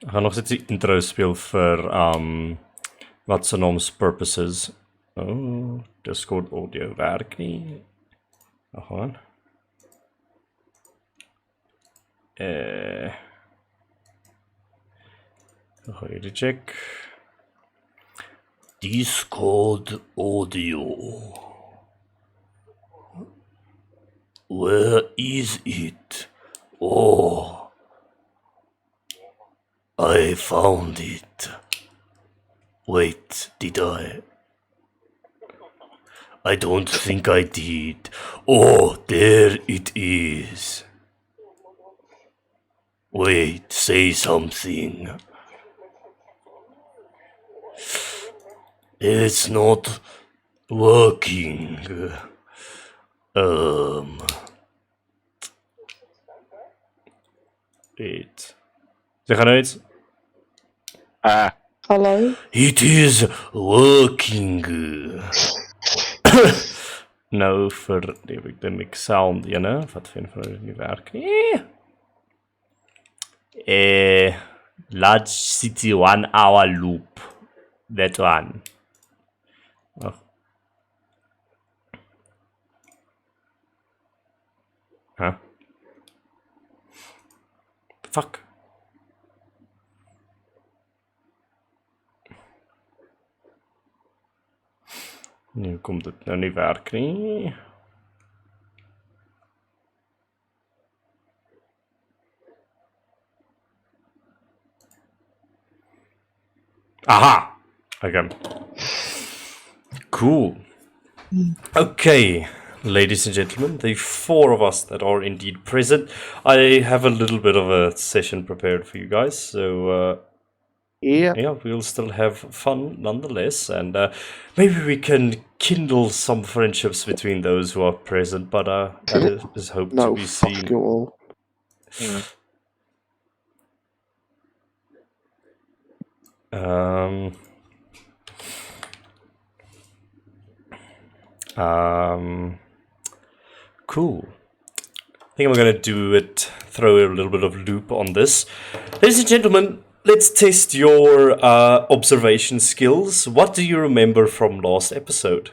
Ek gaan nog steeds die intro speel vir wat se naams purposes. Oh, Discord audio werk nie. Ag man. Ga jy check. Discord audio. Where is it? Oh, I found it. Wait, did I? I don't think I did. Oh, there it is. Wait, say something. It's not working. Wait. Zeg nou iets. Hallo? It is working. Nou vir die mix sound ene, wat vind van dit nie werk nie. Large City 1 hour loop. That one. Oh. Huh? Fuck. Nu komt het nou niet werk nie. Aha! Okay. Cool. Okay, ladies and gentlemen, the four of us that are indeed present. I have a little bit of a session prepared for you guys, so yeah, we'll still have fun nonetheless, and maybe we can kindle some friendships between those who are present, but that is hoped to be seen. Fuck you all. Cool. I think I'm gonna throw a little bit of loop on this. Ladies and gentlemen, let's test your observation skills. What do you remember from last episode?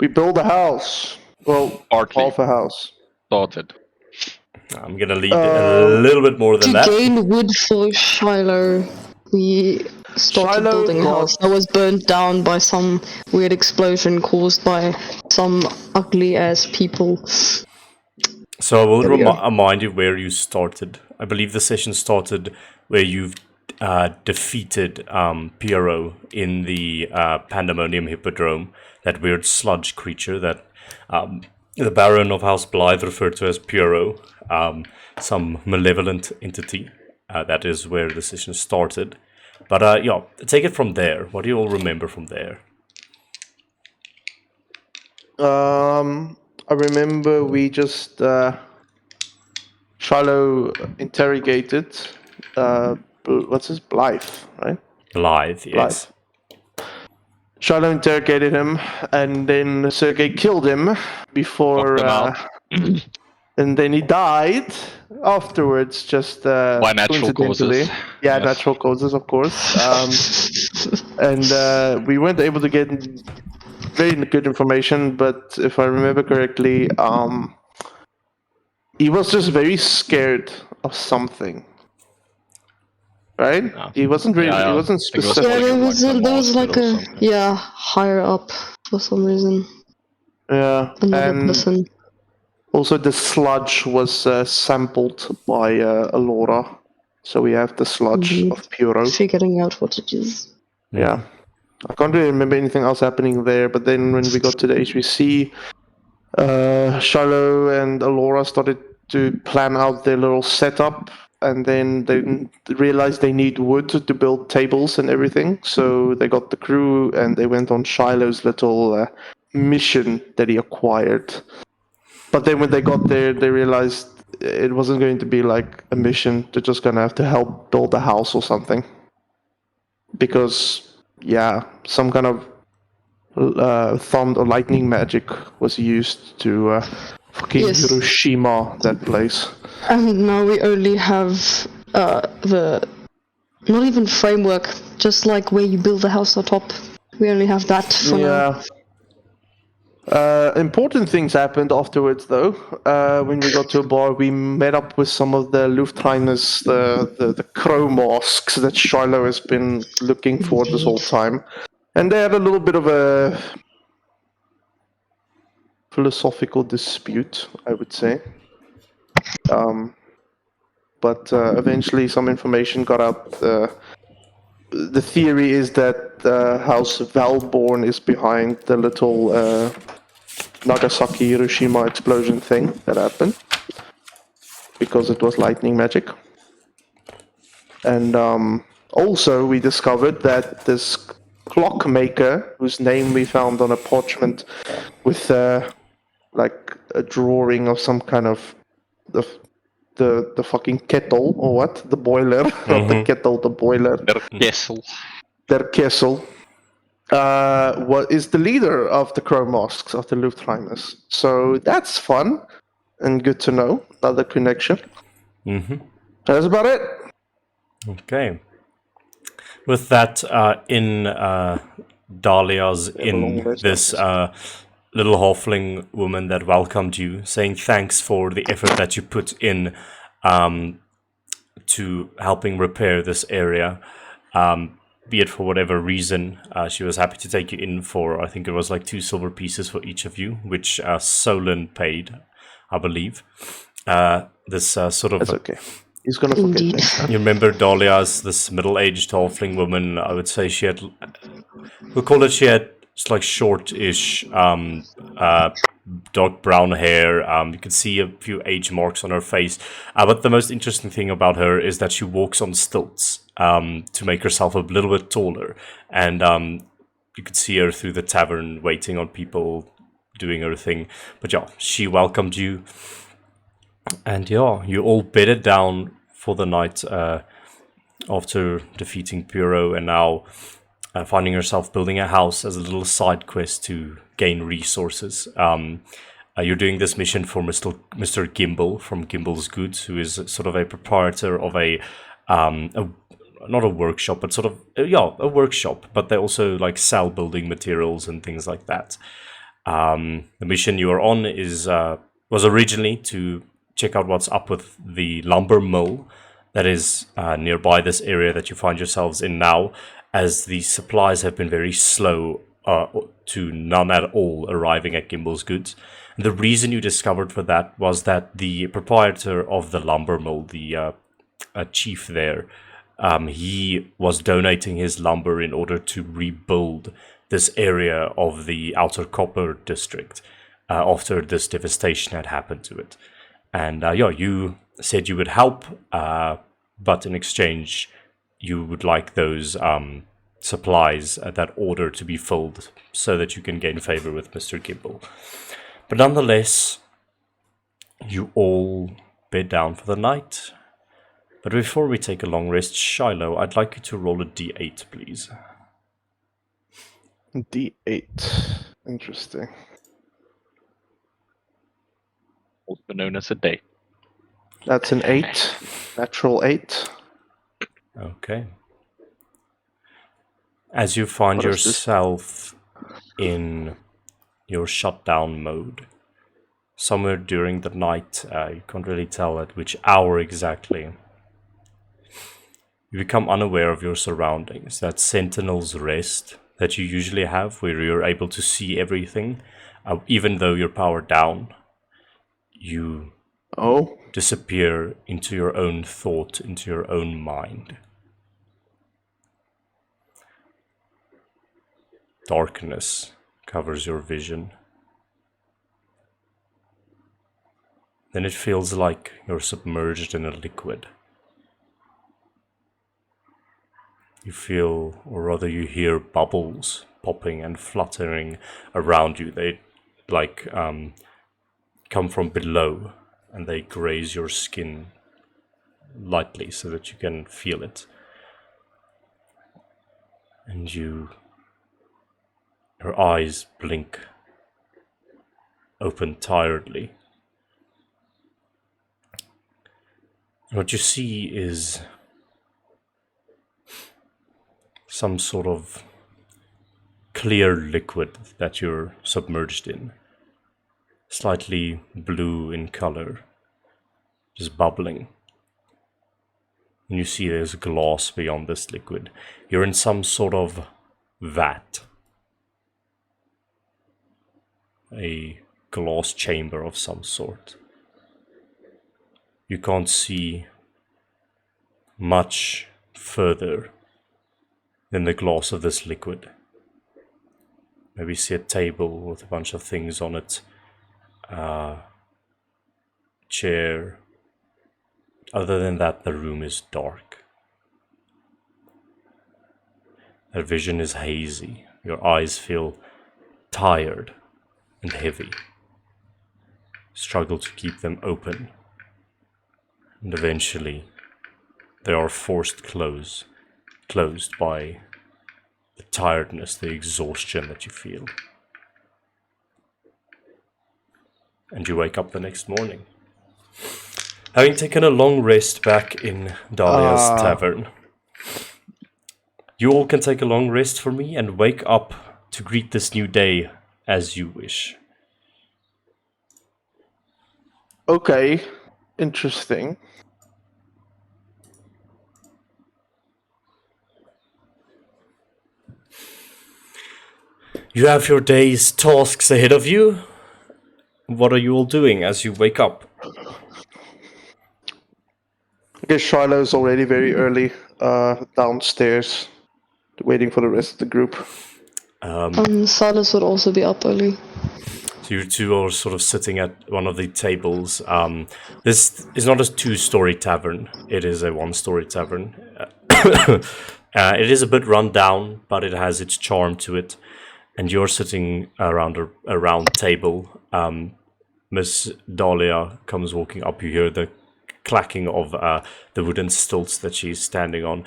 We build a house. Well, half a house. Started. I'm gonna lead a little bit more than that. To gain wood for Shiloh, we started building a house that was burnt down by some weird explosion caused by some ugly ass people. So I will remind you where you started. I believe the session started where you've defeated Piero in the Pandemonium Hippodrome, that weird sludge creature that the Baron of House Blythe referred to as Piero, some malevolent entity. That is where the session started. But yeah, take it from there. What do you all remember from there? I remember we just Shiloh interrogated what's his Blythe, right? Blythe, yes. Blythe. Shiloh interrogated him, and then Sergei killed him before, and then he died afterwards. Just by natural causes. Yeah, yes. Natural causes, of course. And we weren't able to get very good information, but if I remember correctly, he was just very scared of something. Right? Yeah. He wasn't really. He wasn't specific. Yeah, there was like a higher up for some reason. Yeah, Another person. Also, the sludge was sampled by Alora, so we have the sludge of Puro. Figuring out what it is. Yeah. I can't really remember anything else happening there, but then when we got to the HVC, Shiloh and Alora started to plan out their little setup, and then they realized they need wood to build tables and everything, so they got the crew and they went on Shiloh's little mission that he acquired. But then when they got there, they realized it wasn't going to be like a mission. They're just going to have to help build a house or something. Because, yeah, some kind of thunder or lightning magic was used to fucking Hiroshima that place. And now we only have the Not even framework, just like where you build the house on top. We only have that for now. Important things happened afterwards, though. When we got to a bar, we met up with some of the Luftheiners, the crow masks that Shiloh has been looking for this whole time. And they had a little bit of a philosophical dispute, I would say. But eventually some information got out. The theory is that House Valborn is behind the little Nagasaki Hiroshima explosion thing that happened because it was lightning magic. And also we discovered that this clockmaker, whose name we found on a parchment with like a drawing of some kind of the fucking kettle or what? The boiler, not the kettle, the boiler. Der Kessel. What is the leader of the Crow Masks of the Luftheiners. So that's fun and good to know. Another connection. That's about it. Okay. With that, in Dahlia's inn, this little halfling woman that welcomed you, saying thanks for the effort that you put in to helping repair this area. Be it for whatever reason, she was happy to take you in for, I think it was like 2 silver pieces for each of you, which Solon paid, I believe. This sort of... That's okay. He's gonna forget next time. You remember Dahlia as this middle-aged halfling woman. I would say she had... We'll call it she had just like short-ish, dark brown hair. You could see a few age marks on her face. But the most interesting thing about her is that she walks on stilts to make herself a little bit taller. And you could see her through the tavern waiting on people doing her thing. But yeah, she welcomed you. And yeah, you all bedded down for the night after defeating Bureau and now finding yourself building a house as a little side quest to gain resources. You're doing this mission for Mr. Gimbal from Gimbal's Goods, who is sort of a proprietor of a not a workshop, but sort of, a workshop, but they also like sell building materials and things like that. The mission you are on was originally to check out what's up with the lumber mill that is nearby this area that you find yourselves in now, as the supplies have been very slow to none at all arriving at Gimbal's Goods. And the reason you discovered for that was that the proprietor of the lumber mill, the chief there, he was donating his lumber in order to rebuild this area of the Outer Copper District after this devastation had happened to it. And you said you would help, but in exchange, you would like those supplies at that order to be filled so that you can gain favor with Mr. Gimbal. But nonetheless, you all bed down for the night. But before we take a long rest, Shiloh, I'd like you to roll a d8, please. D8. Interesting. Also known as a day. That's an 8. Natural 8. Okay. As you find yourself in your shutdown mode, somewhere during the night, you can't really tell at which hour exactly, you become unaware of your surroundings. That Sentinel's Rest that you usually have, where you're able to see everything, even though you're powered down, you disappear into your own thought, into your own mind. Darkness covers your vision. Then it feels like you're submerged in a liquid. You feel, or rather you hear, bubbles popping and fluttering around you. They come from below and they graze your skin lightly so that you can feel it. And your eyes blink, open tiredly. And what you see is some sort of clear liquid that you're submerged in. Slightly blue in color, just bubbling. And you see there's glass beyond this liquid. You're in some sort of vat. A glass chamber of some sort. You can't see much further than the glass of this liquid. Maybe see a table with a bunch of things on it. Chair. Other than that, the room is dark. Their vision is hazy. Your eyes feel tired and heavy. Struggle to keep them open. And eventually, they are forced closed by the tiredness, the exhaustion that you feel. And you wake up the next morning. Having taken a long rest back in Dahlia's tavern. You all can take a long rest for me and wake up to greet this new day as you wish. Okay, interesting. You have your day's tasks ahead of you. What are you all doing as you wake up? I guess Shiloh's already very early downstairs, waiting for the rest of the group. Silas would also be up early. So you two are sort of sitting at one of the tables. This is not a two-story tavern. It is a one-story tavern. It is a bit run down, but it has its charm to it. And you're sitting around a round table. Miss Dahlia comes walking up. You hear the clacking of the wooden stilts that she's standing on.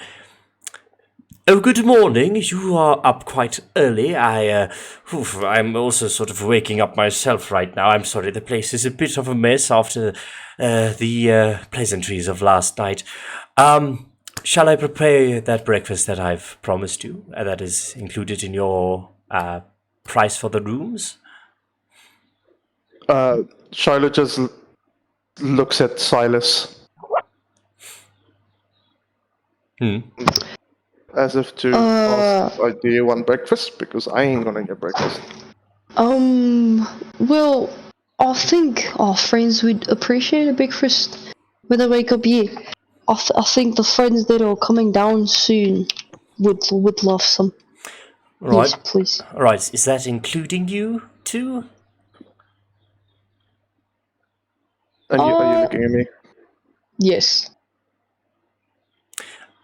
Oh, good morning. You are up quite early. I'm also sort of waking up myself right now. I'm sorry, the place is a bit of a mess after the pleasantries of last night. Shall I prepare that breakfast that I've promised you? That is included in your price for the rooms? Shiloh just looks at Silas. As if to ask, do you want breakfast? Because I ain't gonna get breakfast. Well, I think our friends would appreciate a breakfast when they wake up. Yeah, I think the friends that are coming down soon would love some. Right. Yes, please. Right. Is that including you too? And are you looking at me? Yes.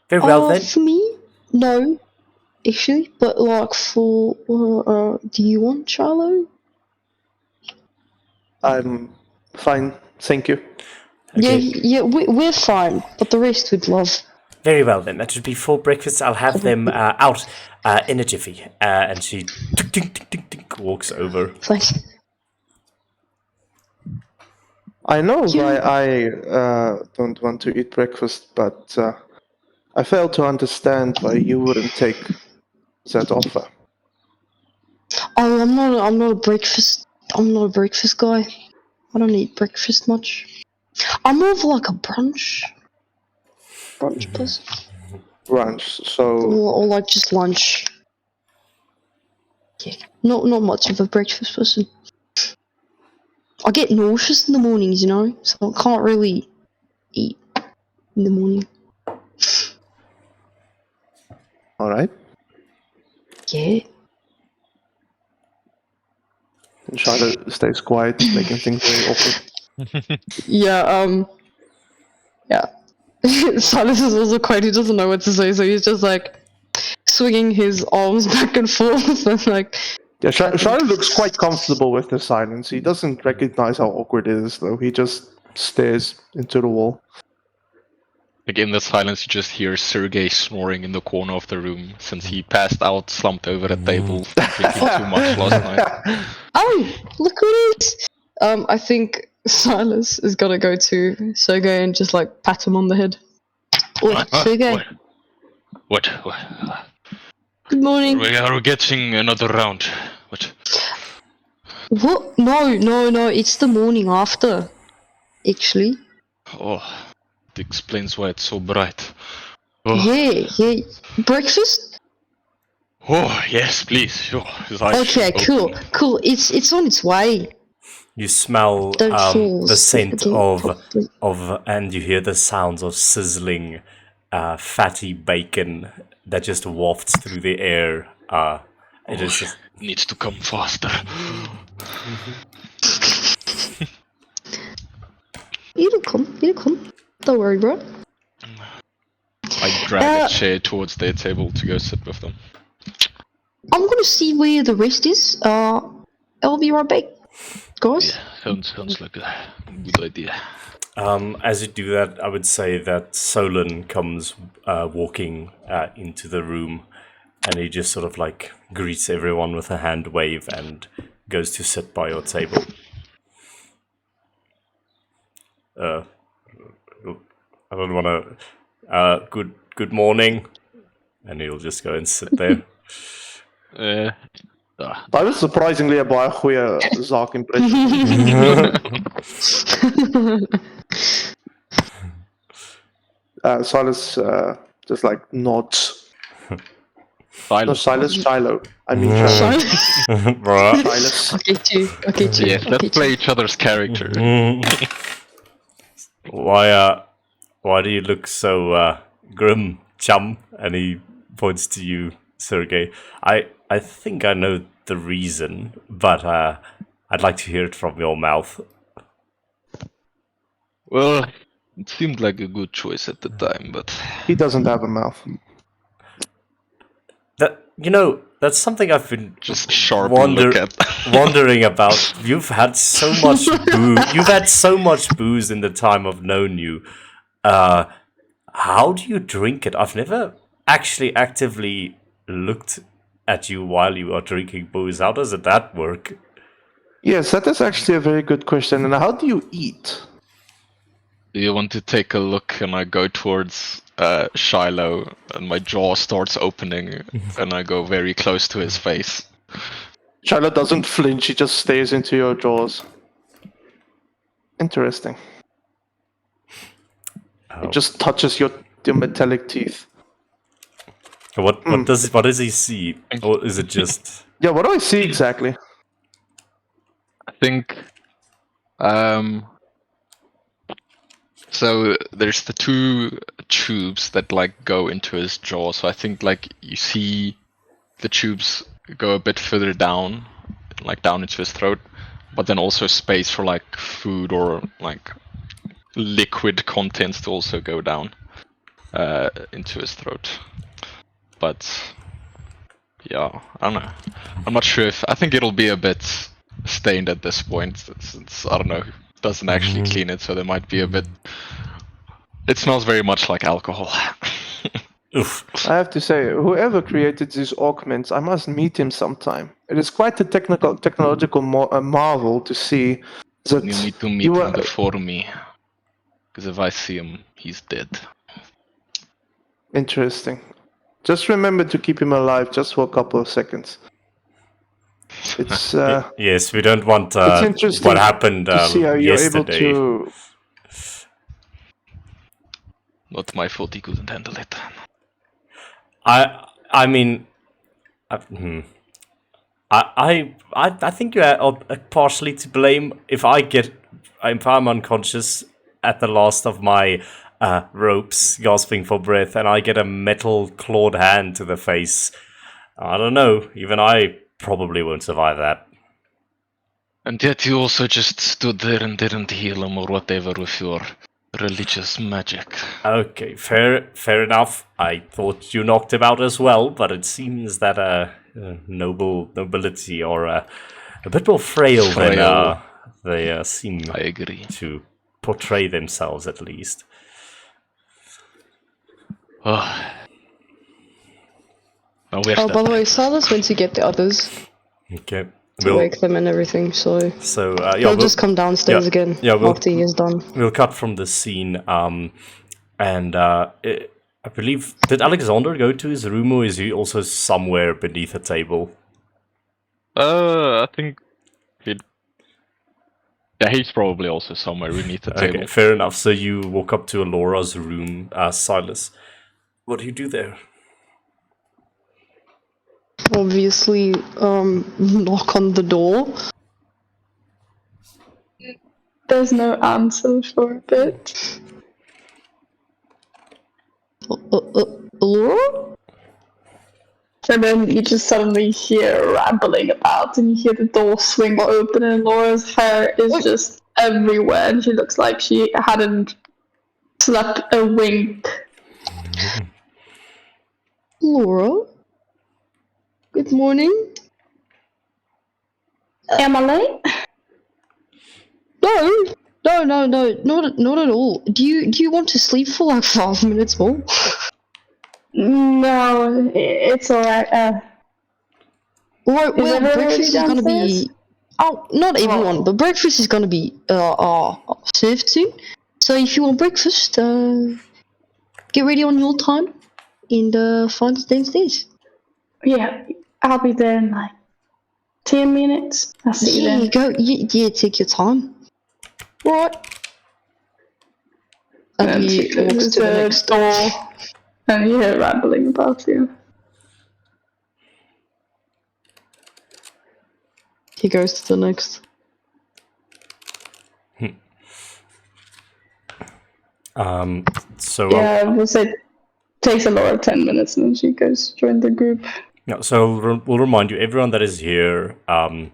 Very well then. For me, no, actually, but like for do you want Charlo? I'm fine, thank you. Okay. Yeah, we're fine, but the rest would love. Very well then. That should be for breakfast. I'll have them out in a jiffy. And she walks over. Thanks. I know why I don't want to eat breakfast, but I fail to understand why you wouldn't take that offer. Oh, I'm not a breakfast guy. I don't eat breakfast much. I'm more of like a brunch person. Brunch, so Or like just lunch. Yeah, not much of a breakfast person. I get nauseous in the mornings, so I can't really eat in the morning. alright. Yeah. And Charlotte stays quiet, making things very awkward. Yeah, yeah. Silas is also quiet, he doesn't know what to say, so he's just like swinging his arms back and forth and like... Yeah, Charlotte looks quite comfortable with the silence. He doesn't recognize how awkward it is, though. He just stares into the wall. Like in the silence, you just hear Sergei snoring in the corner of the room since he passed out, slumped over a table, drinking too much last night. Oh, look who it is! I think Silas is gonna go to Sergei and just like pat him on the head. Oi, Sergei. What? Good morning. We are getting another round. What? What? No. It's the morning after. Actually. Oh, it explains why it's so bright. Oh, Yeah. Breakfast? oh yes, please. Sure. His eyes Okay, should cool. open. It's on its way. You smell Don't fall the asleep scent again, probably. and you hear the sounds of sizzling, fatty bacon that just wafts through the air. It is just, Needs to come faster. It'll come. Don't worry, bro. I drag a chair towards their table to go sit with them. I'm gonna see where the rest is. I'll be right back, guys. Yeah, sounds like a good idea. as you do that, I would say that Solon comes walking into the room, and he just sort of like greets everyone with a hand wave and goes to sit by your table. I don't want to. Good morning, and he'll just go and sit there. That was surprisingly a baie goeie Zark impression. Silas just like nods. No, Silas, Shiloh. I mean Shiloh. Bruh. Silas. Okay, too. Yes, let's play each other's character. Why do you look so grim, chum? And he points to you, Sergey. I think I know the reason, but I'd like to hear it from your mouth. Well, it seemed like a good choice at the time, but He doesn't have a mouth. That's something I've been just sharp to look at. wondering about. You've had so much booze. You've had so much booze in the time I've known you. How do you drink it? I've never actually actively looked at you while you are drinking booze. How does that work? Yes, that is actually a very good question. And how do you eat? Do you want to take a look? And I go towards Shiloh, and my jaw starts opening, and I go very close to his face. Shiloh doesn't flinch, he just stares into your jaws. Interesting. Oh. It just touches your metallic teeth. What does he see? Or is it just Yeah, what do I see exactly? I think, so there's the two tubes that like go into his jaw. So I think like you see the tubes go a bit further down, like down into his throat, but then also space for like food or like liquid contents to also go down into his throat. But yeah, I don't know. I'm not sure if I think it'll be a bit stained at this point since I don't know, doesn't actually clean it, so there might be a bit. It smells very much like alcohol. oof? I have to say, whoever created these augments, I must meet him sometime. It is quite a technological marvel to see that You need to meet you him are- before me, because if I see him, he's dead. Interesting. Just remember to keep him alive just for a couple of seconds. It's Yes, we don't want it's interesting what happened to see how you're able yesterday. to. Not my fault he couldn't handle it. I mean, I think you are partially to blame. If I'm unconscious at the last of my ropes, gasping for breath, and I get a metal clawed hand to the face, I don't know. Even I probably won't survive that. And yet you also just stood there and didn't heal him or whatever with your religious magic. Okay, fair enough. I thought you knocked him out as well, but it seems that nobility are a bit more frail than Frail. they seem I agree. to portray themselves, at least. Oh. Now where's Oh, that? by the way, Silas went to get the others Okay, to wake them and everything, so yeah, he'll just come downstairs again yeah, after he is done. We'll cut from the scene, and I believe, did Alexander go to his room, or is he also somewhere beneath a table? I think he's probably also somewhere beneath the table. Okay, fair enough. So you walk up to Alora's room, Silas. What do you do there? Obviously, knock on the door. There's no answer for a bit. Laura? And then you just suddenly hear rambling about, and you hear the door swing open, and Laura's hair is just everywhere, and she looks like she hadn't slept a wink. Laura? Good morning. Am I late? No, not at all. Do you want to sleep for like 5 minutes more? No, it's alright. Right, well, breakfast is gonna be. Oh, not everyone, but breakfast is gonna be served soon. So if you want breakfast, get ready on your time, and find us downstairs. Yeah, I'll be there in like 10 minutes. I'll see you Yeah, then. go. Yeah, take your time. Right. And And he she walks closes to the the next door, and you hear rambling about you. He goes to the next. So Yeah, we'll say takes Laura 10 minutes, and then she goes join the group. yeah, so we'll remind you, everyone that is here. I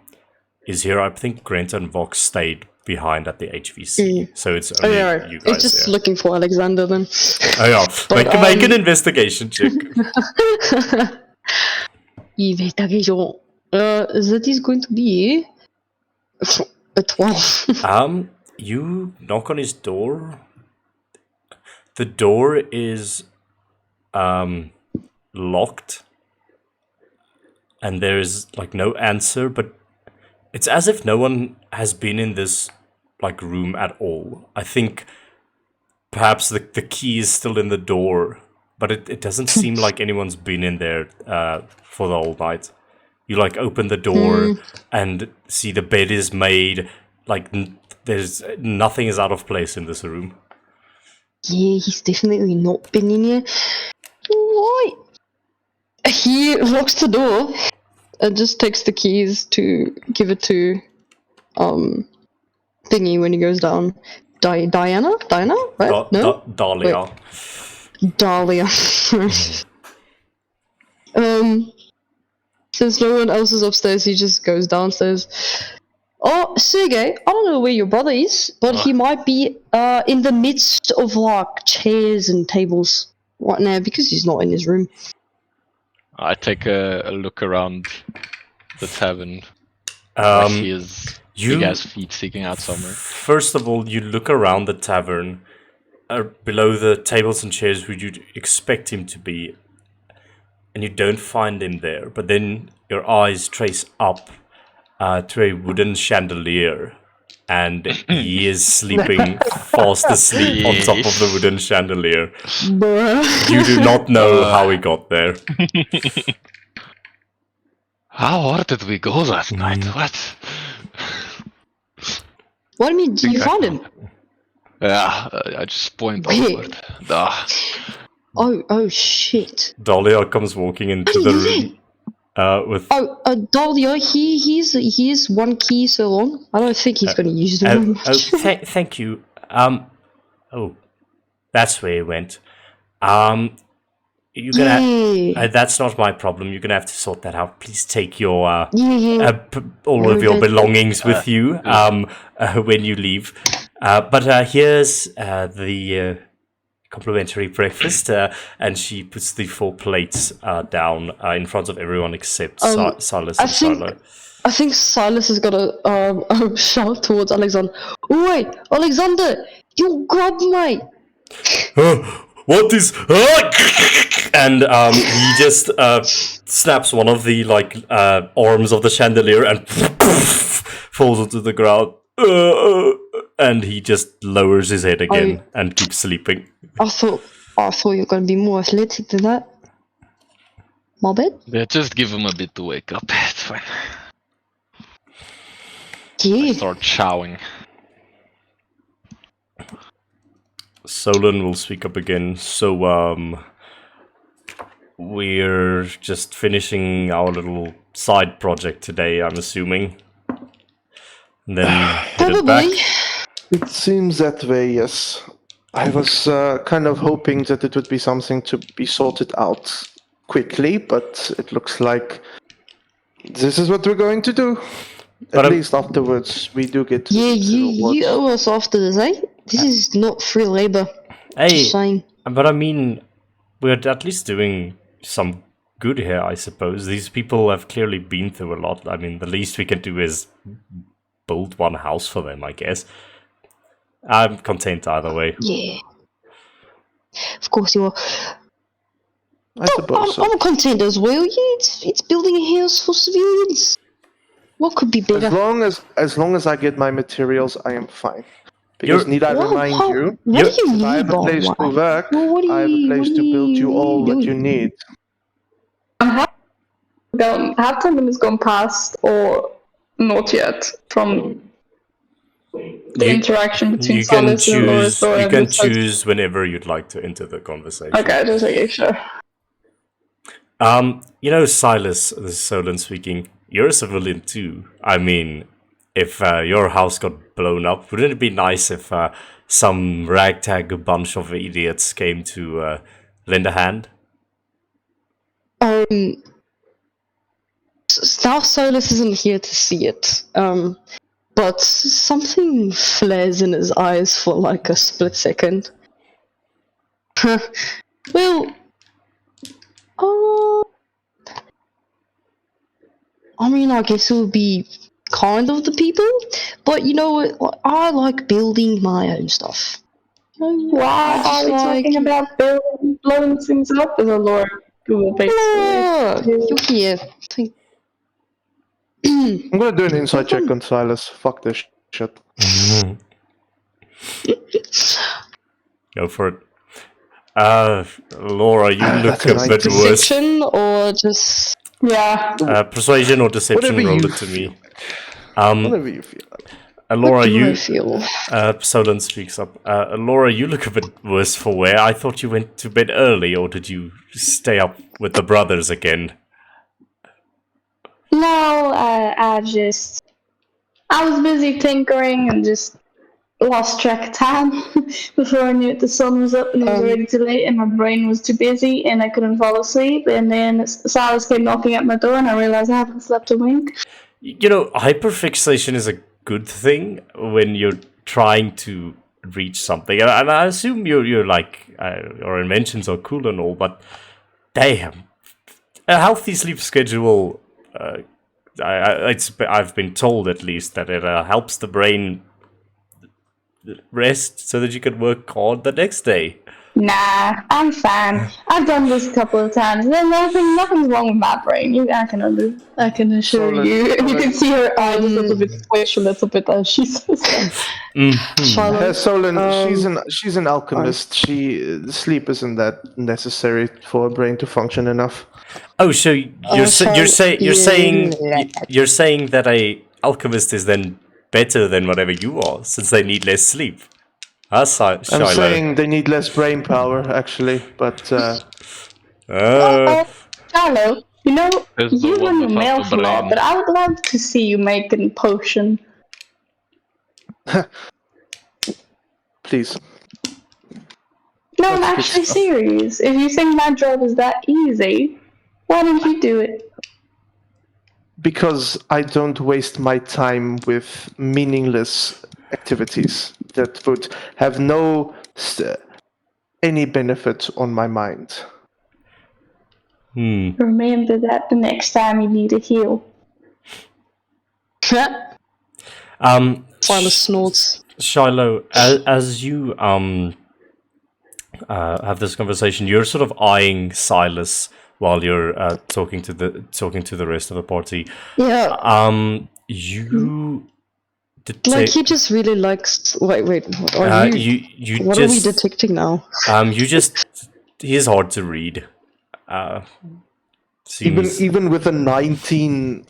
think Grant and Vox stayed behind at the HVC, so it's only you guys It's just here. looking for Alexander then. Oh yeah, make an investigation check. Investigation. That is going to be a 12. You knock on his door. The door is locked, and there's like no answer, but it's as if no one has been in this like room at all. I think perhaps the key is still in the door, but it doesn't seem like anyone's been in there for the whole night. You like open the door and see the bed is made, like there's nothing is out of place in this room. Yeah, he's definitely not been in here. Right. He locks the door and just takes the keys to give it to Thingy when he goes down. Diana, right? No, Dahlia. Dahlia. Since no one else is upstairs, he just goes downstairs. Oh, Sergey, I don't know where your brother is, but he might be in the midst of like chairs and tables right now because he's not in his room. I take a look around the tavern. Like he is big ass feet sticking out somewhere. First of all, you look around the tavern, below the tables and chairs where you'd expect him to be, and you don't find him there. But then your eyes trace up to a wooden chandelier, and he is sleeping fast asleep on top of the wooden chandelier. Bruh. You do not know how he got there. How did we go last night? What? What do you mean? Did you find him? Yeah, I just point Wait. outward. Oh shit. Dahlia comes walking into the room with. Dahlia, he is one key so long. I don't think he's going to use it very much. Thank you. That's where he went. You're gonna. That's not my problem. You're gonna have to sort that out. Please take your all of your belongings with you when you leave. But here's the complimentary breakfast, and she puts the 4 plates down in front of everyone except Silas and Shiloh. I think Silas has got a shout towards Alexander. Wait, Alexander, you grub mate. What is? And he just snaps one of the arms of the chandelier and falls onto the ground. And he just lowers his head again and keeps sleeping. I thought I thought you were going to be more athletic than that. My bad. Yeah, just give him a bit to wake up. It's fine. Yeah. Start chowing. Solon will speak up again. So, we're just finishing our little side project today, I'm assuming. And then headed back. Probably. It seems that way, yes. I was kind of hoping that it would be something to be sorted out quickly, but it looks like this is what we're going to do. But At least afterwards, we do get Yeah, zero you watts. owe us after this, eh? This is not free labor. Hey, Just saying. but I mean, we're at least doing some good here, I suppose. These people have clearly been through a lot. I mean, the least we can do is build one house for them, I guess. I'm content either way. Yeah. Of course you are. I suppose so. I'm content as well. Yeah, it's building a house for civilians. What could be better? As long as I get my materials, I am fine. Because need I remind you, What do you if I have need, a place by the to way? work, Well, what do I have a you- place what to do build you all what you doing? need. Have 10 minutes gone past or not yet from the You- interaction between You can Silas and Loris? choose. You can choose whenever you'd like to enter the conversation. Okay, just making sure. You know, Silas, this is Solon speaking. You're a civilian too. I mean, if your house got blown up, wouldn't it be nice if some ragtag bunch of idiots came to lend a hand? Now Solus isn't here to see it. But something flares in his eyes for like a split second. Well, I mean, I guess it would be kind of the people, but you know what? I like building my own stuff. Why are we talking about blowing things up as a lord? Google basically. You're here. I'm gonna do an inside check on Silas. Fuck this shit. Go for it. Laura, you look that's a a nice bit worse. Deception or just Yeah. Persuasion or deception, Whatever roll you it to me. Whatever you feel. Laura, what do I you. feel? Solon speaks up. Laura, you look a bit worse for wear. I thought you went to bed early, or did you stay up with the brothers again? No, I was busy tinkering and just lost track of time before I knew it. The sun was up and it was already too late, and my brain was too busy, and I couldn't fall asleep. And then Silas came knocking at my door, and I realized I haven't slept a wink. You know, hyperfixation is a good thing when you're trying to reach something, and I assume you're like your inventions are cool and all, but damn, a healthy sleep schedule. I've been told at least that it helps the brain rest so that you can work hard the next day. Nah, I'm fine. I've done this a couple of times. There's nothing's wrong with my brain. I can assure Solid. you. You can see her eyes a little bit twitch a little bit as she says that. Charlotte, Solon, she's an alchemist. Sleep isn't that necessary for a brain to function enough. Oh, so you're saying that a alchemist is then better than whatever you are, since they need less sleep. I'm saying they need less brain power, actually, but Shiloh, you know, There's no you one run your without mouth the a lot, brain. but I would like to see you making potion. please. No, I'm That's good actually stuff. serious. If you think my job is that easy, why don't you do it? Because I don't waste my time with meaningless activities that would have no any benefit on my mind. Remember that the next time you need a heal. Silas snorts. Shiloh, as you have this conversation, you're sort of eyeing Silas while you're talking to the rest of the party. Yeah. You Like he just really likes. Wait. What are you What just, are we detecting now? he is hard to read. Seems, Even with a 19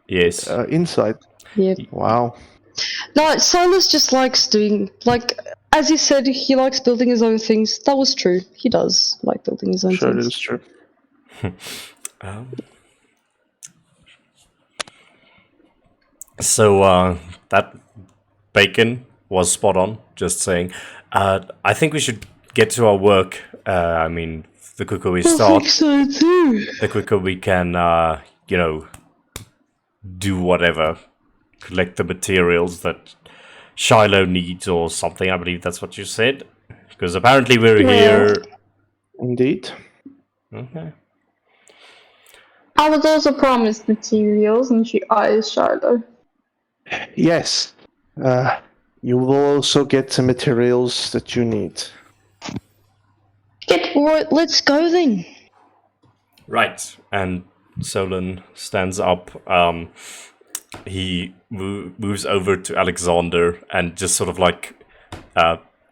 yes. insight. Yeah. Wow. No, Silas just likes doing as he said, he likes building his own things. That was true. He does like building his own Sure, it things. is true. So that bacon was spot on. Just saying. I think we should get to our work. I mean, the quicker we I start, think so too. the quicker we can, do whatever, collect the materials that Shiloh needs or something. I believe that's what you said. Because apparently we're here. Indeed. Okay. I was also promised materials, and she eyes Shiloh. Yes. You will also get the materials that you need. Alright, let's go then. Right. And Solon stands up. He moves over to Alexander and just sort of like,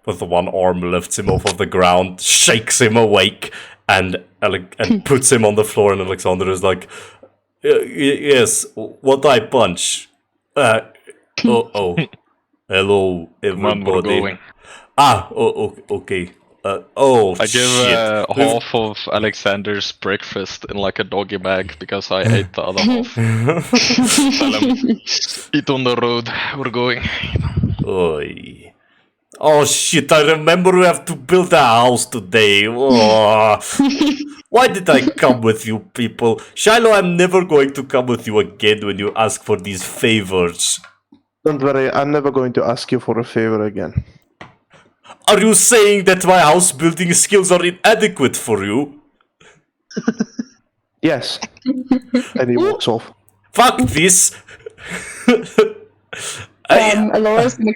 with the one arm, lifts him off of the ground, shakes him awake, and puts him on the floor. And Alexander is like, "Yes, what I punch? Hello, Come on, we're everybody. going. Okay. I give shit. half of Alexander's breakfast in like a doggy bag because I ate the other half. Tell him, eat on the road, we're going. Oy. Oh shit, I remember we have to build a house today. Oh. Why did I come with you people? Shiloh, I'm never going to come with you again when you ask for these favors. Don't worry, I'm never going to ask you for a favor again. Are you saying that my house building skills are inadequate for you? Yes. And he walks off. Fuck this! Alora's gonna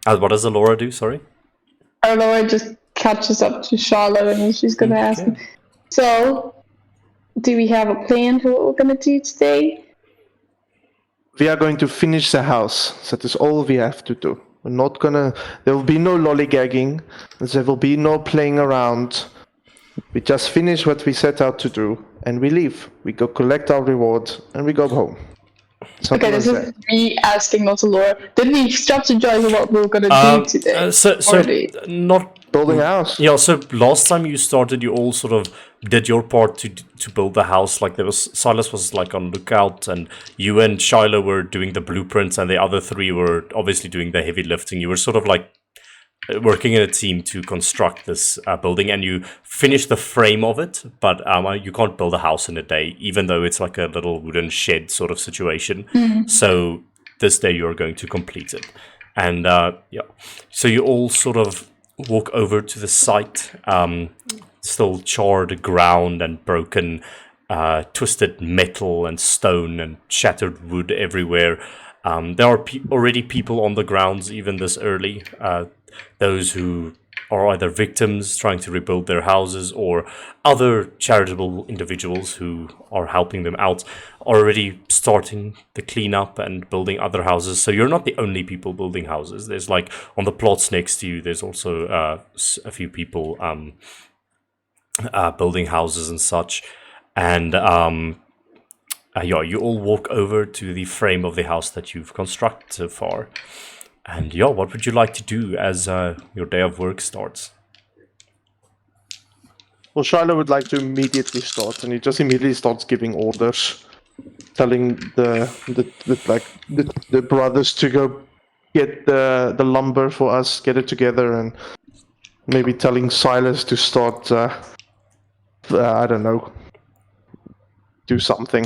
What does Alora do, sorry? Alora just catches up to Shiloh and she's gonna ask him, so, do we have a plan for what we're gonna do today? We are going to finish the house. That is all we have to do. We're not gonna... There will be no lollygagging. There will be no playing around. We just finish what we set out to do, and we leave. We go collect our reward, and we go home. Something Okay, this like is me asking, not Alora. Did we strategize what we were gonna do today? So already? not building a house. Yeah, so last time you started, you all sort of did your part to build the house. Like there was Silas was like on lookout, and you and Shiloh were doing the blueprints, and the other three were obviously doing the heavy lifting. You were sort of like working in a team to construct this building, and you finished the frame of it. But you can't build a house in a day, even though it's like a little wooden shed sort of situation. So this day you're going to complete it, and so you all sort of walk over to the site, still charred ground and broken, twisted metal and stone and shattered wood everywhere. There are already people on the grounds even this early, those who are either victims trying to rebuild their houses or other charitable individuals who are helping them out, already starting the cleanup and building other houses. So you're not the only people building houses. There's like on the plots next to you, there's also a few people building houses and such. And you all walk over to the frame of the house that you've constructed so far. And what would you like to do as your day of work starts? Well, Shiloh would like to immediately start, and he just immediately starts giving orders, telling the brothers to go get the lumber for us, get it together, and maybe telling Silas to start. I don't know, do something.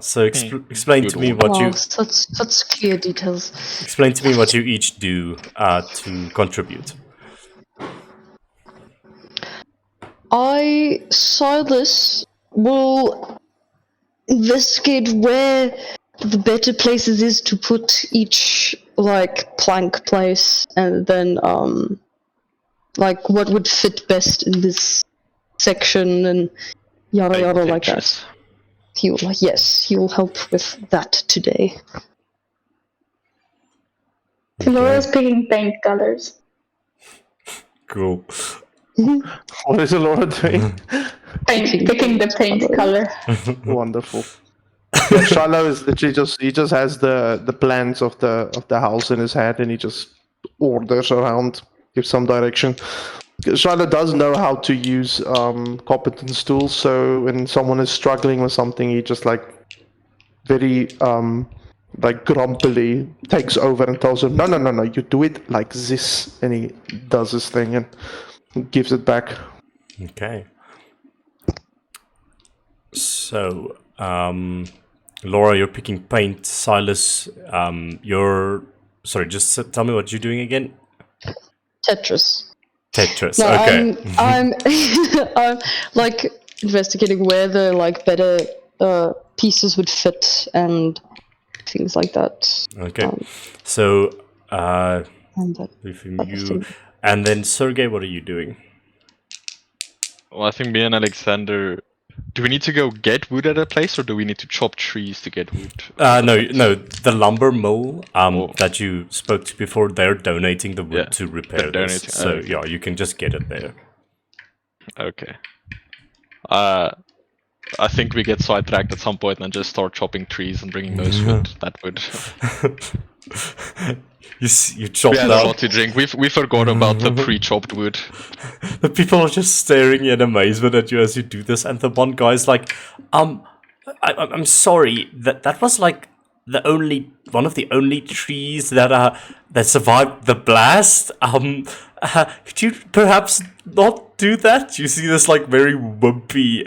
So explain to me what you. Such clear details. Explain to me what you each do to contribute. Silas will investigate where the better places is to put each plank place, and then what would fit best in this section and yada yada like that. he will help with that today. Laura's picking paint colors. Cool. What is Laura doing? Picking the paint color. Wonderful. Yeah, Shiloh is literally he just has the plans of the house in his head, and he just orders around, gives some direction. Shiloh does know how to use competence tools, so when someone is struggling with something, he just like very like grumpily takes over and tells him, no, you do it like this, and he does his thing and gives it back. Okay. So, Laura, you're picking paint. Silas, you're... Sorry, just tell me what you're doing again. Tetris. Tetris, No, okay. I'm like investigating where the like better pieces would fit and things like that. Okay. So, And that, you... And then, Sergey, what are you doing? Well, I think me and Alexander... Do we need to go get wood at a place, or do we need to chop trees to get wood? No. The lumber mill that you spoke to before, they're donating the wood to repair this. So, yeah, you can just get it there. Okay. I think we get sidetracked at some point and just start chopping trees and bringing those wood. That would... You chopped We had up. a lot to drink. We forgot about the pre-chopped wood. The people are just staring in amazement at you as you do this, and the one guy's like, I'm sorry, that was like one of the only trees that survived the blast. Could you perhaps not do that? You see this like very wimpy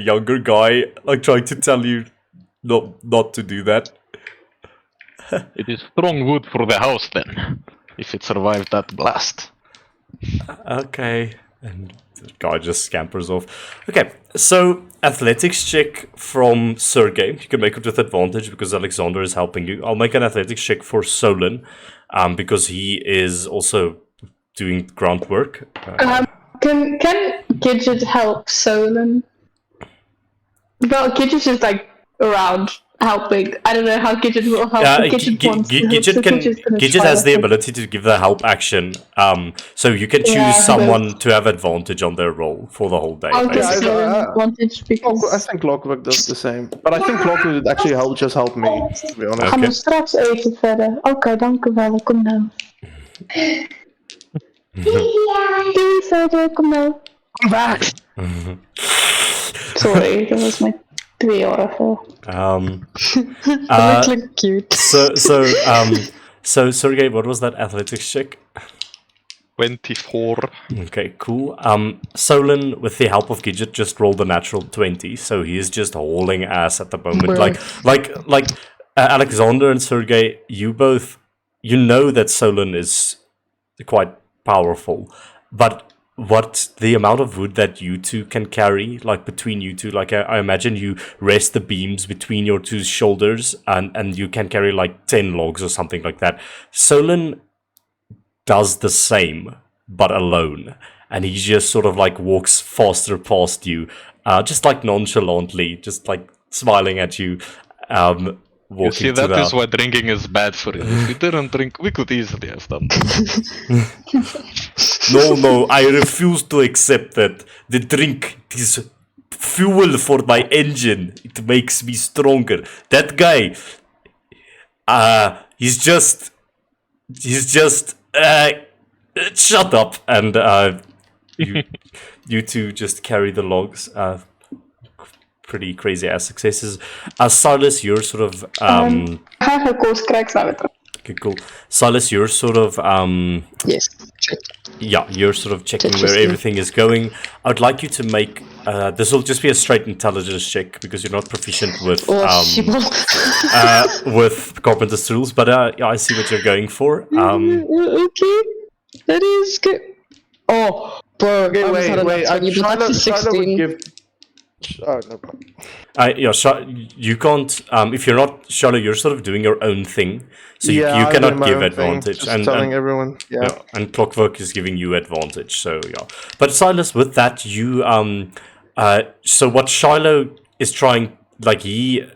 younger guy like trying to tell you not to do that. It is strong wood for the house then, if it survived that blast. Okay. And the guy just scampers off. Okay, so athletics check from Sergey. You can make it with advantage because Alexander is helping you. I'll make an athletics check for Solon, because he is also doing groundwork. Can Gidget help Solon? Well, Gidget's just like around helping. I don't know how Gidget will help. Gidget has the ability to give the help action. So you can choose someone to have advantage on their roll for the whole day. I'll give Solon advantage because I think Clockwork does the same. But I think Clockwork would actually just help me, to be honest. Gaan we straks even verder. Oké, dank u wel. Kom nou. Doei verder, kom nou. Come back! Sorry, dat was mijn 2 jaar voor. They look cute. So Sergey, what was that athletics check? 24. Okay, cool. Solon, with the help of Gidget, just rolled a natural 20, so he is just hauling ass at the moment. Like Alexander and Sergey, you both, you know that Solon is quite powerful, but what the amount of wood that you two can carry, like between you two, like I imagine you rest the beams between your two shoulders, and you can carry like 10 logs or something like that. Solon does the same, but alone, and he just sort of like walks faster past you, just like nonchalantly, just like smiling at you. You see, that is why drinking is bad for you. If we didn't drink, we could easily have done that. No, I refuse to accept that. The drink is fuel for my engine. It makes me stronger. That guy, he's just, shut up. And you two just carry the logs. Pretty crazy ass successes. Silas, you're sort of okay, cool. Silas, you're sort of Yes. yeah, you're sort of checking where everything is going. I would like you to make this will just be a straight intelligence check because you're not proficient with with carpenter's tools, but yeah, I see what you're going for. Okay, that is good. Oh, bro, Okay, wait. Shiloh would give. Oh, no problem. You can't. If you're not Shiloh, you're sort of doing your own thing, so you cannot give advantage. Just telling everyone, and Clockwork is giving you advantage. So yeah, but Silas, with that, you so what Shiloh is trying, he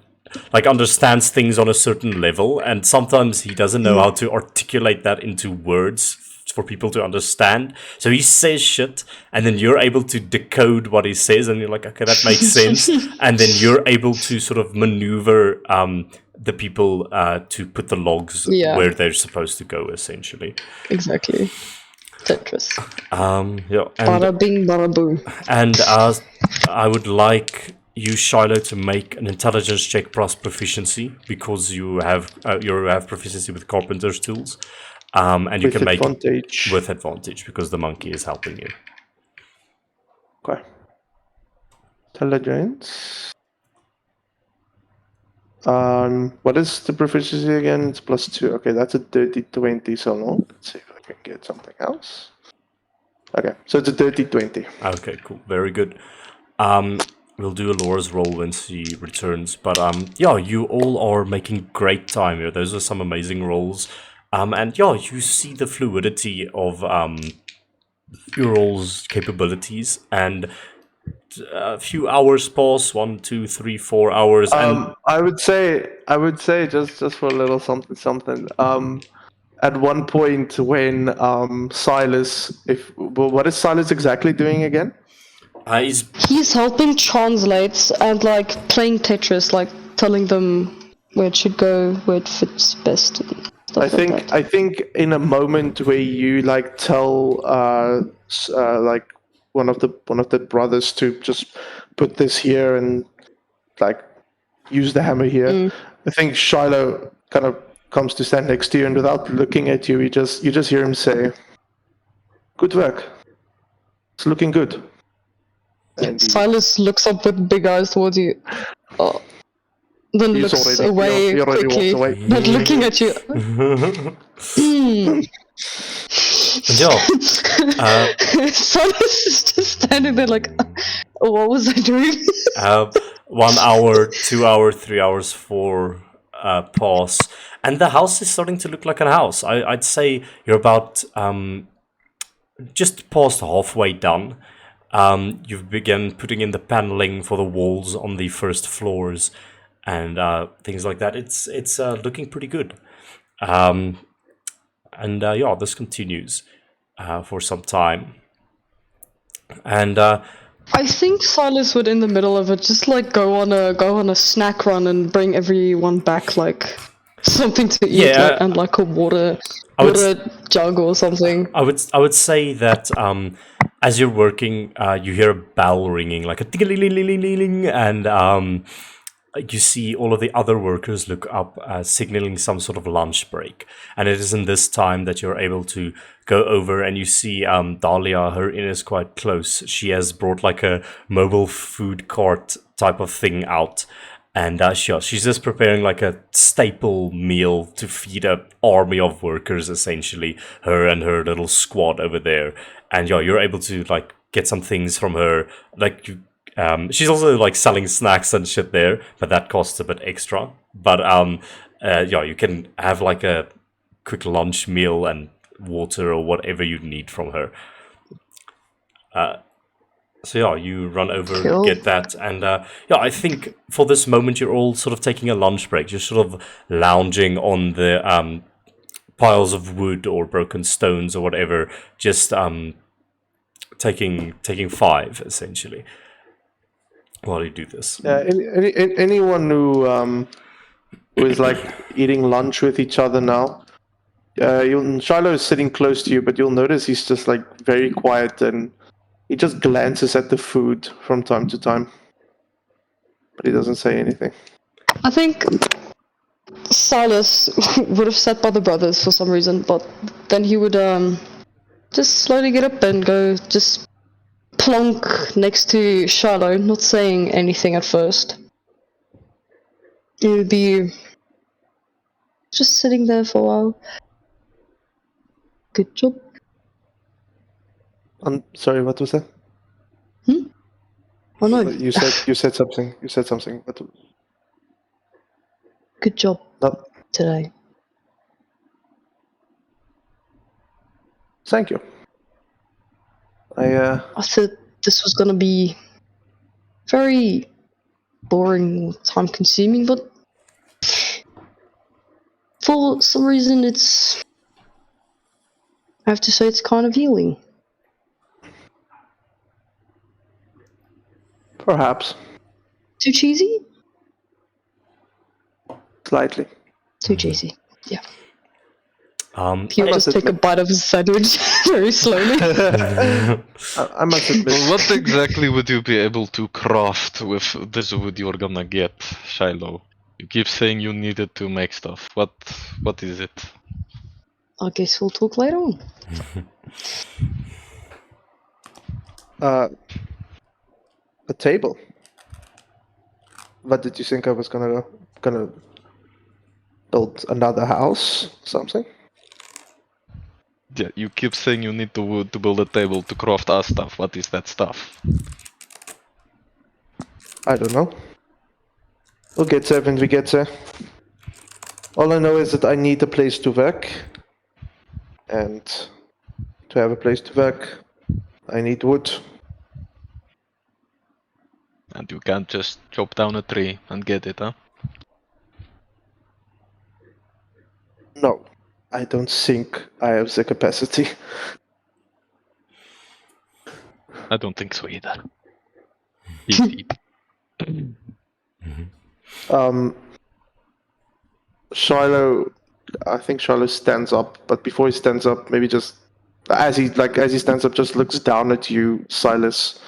understands things on a certain level, and sometimes he doesn't know how to articulate that into words for people to understand. So he says shit, and then you're able to decode what he says, and you're like, okay, that makes sense. And then you're able to sort of maneuver the people to put the logs where they're supposed to go, essentially. Exactly. Tetris. Yeah, Bada bing, bada boom. and I would like you, Shiloh, to make an intelligence check plus proficiency, because you have proficiency with carpenter's tools, and you With can make advantage. with advantage because the monkey is helping you. Okay. Intelligence. What is the proficiency again? It's +2. Okay, that's a dirty 20. So no. Let's see if I can get something else. Okay, so it's a dirty 20. Okay, cool, very good. We'll do Alora's roll when she returns, but yeah, you all are making great time here. Those are some amazing rolls, and yeah, you see the fluidity of your all's capabilities, and a few hours pass, 1, 2, 3, 4 hours, and I would say just for a little something. At one point when Silas, what is Silas exactly doing again? He's helping translate and like playing Tetris, like telling them where it should go, where it fits best. And stuff like that. I think in a moment where you like tell like one of the brothers to just put this here and like use the hammer here, I think Shiloh kind of comes to stand next to you, and without looking at you, you just hear him say, "Good work. It's looking good." And Silas looks up with big eyes towards you. Then looks away he already quickly, walks away. but looking at you. Silas is just standing there like, what was I doing? 1 hour, 2 hour, 3 hours, 4 pass, and the house is starting to look like a house. I'd say you're about just past halfway done. You've begun putting in the paneling for the walls on the first floors and things like that. It's looking pretty good. And yeah, this continues for some time. And I think Silas would, in the middle of it, just like go on a snack run and bring everyone back like something to eat, like, and like a water jug or something. I would say that as you're working, you hear a bell ringing, like a ting-a-ling-ling-ling-ling-ling, and you see all of the other workers look up, signaling some sort of lunch break. And it is in this time that you're able to go over and you see Dahlia, her inn is quite close. She has brought like a mobile food cart type of thing out. And she's just preparing like a staple meal to feed an army of workers, essentially, her and her little squad over there. And yeah, you're able to like get some things from her, like you. She's also like selling snacks and shit there, but that costs a bit extra. But yeah, you can have like a quick lunch meal and water or whatever you need from her. So yeah, you run over, get that, and yeah, I think for this moment you're all sort of taking a lunch break. You're sort of lounging on the piles of wood or broken stones or whatever, just taking 5 essentially. While you do this, anyone who is like eating lunch with each other now, Shiloh is sitting close to you, but you'll notice he's just like very quiet and he just glances at the food from time to time, but he doesn't say anything. I think Silas would have sat by the brothers for some reason, but then he would just slowly get up and go just plonk next to Shiloh, not saying anything at first. He would be just sitting there for a while. Good job. I'm sorry, what was that? Oh no. You said something. You said something. Good job today. Thank you. I thought this was gonna be very boring, time consuming, but for some reason I have to say it's kind of healing. Perhaps. Too cheesy? Slightly. Too cheesy. Yeah. Um, He'll just take a bite of his sandwich very slowly. I must admit. Well, what exactly would you be able to craft with this wood you're gonna get, Shiloh? You keep saying you needed to make stuff. What is it? I guess we'll talk later on. A table. What did you think I was gonna build another house? Something? Yeah, you keep saying you need the wood to build a table to craft our stuff. What is that stuff? I don't know. We'll get there when we get there. All I know is that I need a place to work. And to have a place to work, I need wood. And you can't just chop down a tree and get it, huh? No, I don't think I have the capacity. I don't think so either. Easy. Shiloh, I think Shiloh stands up, but before he stands up, maybe just as he stands up, just looks down at you, Silas,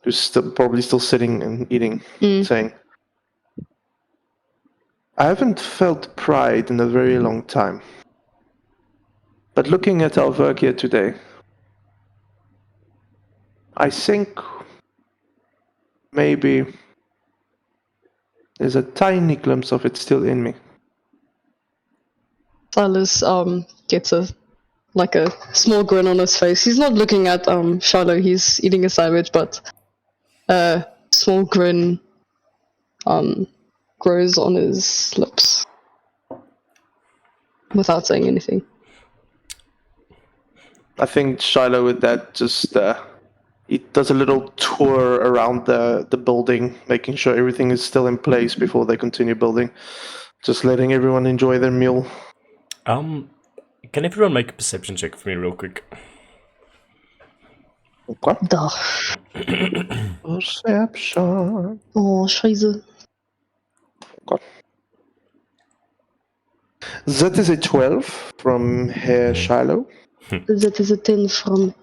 who's probably still sitting and eating, saying, "I haven't felt pride in a very long time, but looking at our work here today, I think maybe there's a tiny glimpse of it still in me." Silas gets a small grin on his face. He's not looking at Shiloh, he's eating a sandwich, but a small grin grows on his lips without saying anything. I think Shiloh with that just he does a little tour around the building, making sure everything is still in place before they continue building. Just letting everyone enjoy their meal. Can everyone make a perception check for me real quick? Okay. Duh. Perception. Oh, scheiße. Okay. That is a 12 from Herr Shiloh. That is a 10 from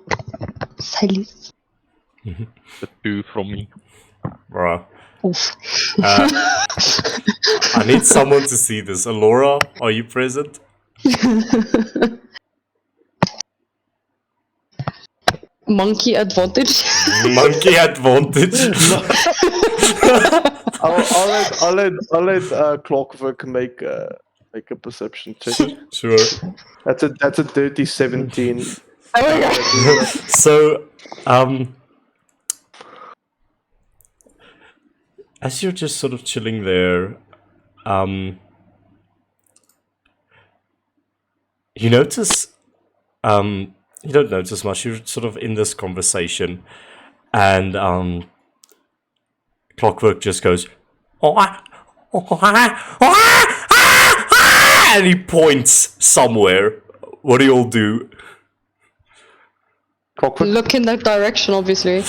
Silas. The 2 from me. Bruh. Oof. I need someone to see this. Alora, are you present? Monkey advantage. Monkey advantage. I'll let Clockwork make a perception check. Sure. That's a dirty 17. Oh my god. So, as you're just sort of chilling there, you notice, you don't notice much, you're sort of in this conversation, and Clockwork just goes, and he points somewhere. What do you all do? Clockwork. Look in that direction, obviously.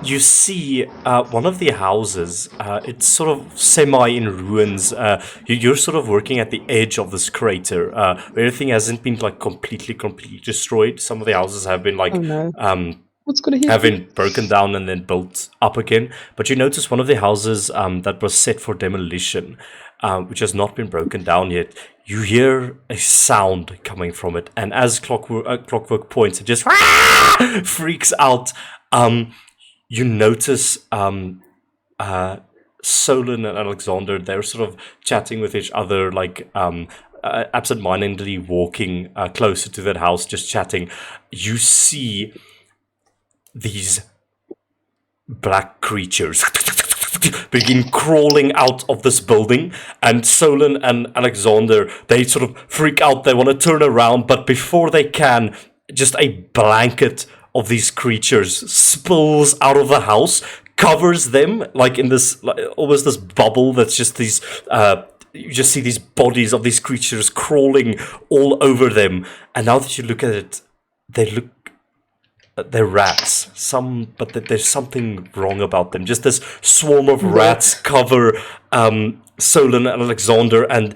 You see one of the houses, it's sort of semi in ruins. You're sort of working at the edge of this crater. Everything hasn't been like completely destroyed. Some of the houses have been like Oh no. What's gonna hit have me? been broken down and then built up again. But you notice one of the houses that was set for demolition, which has not been broken down yet. You hear a sound coming from it, and as Clockwork points, it just freaks out. You notice Solon and Alexander, they're sort of chatting with each other, like absent-mindedly walking closer to that house, just chatting. You see these black creatures begin crawling out of this building, and Solon and Alexander, they sort of freak out, they want to turn around, but before they can, just a blanket of these creatures spills out of the house, covers them, like in this, like, almost this bubble that's just these, you just see these bodies of these creatures crawling all over them. And now that you look at it, they're rats. But there's something wrong about them. Just this swarm of rats cover Solon and Alexander, and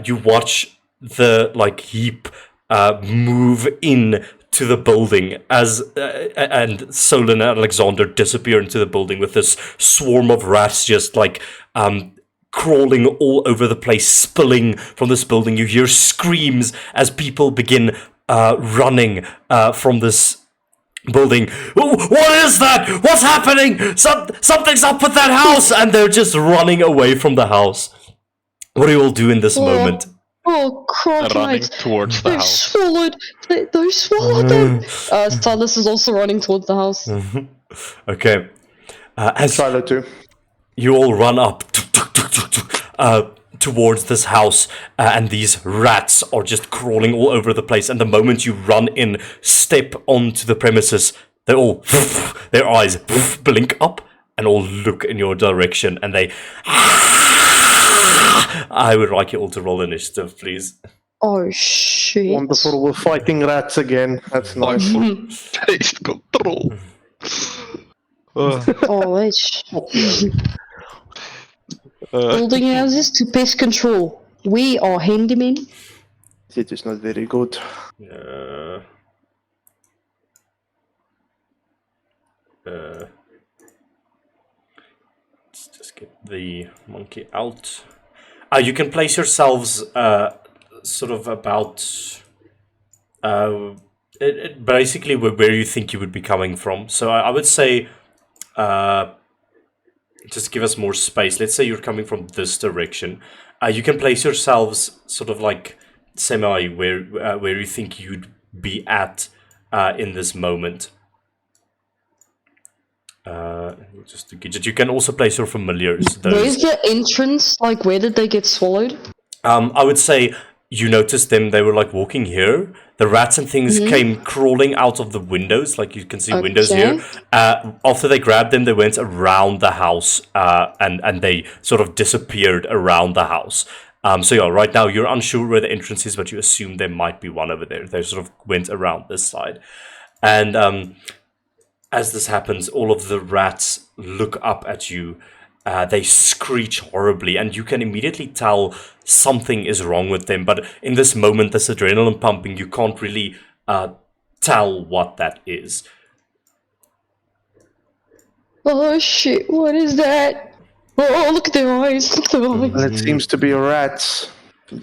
you watch the heap move in to the building and Solon and Alexander disappear into the building with this swarm of rats just crawling all over the place, spilling from this building. You hear screams as people begin running from this building. What is that? What's happening? Something's up with that house! And they're just running away from the house. What do you all do in this moment? Oh, crikey, Running mate. towards the They've house. They've swallowed them. Silas is also running towards the house. Okay. As Silo too. you all run up towards this house, and these rats are just crawling all over the place. And the moment you run in, step onto the premises, they all, their eyes blink up and all look in your direction, and they... I would like you all to roll initiative, please. Oh, shit. Wonderful, we're fighting rats again. That's nice. Taste control. Oh, it's... Building houses to pest control. We are handymen. It is not very good. Let's just get the monkey out. You can place yourselves sort of about basically where you think you would be coming from. So I would say just give us more space. Let's say you're coming from this direction. You can place yourselves sort of like semi where you think you'd be at in this moment. Just to get it. You can also place your familiars. Where's the entrance? Like, where did they get swallowed? I would say you noticed them. They were walking here. The rats and things came crawling out of the windows. Like you can see windows here. After they grabbed them, they went around the house and they sort of disappeared around the house. So yeah, right now you're unsure where the entrance is, but you assume there might be one over there. They sort of went around this side. And as this happens, all of the rats look up at you. They screech horribly, and you can immediately tell something is wrong with them. But in this moment, this adrenaline pumping, you can't really tell what that is. Oh shit, what is that? Oh, look at their eyes, look at their eyes. Well, it seems to be rats,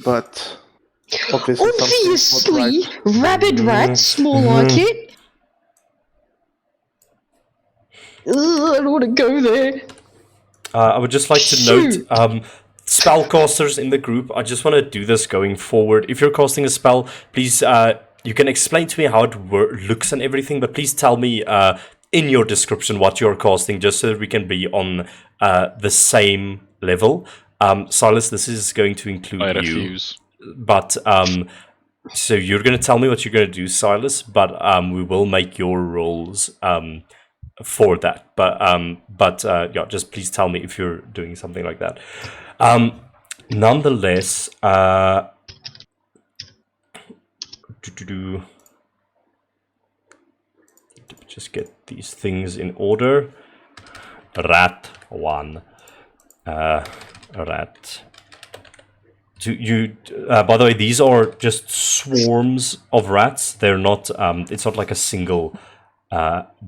but obviously Obviously, rabid rats, more like it. Ugh, I don't want to go there. I would just like to note, spellcasters in the group, I just want to do this going forward. If you're casting a spell, please, you can explain to me how it looks and everything, but please tell me in your description what you're casting, just so that we can be on the same level. Silas, this is going to include I you. refuse. But, so you're going to tell me what you're going to do, Silas, but we will make your rolls for that. But yeah, just please tell me if you're doing something like that. Nonetheless, just get these things in order. Rat 1. Rat. By the way, these are just swarms of rats. They're not. It's not like a single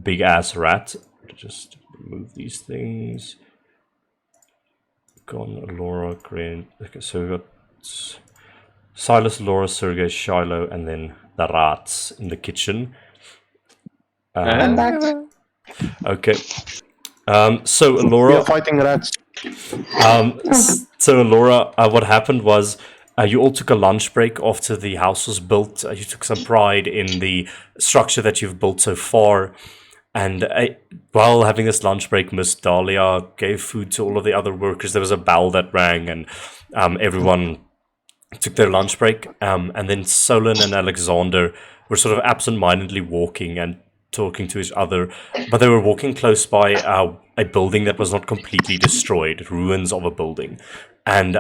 big ass rat. Just remove these things. Gone, Laura, Green. Okay, so we got Silas, Laura, Sergey, Shiloh, and then the rats in the kitchen. I'm back. Okay. So we Laura. are fighting rats. So Laura, what happened was you all took a lunch break after the house was built. You took some pride in the structure that you've built so far. And while having this lunch break, Miss Dahlia gave food to all of the other workers. There was a bell that rang, and everyone took their lunch break. And then Solon and Alexander were sort of absent-mindedly walking, and talking to each other, but they were walking close by a building that was not completely destroyed, ruins of a building. And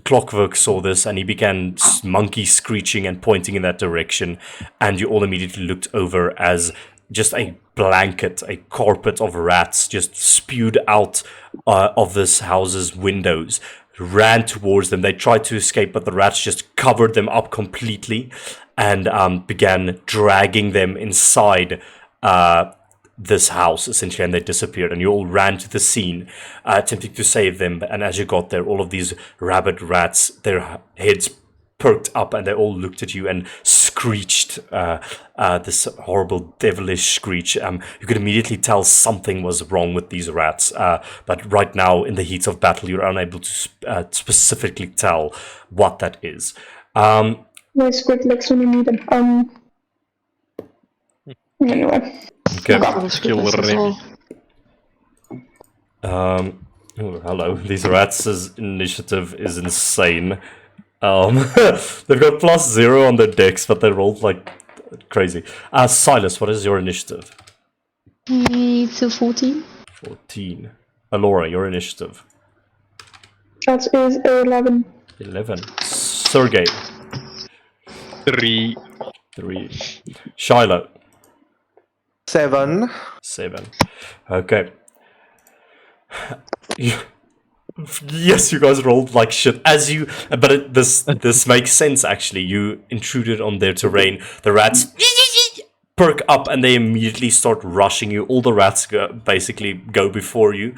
Clockwork saw this, and he began monkey screeching and pointing in that direction, and you all immediately looked over as just a blanket, a carpet of rats just spewed out of this house's windows, ran towards them. They tried to escape, but the rats just covered them up completely and began dragging them inside this house, essentially, and they disappeared. And you all ran to the scene, attempting to save them. And as you got there, all of these rabid rats, their heads perked up, and they all looked at you and screeched this horrible, devilish screech. You could immediately tell something was wrong with these rats, but right now, in the heat of battle, you're unable to specifically tell what that is. Where's Squidlex when you need him? Anyway. Okay. Oh, hello. These rats' initiative is insane. They've got +0 on their decks, but they rolled like crazy. Silas, what is your initiative? It's a 14. 14. Alora, your initiative? That is 11. 11. Sergey? 3. 3. Shiloh? 7. 7. Okay. Yes, you guys rolled like shit. This makes sense actually. You intruded on their terrain. The rats perk up and they immediately start rushing you. All the rats basically go before you.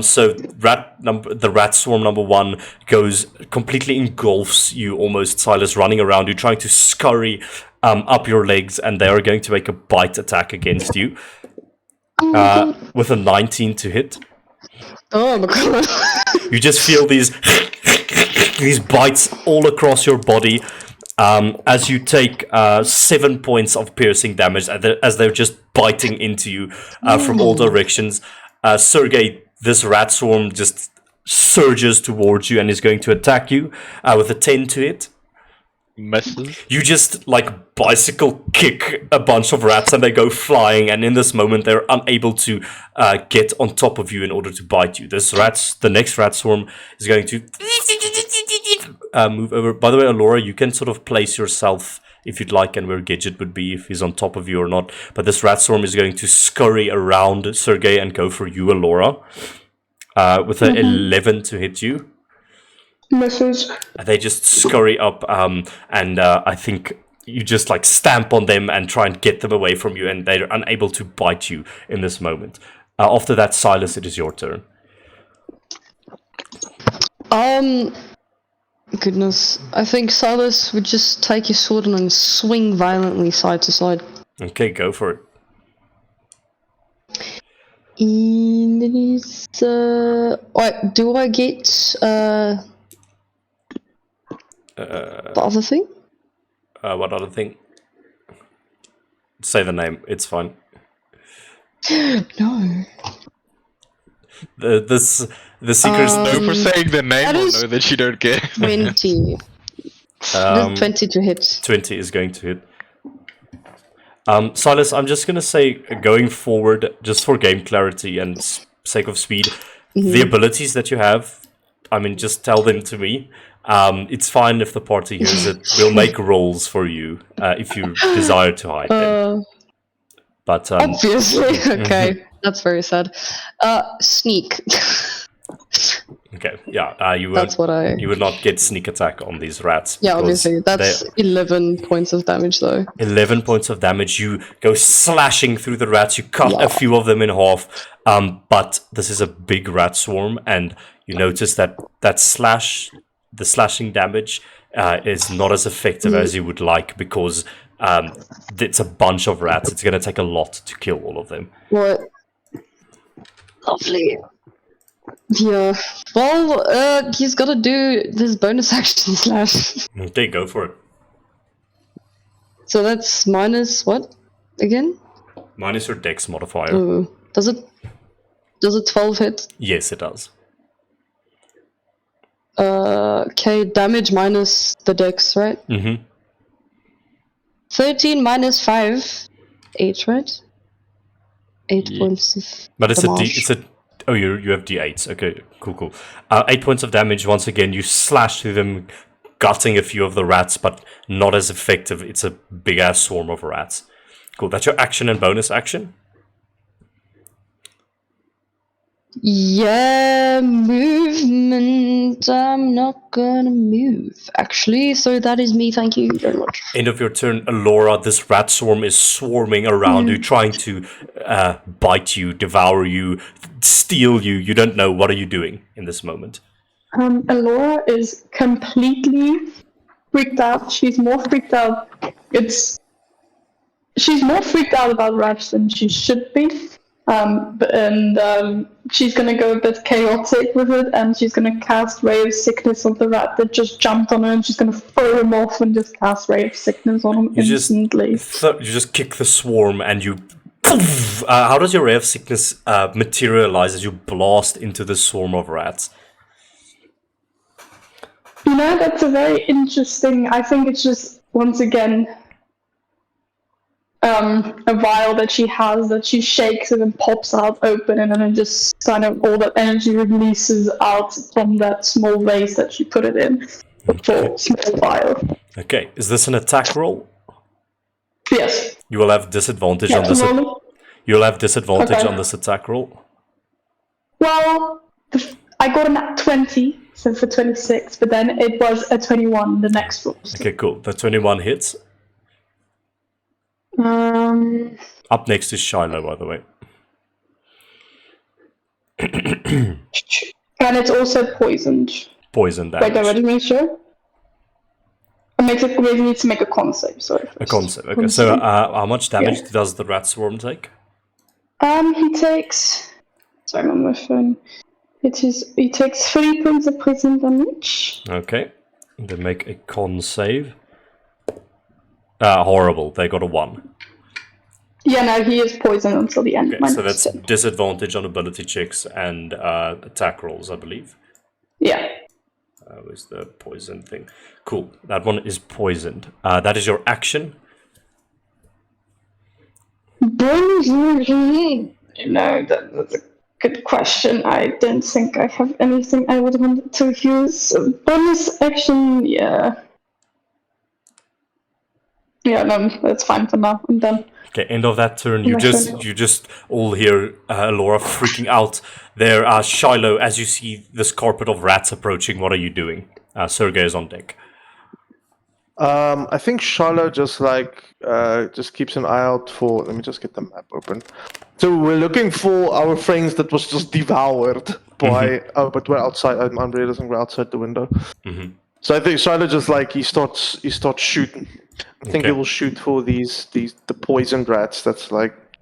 So the rat swarm number 1 goes completely engulfs you almost, Silas, running around you, trying to scurry up your legs, and they are going to make a bite attack against you with a 19 to hit. Oh my god. You just feel these bites all across your body as you take 7 points of piercing damage as they're just biting into you from all directions. Sergey, this rat swarm just surges towards you and is going to attack you with a 10 to hit. Messes. You just like bicycle kick a bunch of rats and they go flying, and in this moment they're unable to get on top of you in order to bite you. The next rat swarm is going to move over. By the way, Alora, you can sort of place yourself if you'd like and where Gidget would be, if he's on top of you or not. But this rat swarm is going to scurry around Sergey and go for you, Alora, with an 11 to hit you. Misses. They just scurry up, and I think you just like stamp on them and try and get them away from you, and they're unable to bite you in this moment. After that, Silas, it is your turn. Goodness. I think Silas would just take his sword and then swing violently side to side. Okay, go for it. And it is, wait, do I get, the other thing? What other thing? Say the name, it's fine. No. The secret's No for saying the name, that or is- no that you don't care. 20. 20 to hit. 20 is going to hit. Silas, I'm just going to say, going forward, just for game clarity and sake of speed, the abilities that you have, I mean, just tell them to me. It's fine if the party hears it. We'll make rolls for you if you desire to hide them. But Obviously, okay. That's very sad. Sneak. okay, yeah, you That's what I... would not get sneak attack on these rats. Yeah, because obviously. That's 11 points of damage, though. 11 points of damage. You go slashing through the rats. You cut a few of them in half. But this is a big rat swarm, and you notice that the slashing damage is not as effective as you would like, because it's a bunch of rats. It's going to take a lot to kill all of them. What? Lovely. Yeah. Well, he's got to do this bonus action slash. Okay, go for it. So that's minus what? Again? Minus your dex modifier. Ooh. Does it 12 hit? Yes, it does. Okay, damage minus the dex, right? 13 minus 5. 8, right? 8 Yeah. points of But it's damage. oh, you have d8s. Okay, cool. 8 points of damage. Once again, you slash through them, gutting a few of the rats, but not as effective. It's a big ass swarm of rats. Cool. That's your action and bonus action. Yeah, movement. I'm not gonna move, actually. So that is me. Thank you very much. End of your turn, Alora. This rat swarm is swarming around you, trying to bite you, devour you, steal you. You don't know. What are you doing in this moment? Alora is completely freaked out. She's more freaked out. She's more freaked out about rats than she should be. She's gonna go a bit chaotic with it, and she's gonna cast Ray of Sickness on the rat that just jumped on her, and she's gonna throw him off and just cast Ray of Sickness on him instantly. You just kick the swarm and you. How does your ray of sickness materialize as you blast into the swarm of rats? You know, that's a very interesting. I think it's just once again a vial that she has that she shakes and then pops out open, and then it just kind of all that energy releases out from that small vase that she put it in. For small vial. Okay, is this an attack roll? Yes. You will have disadvantage on this. You'll have disadvantage on this attack roll. Well, I got a nat 20, so for 26, but then it was a 21 the next roll. Okay, cool. The 21 hits. Up next is Shiloh, by the way. And it's also poisoned. Poison damage. Wait, I already made sure. We need to make a con save, sorry. First. A con save, okay. So how much damage does the rat swarm take? He takes... Sorry, I'm on my phone. He takes 3 points of poison damage. Okay. Then make a con save. Horrible. They got a 1. Yeah, no, he is poisoned until the end. Okay, so that's disadvantage on ability checks and attack rolls, I believe. Yeah. Where's the poison thing? Cool. That one is poisoned. That is your action. You know, that's a good question. I don't think I have anything I would want to use. Bonus action, yeah. Yeah, no, that's fine for now. I'm done. Okay, end of that turn. You just all hear Laura freaking out. There, Shiloh, as you see this carpet of rats approaching, what are you doing? Sergei is on deck. I think Shiloh just keeps an eye out for. Let me just get the map open. So we're looking for our friends that was just devoured by. Oh, but we're outside. I'm realizing we're outside the window. Mm-hmm. So I think Shiloh just he starts shooting. I think he will shoot for the poisoned rats that's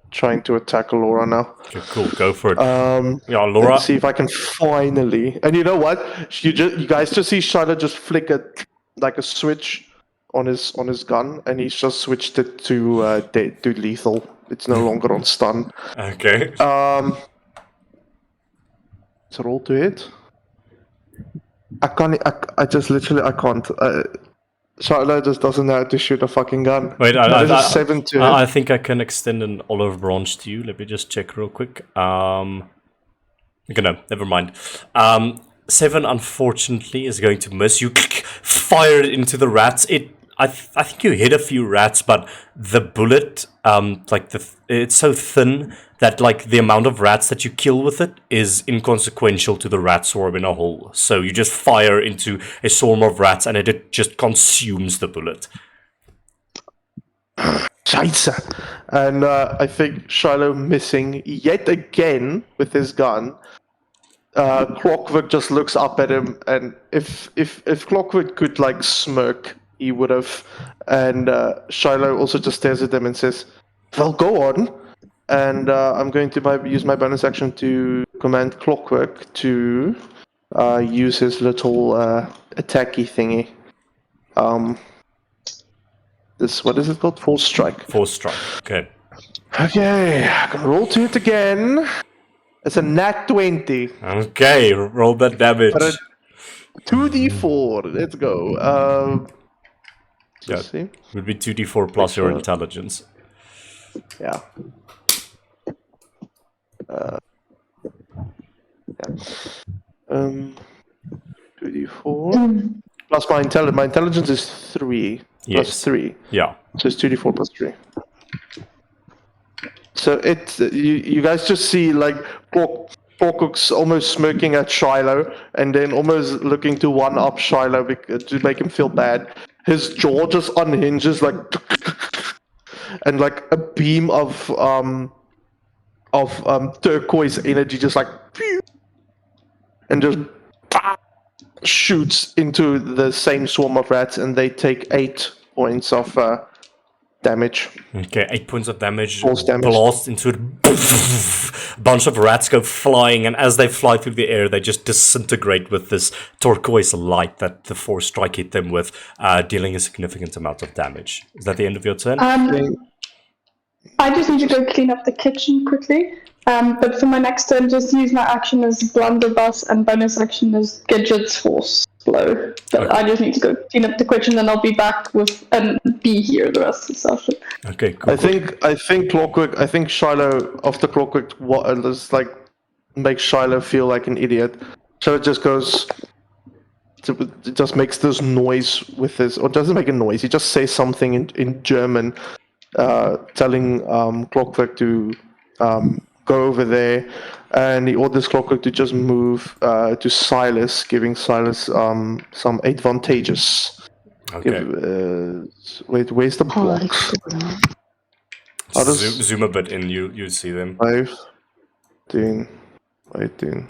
trying to attack Laura now. Okay, cool, go for it. Yeah, Laura. Let's see if I can finally. And you know what? You guys just see Shiloh just flick a switch on his gun, and he's just switched it to lethal. It's no longer on stun. Okay. It's a roll to hit. I can't. I just literally I can't. Shiloh just doesn't know how to shoot a fucking gun. Wait, I think I can extend an olive branch to you. Let me just check real quick. Okay, no, never mind. 7, unfortunately, is going to miss. You fire it into the rats. I think you hit a few rats, but the bullet, it's so thin that the amount of rats that you kill with it is inconsequential to the rat swarm in a whole. So you just fire into a swarm of rats, and it just consumes the bullet. Scheiße. And I think Shiloh missing yet again with his gun. Clockwork just looks up at him, and if Clockwork could smirk, he would have. And Shiloh also just stares at them and says, "Well, go on." And I'm going to use my bonus action to command Clockwork to use his little attacky thingy. What is it called? Force Strike. Force Strike. Okay. Okay, I can roll to it again. It's a nat 20. Okay, roll that damage. 2d4. Let's go. Yeah, See. would be 2d4 plus your intelligence. Yeah. Yeah. 2d4 plus my intelligence. My intelligence is 3 plus Yes. 3, Yeah. so it's 2d4 plus 3. So you guys just see like Porkcook's almost smirking at Shiloh, and then almost looking to one up Shiloh to make him feel bad. His jaw just unhinges like, and like a beam of turquoise energy just like, and just shoots into the same swarm of rats, and they take 8 points of damage. Okay, 8 points of damage. Force damage. Blast into it. A bunch of rats go flying, and as they fly through the air, they just disintegrate with this turquoise light that the force strike hit them with, dealing a significant amount of damage. Is that the end of your turn? I just need to go clean up the kitchen quickly. But for my next turn, just use my action as blunderbuss and bonus action as Gidget's force blow. But Okay. I just need to go clean up the kitchen, then I'll be back with and be here the rest of the session. Okay, cool. I think Clockwork. I think Shiloh after Clockwork just like makes Shiloh feel like an idiot. So it just goes. It just makes this noise with his, or doesn't make a noise. He just says something in German, telling Clockwork to go over there, and he orders Clockwork to just move to Silas, giving Silas some advantages. Okay. Wait, where's the blocks? I'll just- Zoom a bit in, you see them. 5, 10, 18.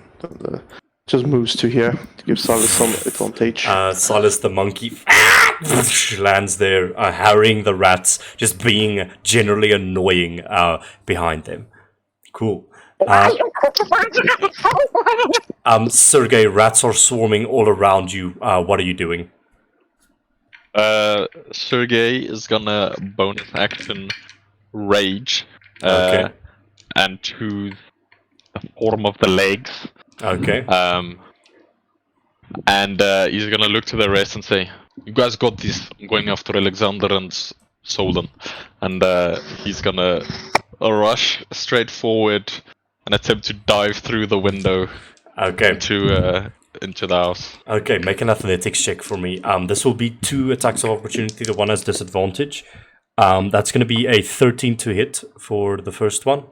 Just moves to here to give Silas some advantage. Silas the monkey lands there, harrying the rats, just being generally annoying behind them. Cool. Sergey, rats are swarming all around you. What are you doing? Sergey is gonna bonus action rage, Okay. and choose the form of the legs. Okay. And he's gonna look to the rest and say, "You guys got this. I'm going after Alexander and Solon." And he's gonna rush straight forward and attempt to dive through the window Okay. into the house. Okay, make an athletics check for me. This will be 2 attacks of opportunity. The one has disadvantage. That's going to be a 13 to hit for the first one.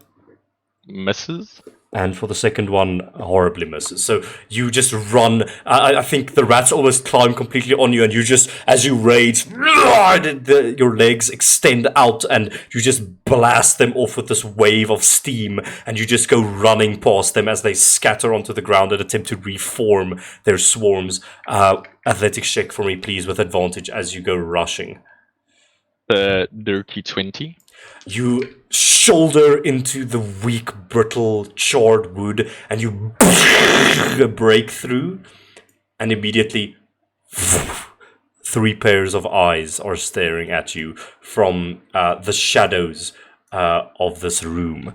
Misses. And for the second one, horribly misses. So you just run. I think the rats almost climb completely on you, and you just, as you rage, your legs extend out, and you just blast them off with this wave of steam, and you just go running past them as they scatter onto the ground and attempt to reform their swarms. Athletics check for me, please, with advantage as you go rushing. The dirty 20. You shoulder into the weak, brittle, charred wood, and you break through, and immediately 3 pairs of eyes are staring at you from the shadows of this room.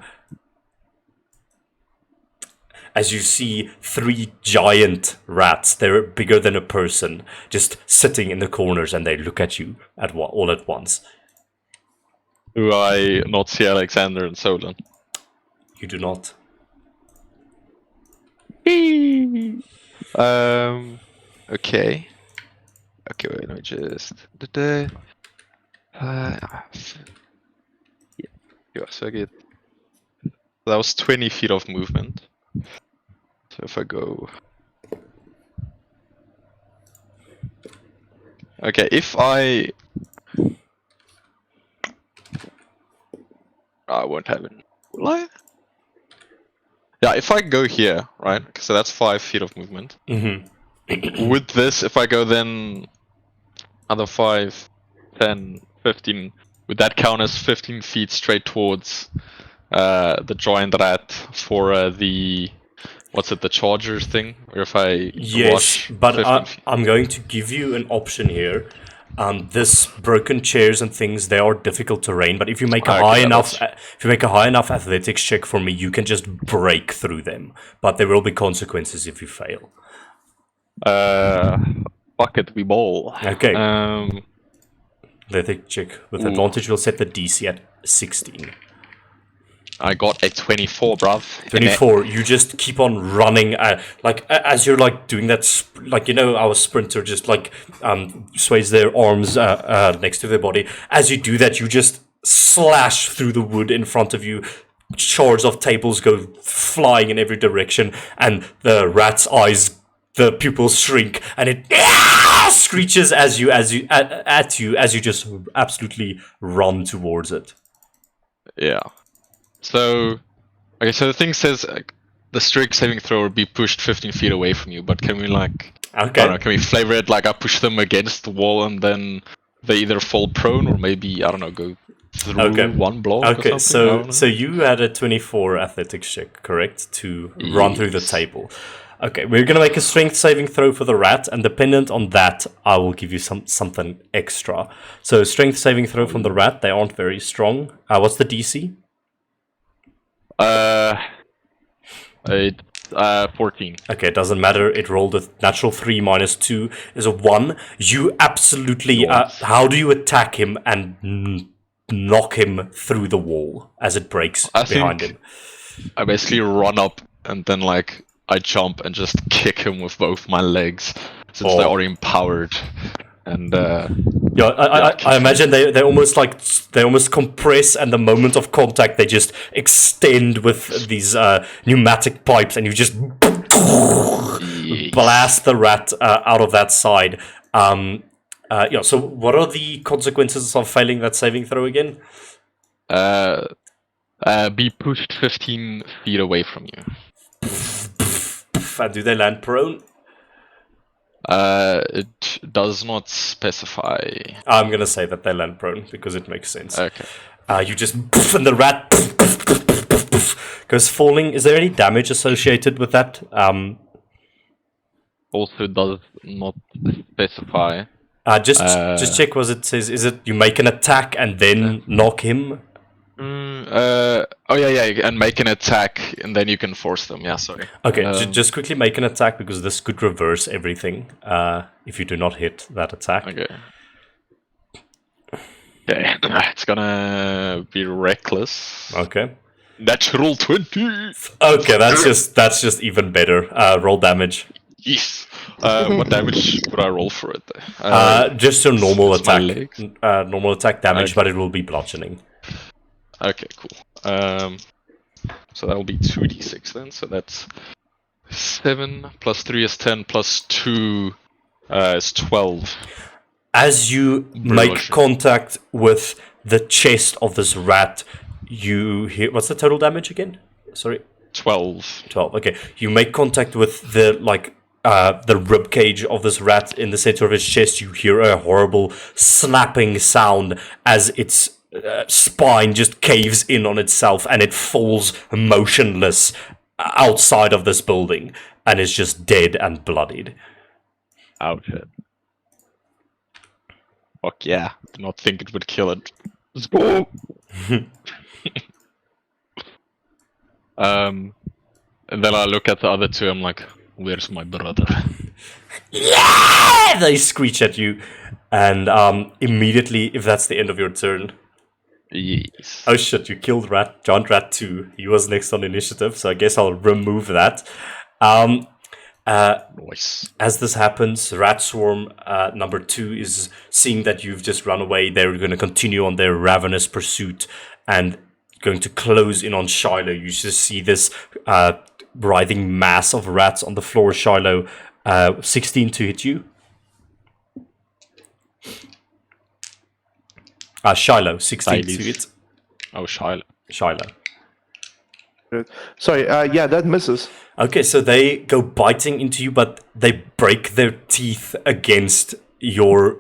As you see 3 giant rats, they're bigger than a person, just sitting in the corners, and they look at you all at once. Do I not see Alexander and Solon? You do not. Okay. Okay, wait, let me just. Yeah, so I get. That was 20 feet of movement. So if I go. Okay, if I won't have it. Will I? Yeah, if I go here, right? So that's 5 feet of movement. Mm-hmm. With this, if I go then another 5, 10, 15, would that count as 15 feet straight towards the giant rat for the, what's it, the chargers thing? Or if I Yes, rush but 15 feet? I'm going to give you an option here. This broken chairs and things, they are difficult terrain, but if you make a high enough athletics check for me, you can just break through them. But there will be consequences if you fail. Fuck it, we ball. Okay. Athletic check with advantage will set the DC at 16. I got a 24, bruv. 24. You just keep on running, as you're like doing that, our sprinter just like sways their arms next to their body. As you do that, you just slash through the wood in front of you. Shards of tables go flying in every direction, and the rat's eyes, the pupils shrink, and it screeches at you as you just absolutely run towards it. Yeah. So, okay, so the thing says the strength saving throw will be pushed 15 feet away from you, but can we Okay. I don't know, can we flavor it like I push them against the wall and then they either fall prone or maybe, I don't know, go through one block or Okay, something? so you had a 24 athletics check, correct? To run through the table. Okay, we're gonna make a strength saving throw for the rat, and dependent on that, I will give you something extra. So strength saving throw from the rat, they aren't very strong. What's the DC? 14. Okay, it doesn't matter. It rolled a natural 3 minus 2 is a 1. You absolutely... how do you attack him and knock him through the wall as it breaks behind him? I basically run up and then like I jump and just kick him with both my legs since they're already empowered. And I imagine they almost compress, and the moment of contact they just extend with these pneumatic pipes, and you just blast the rat out of that side. So what are the consequences of failing that saving throw again? Be pushed 15 feet away from you. And do they land prone? It does not specify. I'm gonna say that they land prone because it makes sense. Okay. You just and the rat goes falling. Is there any damage associated with that? Also does not specify. Just check what it says. Is it you make an attack and then knock him? And make an attack and then you can force them. Yeah, sorry. Okay, just quickly make an attack because this could reverse everything if you do not hit that attack. Okay. Okay, it's gonna be reckless. Okay. Natural 20. Okay, that's just even better. Roll damage. Yes. What damage would I roll for it? Just your normal it's my attack. Normal attack damage, but it will be bludgeoning. Okay, cool. So that will be 2d6 then. So that's 7 plus 3 is 10 plus 2 is 12. As you make contact with the chest of this rat, you hear... What's the total damage again? Sorry? 12. 12, okay. You make contact with the rib cage of this rat in the center of his chest. You hear a horrible snapping sound as its spine just caves in on itself and it falls motionless outside of this building and is just dead and bloodied. Ouch. Fuck yeah. Did not think it would kill it. Let's go! And then I look at the other two, I'm like, where's my brother? Yeah! They screech at you, and immediately, if that's the end of your turn... Yes. Oh shit, you killed Giant Rat 2. He was next on initiative, so I guess I'll remove that. Nice. As this happens, Rat Swarm number 2 is seeing that you've just run away. They're going to continue on their ravenous pursuit and going to close in on Shiloh. You just see this writhing mass of rats on the floor. Shiloh, 16 to hit you. Shiloh, 16 to hit. Oh, Shiloh. Good. Sorry, yeah, that misses. Okay, so they go biting into you, but they break their teeth against your...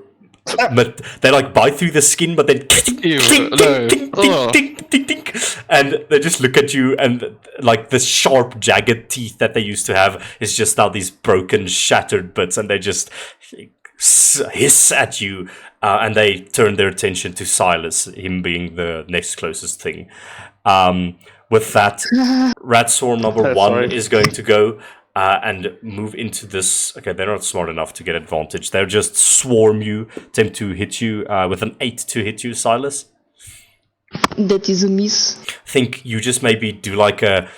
They like bite through the skin, but then... And they just look at you, and like the sharp, jagged teeth that they used to have is just now these broken, shattered bits, and they just hiss at you, and they turn their attention to Silas, him being the next closest thing. With that, Rat Swarm number 1 is going to go. and move into this. Okay, they're not smart enough to get advantage. They'll just swarm you, attempt to hit you with an 8 to hit you, Silas. That is a miss. Think you just maybe do like a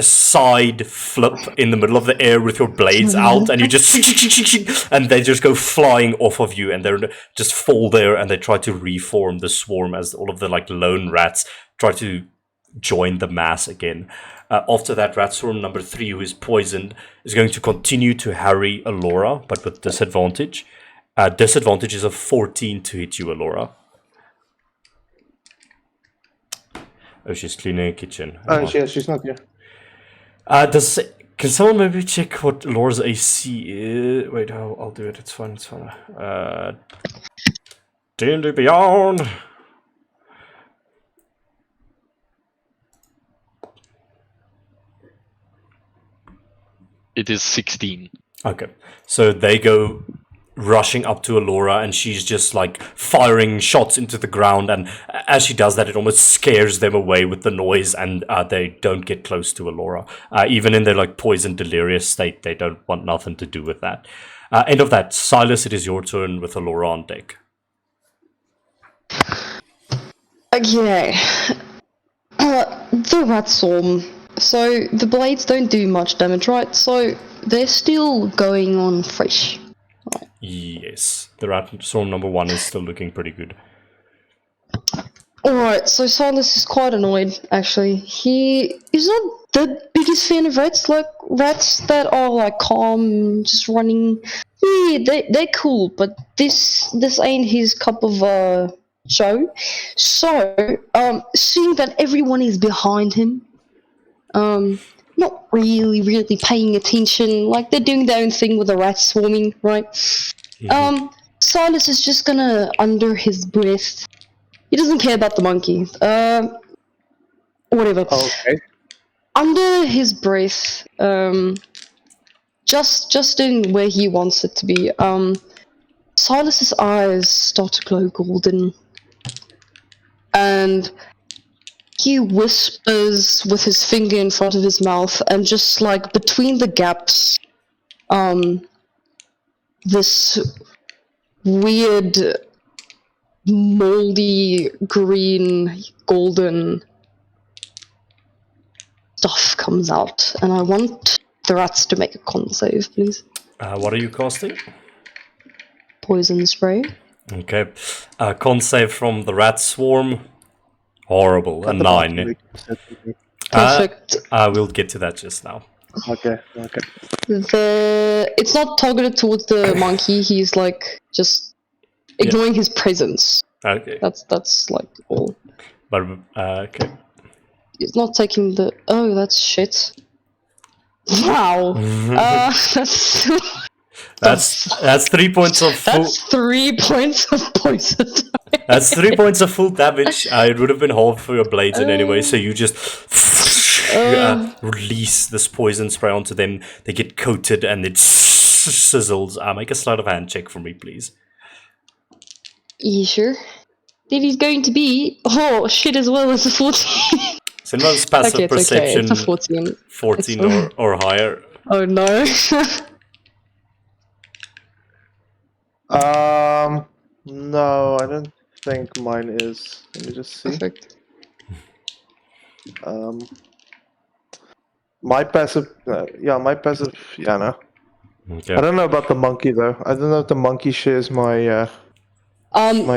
side flip in the middle of the air with your blades out, and you just and they just go flying off of you, and they just fall there, and they try to reform the swarm as all of the like lone rats try to join the mass again. After that, rat swarm number 3, who is poisoned, is going to continue to harry Alora, but with disadvantage. Disadvantage is a 14 to hit you, Alora. Oh, she's cleaning the kitchen. Oh, she's not here. Can someone maybe check what Laura's AC is? Wait, I'll do it. It's fine. It's fine. D&D Beyond. It is 16. Okay, so they go rushing up to Alora, and she's just like firing shots into the ground, and as she does that, it almost scares them away with the noise, and they don't get close to Alora. Even in their like poison delirious state, they don't want nothing to do with that. End of that. Silas, it is your turn with Alora on deck. Okay. The rat swarm. So the blades don't do much damage, right? So they're still going on fresh. Yes, the rat swarm number 1 is still looking pretty good. Alright, so Silas is quite annoyed, actually. He is not the biggest fan of rats, like rats that are like calm, just running. Yeah, they're cool, but this ain't his cup of show. So, seeing that everyone is behind him, not really paying attention, like they're doing their own thing with the rats swarming, right? Mm-hmm. Silas is just gonna, under his breath, he doesn't care about the monkey, whatever. Okay. Under his breath, just in where he wants it to be, Silas's eyes start to glow golden, and he whispers with his finger in front of his mouth, and just like between the gaps, this weird, moldy, green, golden stuff comes out. And I want the rats to make a con save, please. What are you casting? Poison spray. Okay. Con save from the rat swarm. Horrible. A 9. Perfect. We'll get to that just now. Okay. It's not targeted towards the monkey. He's like just ignoring his presence. Okay. That's like all. But okay. He's not taking the. Oh, that's shit. Wow. That's 3 points of full. That's 3 points of poison. That's 3 points of full damage. It would have been half for your blades in anyway, so you just release this poison spray onto them. They get coated and it sizzles. Make a sleight of hand check for me, please. You sure? That is going to be shit as well as a 14. Someone's passive perception. It's a 14. 14 or higher. Oh no. No, I don't think mine is. Let me just see. Perfect. My passive, my passive, no. Okay. I don't know about the monkey though. I don't know if the monkey shares my.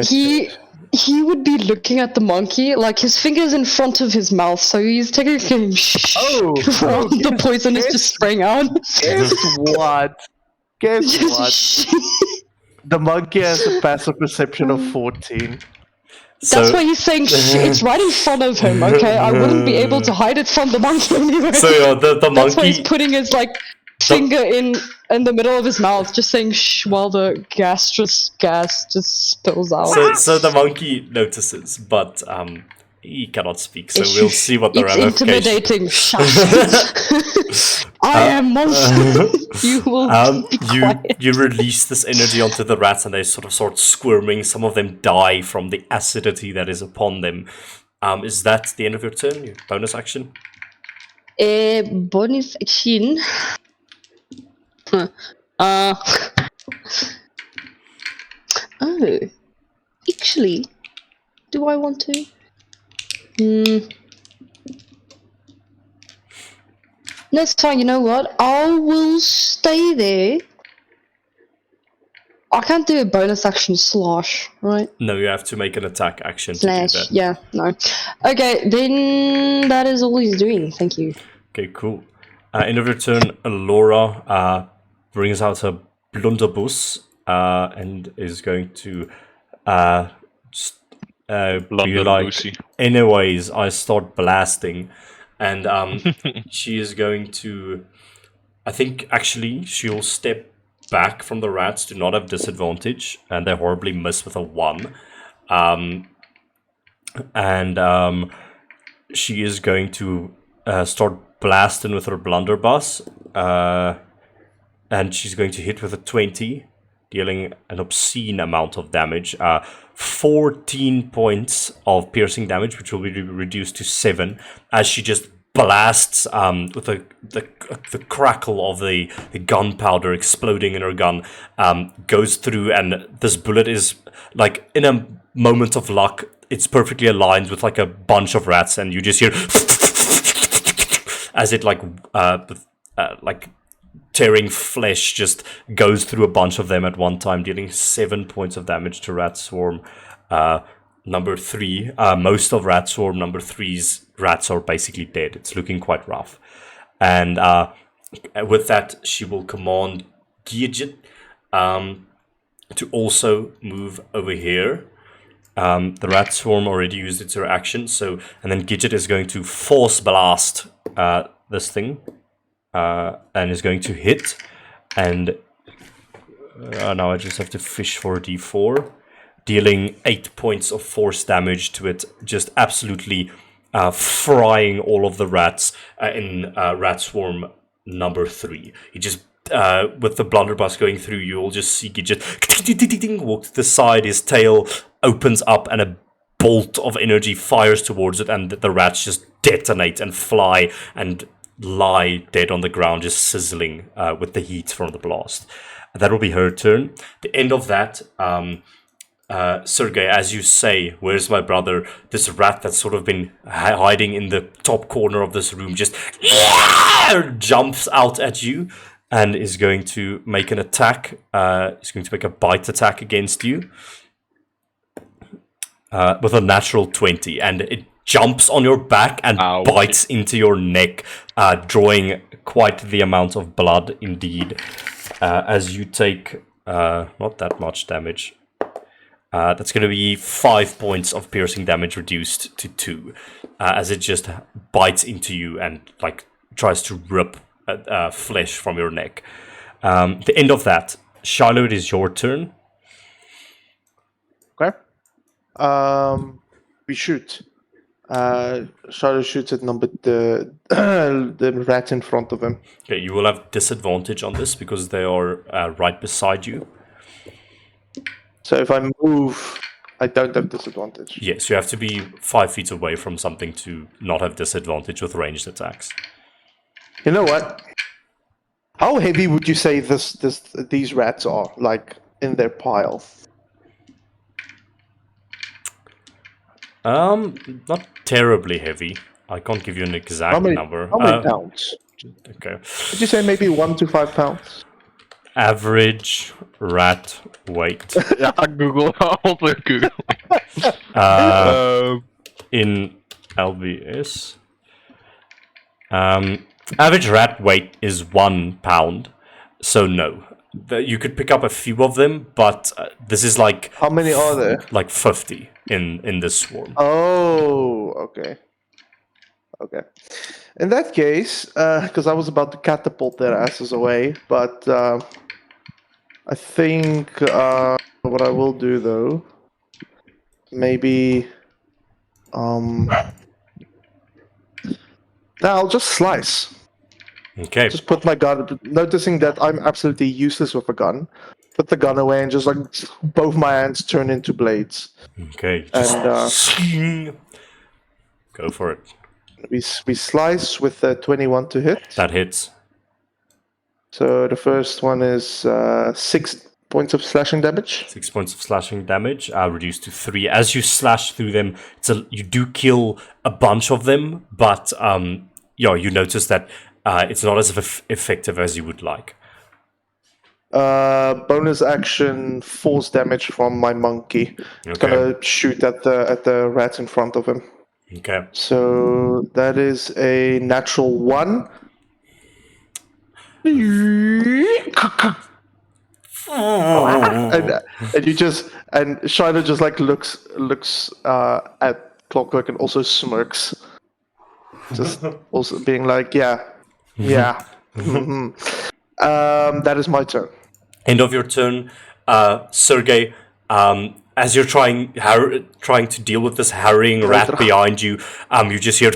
He would be looking at the monkey, like his fingers in front of his mouth, so he's technically the poison is just spraying out. Guess what? The monkey has a passive perception of 14. That's why he's saying it's right in front of him, okay? I wouldn't be able to hide it from the monkey anyway. So the monkey... That's why he's putting his, finger in the middle of his mouth, just saying shh while the gas just spills out. So the monkey notices, but he cannot speak, so we'll see what the ramifications... intimidating. I am monster. You will be quiet. You release this energy onto the rats, and they sort of start squirming. Some of them die from the acidity that is upon them. Is that the end of your turn? Your bonus action? Bonus action. Oh, actually, do I want to? No, it's fine. You know what? I will stay there. I can't do a bonus action slash, right? No, you have to make an attack action to Slash, do that. yeah, no. Okay, then that is all he's doing. Thank you. Okay, cool. End of your turn, Laura brings out her blunderbuss and is going to be like, Blunderbussy. anyways, I start blasting. And she is going to, I think actually she'll step back from the rats to not have disadvantage, and they horribly miss with a 1. She is going to start blasting with her blunderbuss, and she's going to hit with a 20, dealing an obscene amount of damage. 14 points of piercing damage, which will be reduced to 7, as she just blasts with the crackle of the gunpowder exploding in her gun, goes through, and this bullet is like, in a moment of luck, it's perfectly aligned with like a bunch of rats, and you just hear as it like tearing flesh just goes through a bunch of them at one time, dealing 7 points of damage to Rat Swarm number 3. Most of Rat Swarm number 3's rats are basically dead. It's looking quite rough. And with that, she will command Gidget to also move over here. The Rat Swarm already used its reaction, so, and then Gidget is going to force blast this thing. And is going to hit, and now I just have to fish for a d4, dealing 8 points of force damage to it, just absolutely frying all of the rats in Rat Swarm number 3. He just, with the blunderbuss going through, you'll just see he just walk to the side, his tail opens up, and a bolt of energy fires towards it, and the rats just detonate and fly and lie dead on the ground, just sizzling with the heat from the blast. That will be her turn. The end of that, Sergei, as you say, where's my brother? This rat that's sort of been hiding in the top corner of this room just jumps out at you and is going to make an attack. He's going to make a bite attack against you with a natural 20, and it jumps on your back and bites into your neck, drawing quite the amount of blood indeed, as you take not that much damage. That's going to be 5 points of piercing damage reduced to 2, as it just bites into you and like tries to rip flesh from your neck. The end of that, Shiloh, it is your turn. Okay. We shoot. Charlotte shoots at the rat in front of him. Okay, you will have disadvantage on this because they are right beside you. So if I move, I don't have disadvantage. Yes, you have to be 5 feet away from something to not have disadvantage with ranged attacks. You know what? How heavy would you say these rats are, like, in their pile? Not terribly heavy. I can't give you an exact number. How many pounds? Okay. Would you say maybe 1 to 5 pounds? Average rat weight. Yeah, Google. Also Google. In LBS. Average rat weight is 1 pound. So no. You could pick up a few of them, but this is like... How many are there? Like 50 in this swarm. Oh, okay. Okay. In that case, because I was about to catapult their asses away, but I think what I will do though, maybe I'll just slice. Okay. Just put my gun, noticing that I'm absolutely useless with a gun, put the gun away and just like both my hands turn into blades. Okay. And go for it. We slice with 21 to hit. That hits. So the first one is 6 points of slashing damage. 6 points of slashing damage, reduced to 3. As you slash through them, you do kill a bunch of them, but you notice that it's not as effective as you would like. Bonus action, force damage from my monkey. It's gonna shoot at the rat in front of him. Okay. So that is a natural 1. and you just Shiloh just like looks at Clockwork and also smirks, just also being like, yeah. That is my turn. End of your turn, Sergey. As you're trying to deal with this harrying rat behind you, you just hear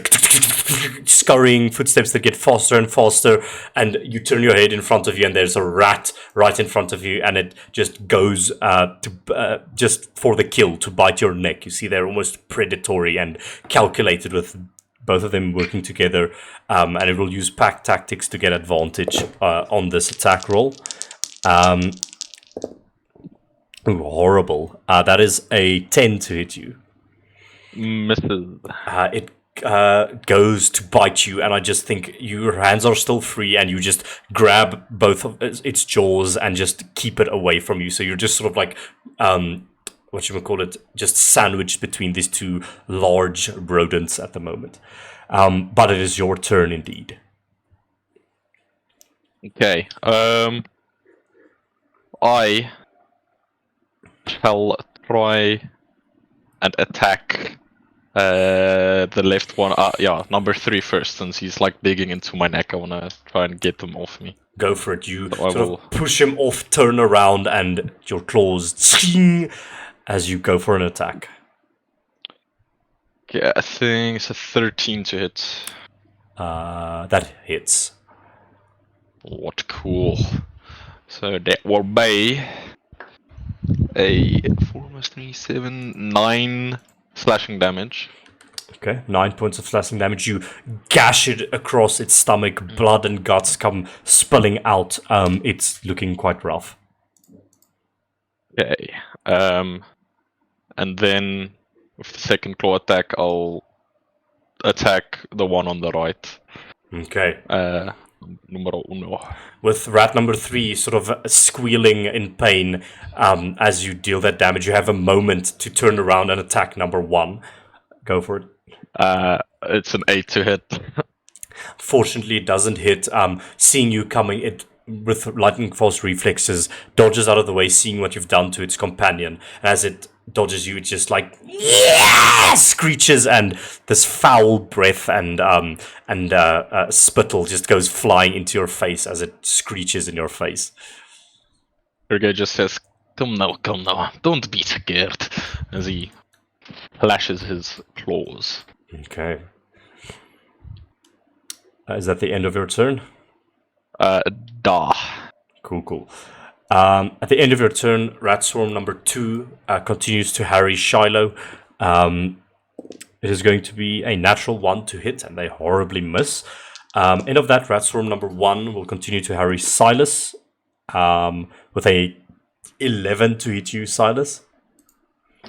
scurrying footsteps that get faster and faster, and you turn your head in front of you, and there's a rat right in front of you, and it just goes to just for the kill, to bite your neck. You see they're almost predatory and calculated, with both of them working together, and it will use pack tactics to get advantage on this attack roll. Ooh, horrible. That is a 10 to hit you. Misses. It goes to bite you, and I just think your hands are still free, and you just grab both of its jaws and just keep it away from you. So you're just sort of like, just sandwiched between these two large rodents at the moment. But it is your turn indeed. Okay. I shall try and attack the left one. Number 3 first, since he's like digging into my neck. I want to try and get him off me. Go for it. You of push him off, turn around, and your claws sting as you go for an attack. Okay, I think it's a 13 to hit. That hits. What cool. So that will be a 4 + 3, 7, 9 slashing damage. Okay, 9 points of slashing damage. You gash it across its stomach. Blood and guts come spilling out. It's looking quite rough. Okay. And then with the second claw attack, I'll attack the one on the right. Okay. Numero uno. With rat number 3 sort of squealing in pain as you deal that damage, you have a moment to turn around and attack number 1. Go for it. It's an 8 to hit. Fortunately, it doesn't hit. Seeing you coming, it with lightning fast reflexes dodges out of the way, seeing what you've done to its companion. As it dodges you, it just like screeches, and this foul breath and spittle just goes flying into your face as it screeches in your face. Sergey just says, come now, don't be scared," as he flashes his claws. Okay. Is that the end of your turn? Da. Cool. At the end of your turn, Rat Swarm number 2 continues to harry Shiloh. It is going to be a natural 1 to hit, and they horribly miss. End of that, Rat Swarm number 1 will continue to harry Silas with a 11 to hit you, Silas.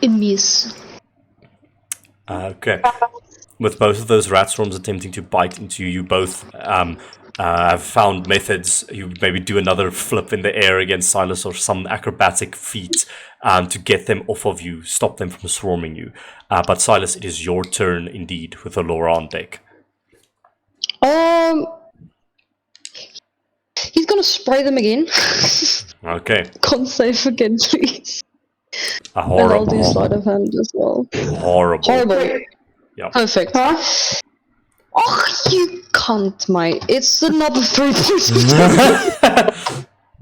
A miss. Okay. With both of those rat swarms attempting to bite into you, you both have found methods. You maybe do another flip in the air against Silas or some acrobatic feat to get them off of you, stop them from swarming you. But Silas, it is your turn indeed with Allura on deck. He's gonna spray them again. Okay. Con save again, please. A horrible. And I'll do sleight of hand as well. Horrible. Yep. Perfect. Huh? Oh, you can't, mate. It's another 3 points of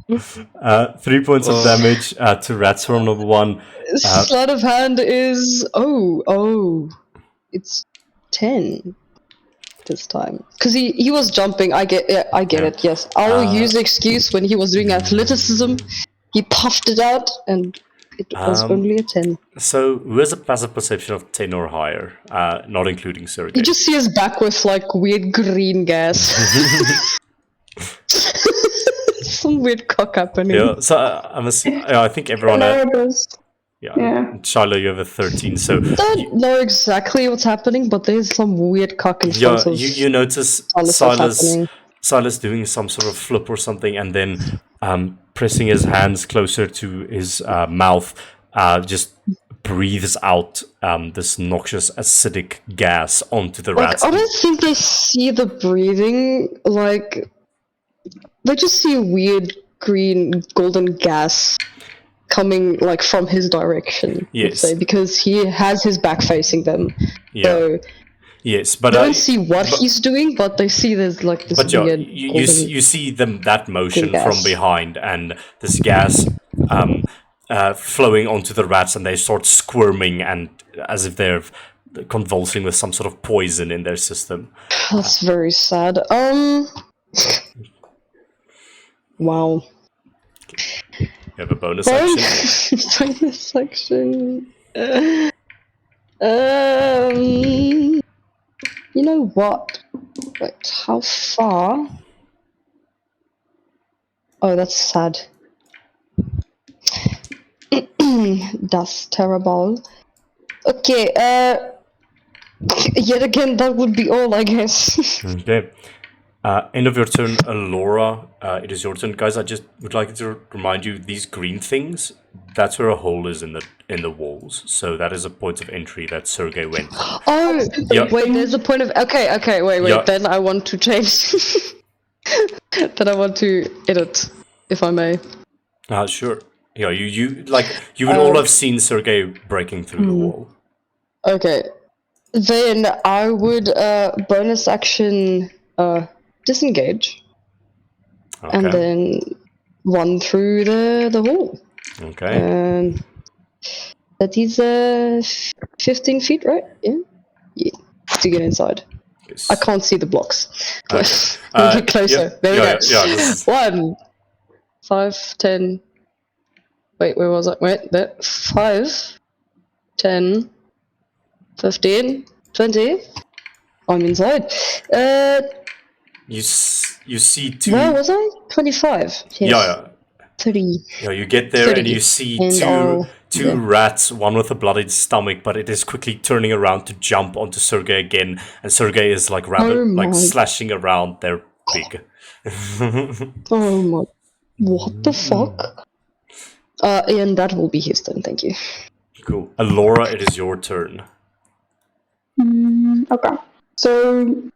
damage. 3 points of damage to Rat Swarm number 1. Sleight of hand is... It's 10 this time. Because he was jumping. I get it, yes. I will use the excuse when he was doing athleticism. He puffed it out and It was only a 10. So, who has a passive perception of 10 or higher? Not including Sergey. You just see us back with like weird green gas. Some weird cock happening. Yeah, so I think everyone... Yeah. Shiloh, you have a 13, so... I don't know exactly what's happening, but there's some weird cock in front of you notice Silas doing some sort of flip or something, and then pressing his hands closer to his mouth, just breathes out this noxious acidic gas onto the rats. I don't think they see the breathing, like... They just see a weird green golden gas coming like from his direction. Yes, say, because he has his back facing them. Yeah. So yes, but they don't see what he's doing, but they see there's like this weird. You see that motion from behind, and this gas flowing onto the rats, and they start squirming and as if they're convulsing with some sort of poison in their system. That's very sad. Wow. You have a bonus action. Bonus section. You know what? Wait, how far? Oh, that's sad. That's terrible. Okay, yet again, that would be all, I guess. Okay. End of your turn, Laura. It is your turn, guys. I just would like to remind you, these green things, that's where a hole is in the walls. So that is a point of entry that Sergey went. Oh, wait, there's a point of... Okay, wait, then I want to change... then I want to edit, if I may. Sure. Yeah, you would all have seen Sergey breaking through the wall. Okay. Then I would bonus action disengage. Okay. And then run through the hall. Okay. That is 15 feet, right? Yeah. To get inside. Yes. I can't see the blocks. Okay. Get closer. Yep. There we go. Yeah, 1, 5, 10. Wait, where was I? Wait, there. 5, 10, 15, 20. I'm inside. You see two... Where was I? 25. Yes. Yeah. 30. Yeah, you get there 30. and you see And two rats, one with a bloodied stomach, but it is quickly turning around to jump onto Sergey again, and Sergey is like slashing around their pig. Oh my... What the fuck? And that will be his turn, thank you. Cool. Laura, it is your turn. Okay. So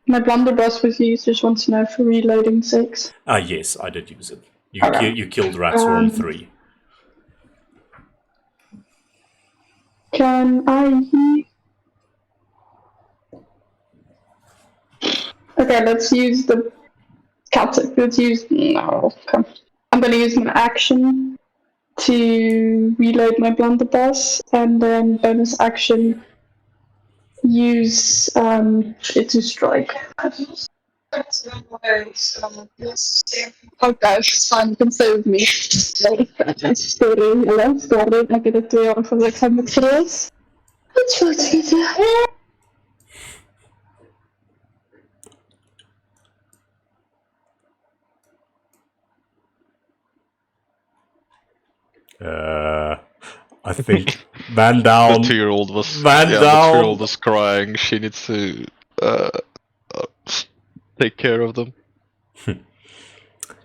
my blunderbuss was used, just want to know for reloading 6. Yes, I did use it. You killed rats on 3. Can I... Okay, let's use the... Let's use... No, okay. I'm going to use my action to reload my blunderbuss, and then bonus action use it to strike. Oh gosh, Simon can save me. Sorry, jag kan inte göra för att jag kan tres. Jag tror att det I think man down. The 2-year-old was down. The 2-year-old was crying. She needs to take care of them.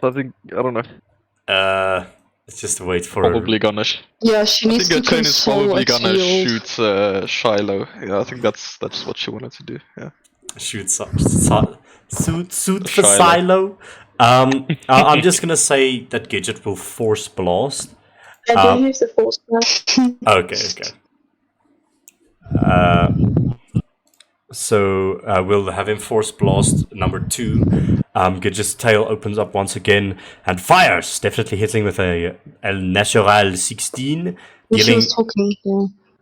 I think I don't know. Let's just wait for. Probably gonna. Yeah, she needs to I think Jane is probably gonna shield. shoot Shiloh. Yeah, I think that's what she wanted to do. Yeah. Shoot suit for Silo. I'm just gonna say that Gidget will force blast. I do use the force blast. Okay. So we'll have him force blast number 2. Gidget's tail opens up once again and fires, definitely hitting with a natural 16. She was talking,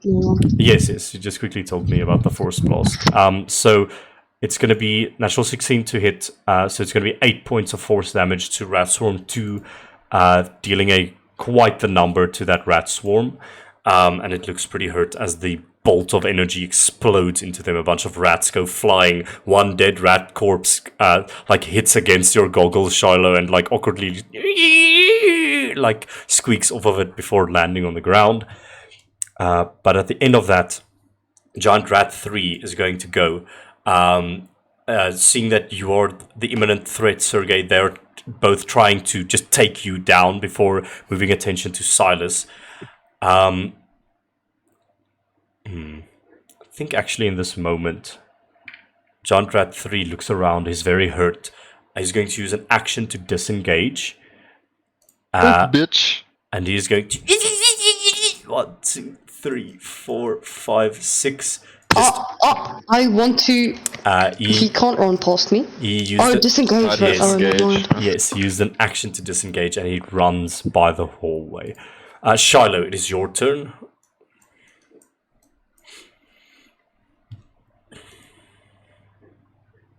yeah. Yes, you just quickly told me about the force blast. So it's going to be natural 16 to hit, so it's going to be 8 points of force damage to Ratsworm 2, dealing a quite the number to that rat swarm, and it looks pretty hurt as the bolt of energy explodes into them. A bunch of rats go flying. One dead rat corpse like hits against your goggles, Shiloh, and like awkwardly like squeaks off of it before landing on the ground. But at the end of that, Giant Rat 3 is going to go. Seeing that you are the imminent threat, Sergei, they're both trying to just take you down before moving attention to Silas. I think actually in this moment, Giant Rat 3 looks around, he's very hurt. He's going to use an action to disengage. Bitch. And he's going to... 1, 2, 3, 4, 5, 6... I want to... he can't run past me. He used disengage. Yes, he used an action to disengage and he runs by the hallway. Shiloh, it is your turn.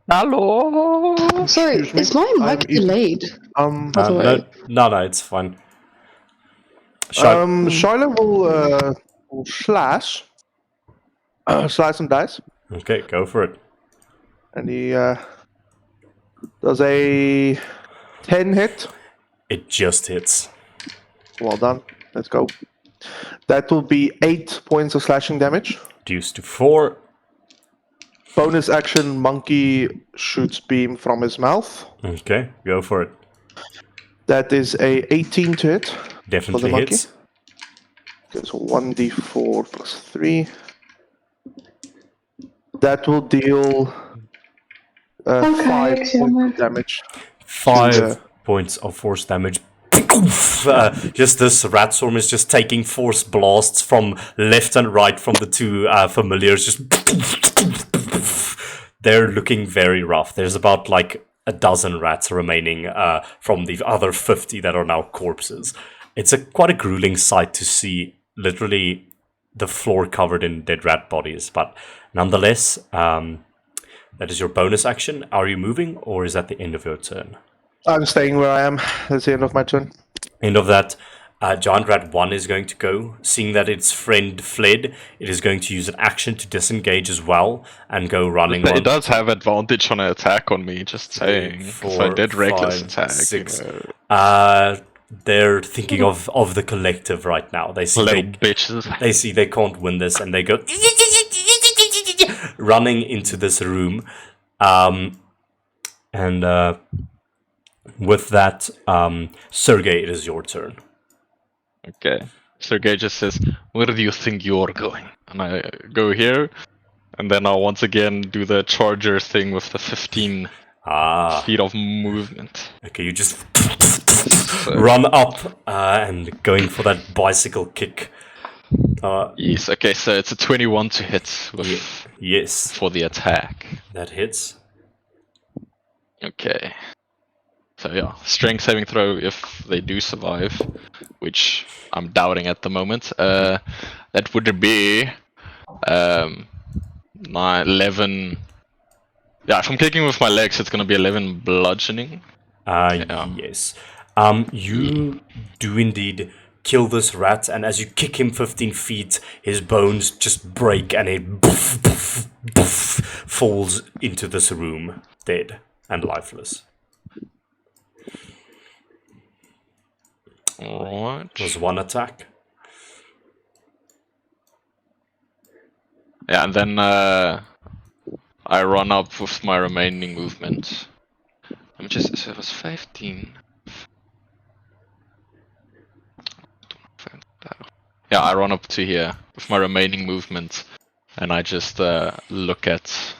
Hello. Sorry, is my mic delayed? By the way. No, it's fine. Shiloh will slash some dice. Okay, go for it. And he does a 10 hit. It just hits. Well done. Let's go. That will be 8 points of slashing damage. Reduced to 4. Bonus action, monkey shoots beam from his mouth. Okay, go for it. That is a 18 to hit. Definitely monkey. hits. Okay, so 1d4 plus 3. That will deal 5 points of damage. 5 points of force damage. Just this rat swarm is just taking force blasts from left and right from the two familiars. Just they're looking very rough. There's about like a dozen rats remaining from the other 50 that are now corpses. It's quite a grueling sight to see. Literally, the floor covered in dead rat bodies. But nonetheless, that is your bonus action. Are you moving, or is that the end of your turn? I'm staying where I am. That's the end of my turn. End of that. Giant Rat 1 is going to go. Seeing that its friend fled, it is going to use an action to disengage as well and go running. It does have advantage on an attack on me, just saying. 4, so I did reckless 5, attack. 6. You know. They're thinking of the collective right now. They see Little bitches. They see they can't win this, and they go running into this room. With that, Sergei, it is your turn. Okay. Sergei just says, "Where do you think you're going?" And I go here, and then I'll once again do the charger thing with the 15 feet of movement. Okay, you just run up and going for that bicycle kick. Yes, okay, so it's a 21 to hit with yes, for the attack. That hits. Okay. So yeah, strength saving throw if they do survive, which I'm doubting at the moment. That would be 11. Yeah, if I'm kicking with my legs, it's gonna be 11 bludgeoning. Yes. You do indeed kill this rat, and as you kick him 15 feet, his bones just break, and he falls into this room, dead and lifeless. Alright. There's one attack. Yeah, and then I run up with my remaining movement. I'm just, so it was 15. Yeah, I run up to here with my remaining movement, and I just look at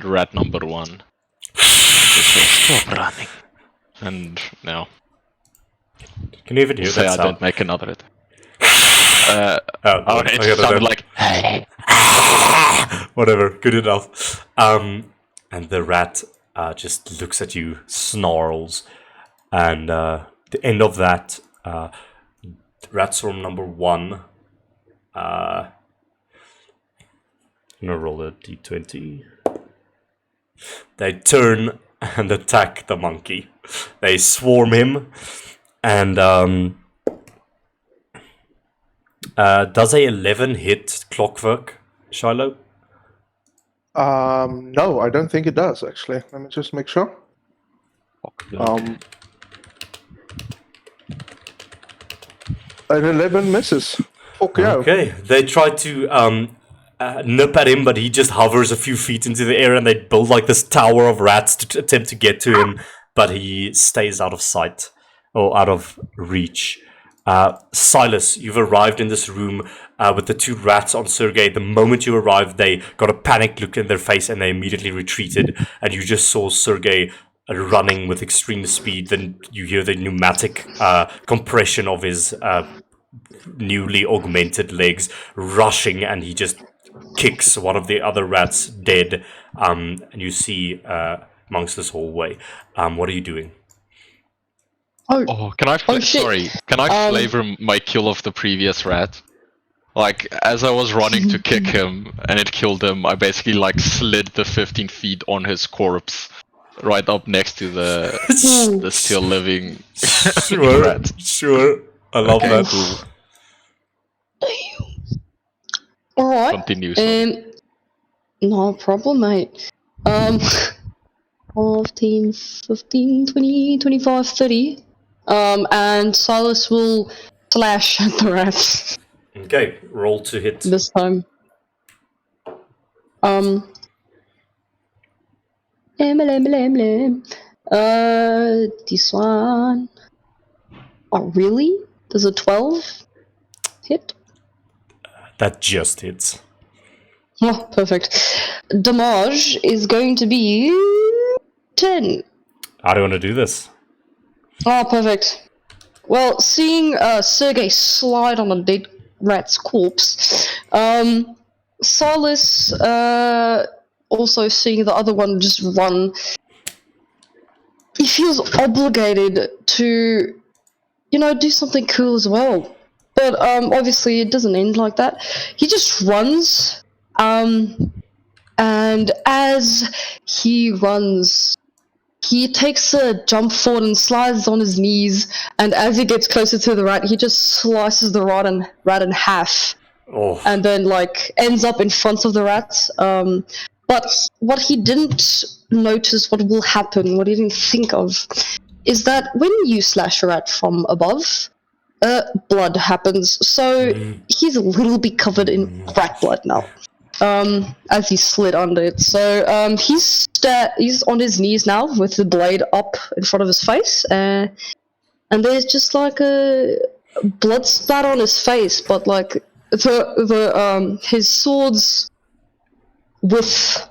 rat number 1. Just say, "Stop running." And now, Can you even hear say that I sound? don't make another attack. It okay, sounded like. Whatever, good enough. And the rat just looks at you, snarls, and the end of that, rat swarm number 1. I'm gonna roll a d20. They turn and attack the monkey. They swarm him, and Does a 11 hit Clockwork, Shiloh? No, I don't think it does, actually. Let me just make sure. An 11 misses. Fuck yeah. Okay, they try to nip at him, but he just hovers a few feet into the air, and they build like this tower of rats to attempt to get to him, but he stays out of sight or out of reach. Silas, you've arrived in this room with the two rats on Sergei. The moment you arrived, they got a panicked look in their face and they immediately retreated, and you just saw Sergei running with extreme speed. Then you hear the pneumatic compression of his newly augmented legs rushing, and he just kicks one of the other rats dead, and you see amongst this hallway. What are you doing? Oh, can I? Oh, shit. Sorry, can I flavor my kill of the previous rat? Like, as I was running to kick him and it killed him, I basically like slid the 15 feet on his corpse, right up next to the still living rat. Sure. I love that. Alright. Continue. Sorry. No problem, mate. 15, 15, 20, 25, 30. And Silas will slash at the rats Okay, roll to hit. this time. This one. Oh, really? Does a 12 hit? That just hits. Oh, perfect. Damage is going to be 10. How do you want to do this? Oh, perfect. Well, seeing Sergei slide on a dead rat's corpse, Silas, also seeing the other one just run, he feels obligated to, do something cool as well. But obviously it doesn't end like that. He just runs, and as he runs, he takes a jump forward and slides on his knees, and as he gets closer to the rat, he just slices the rat in half, and then ends up in front of the rat. But what he didn't notice, what will happen, what he didn't think of, is that when you slash a rat from above, blood happens. So he's a little bit covered in rat blood now. As he slid under it. So he's on his knees now with the blade up in front of his face, and there's just like a blood splatter on his face, but like his sword's width.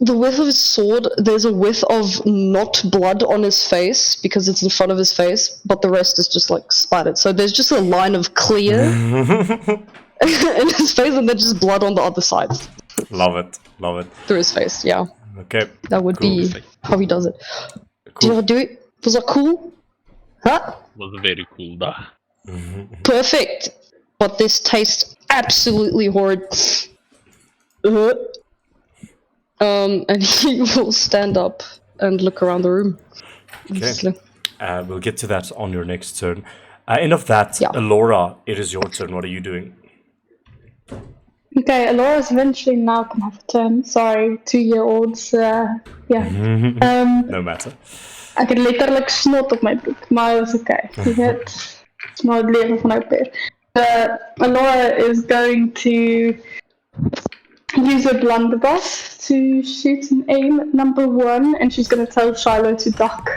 The width of his sword, there's a width of not blood on his face because it's in front of his face, but the rest is just like splattered. So there's just a line of clear in his face, and then just blood on the other side. Love it. Through his face, yeah. Okay. That would be how he does it. Cool. Did you do it? Was that cool? Huh? Was very cool, da. Perfect. But this tastes absolutely horrid. And he will stand up and look around the room. Okay. We'll get to that on your next turn. End of that, Alora, it is your turn. What are you doing? Okay, Alora's eventually now can have a turn. Sorry, 2-year-olds. No matter. Ek het letterlik snot op my broek, maar dit is okay. Jy weet, it's maar het leven van ou pair. Alora is going to use a blunderbuss to shoot and aim at number 1, and she's going to tell Shiloh to duck,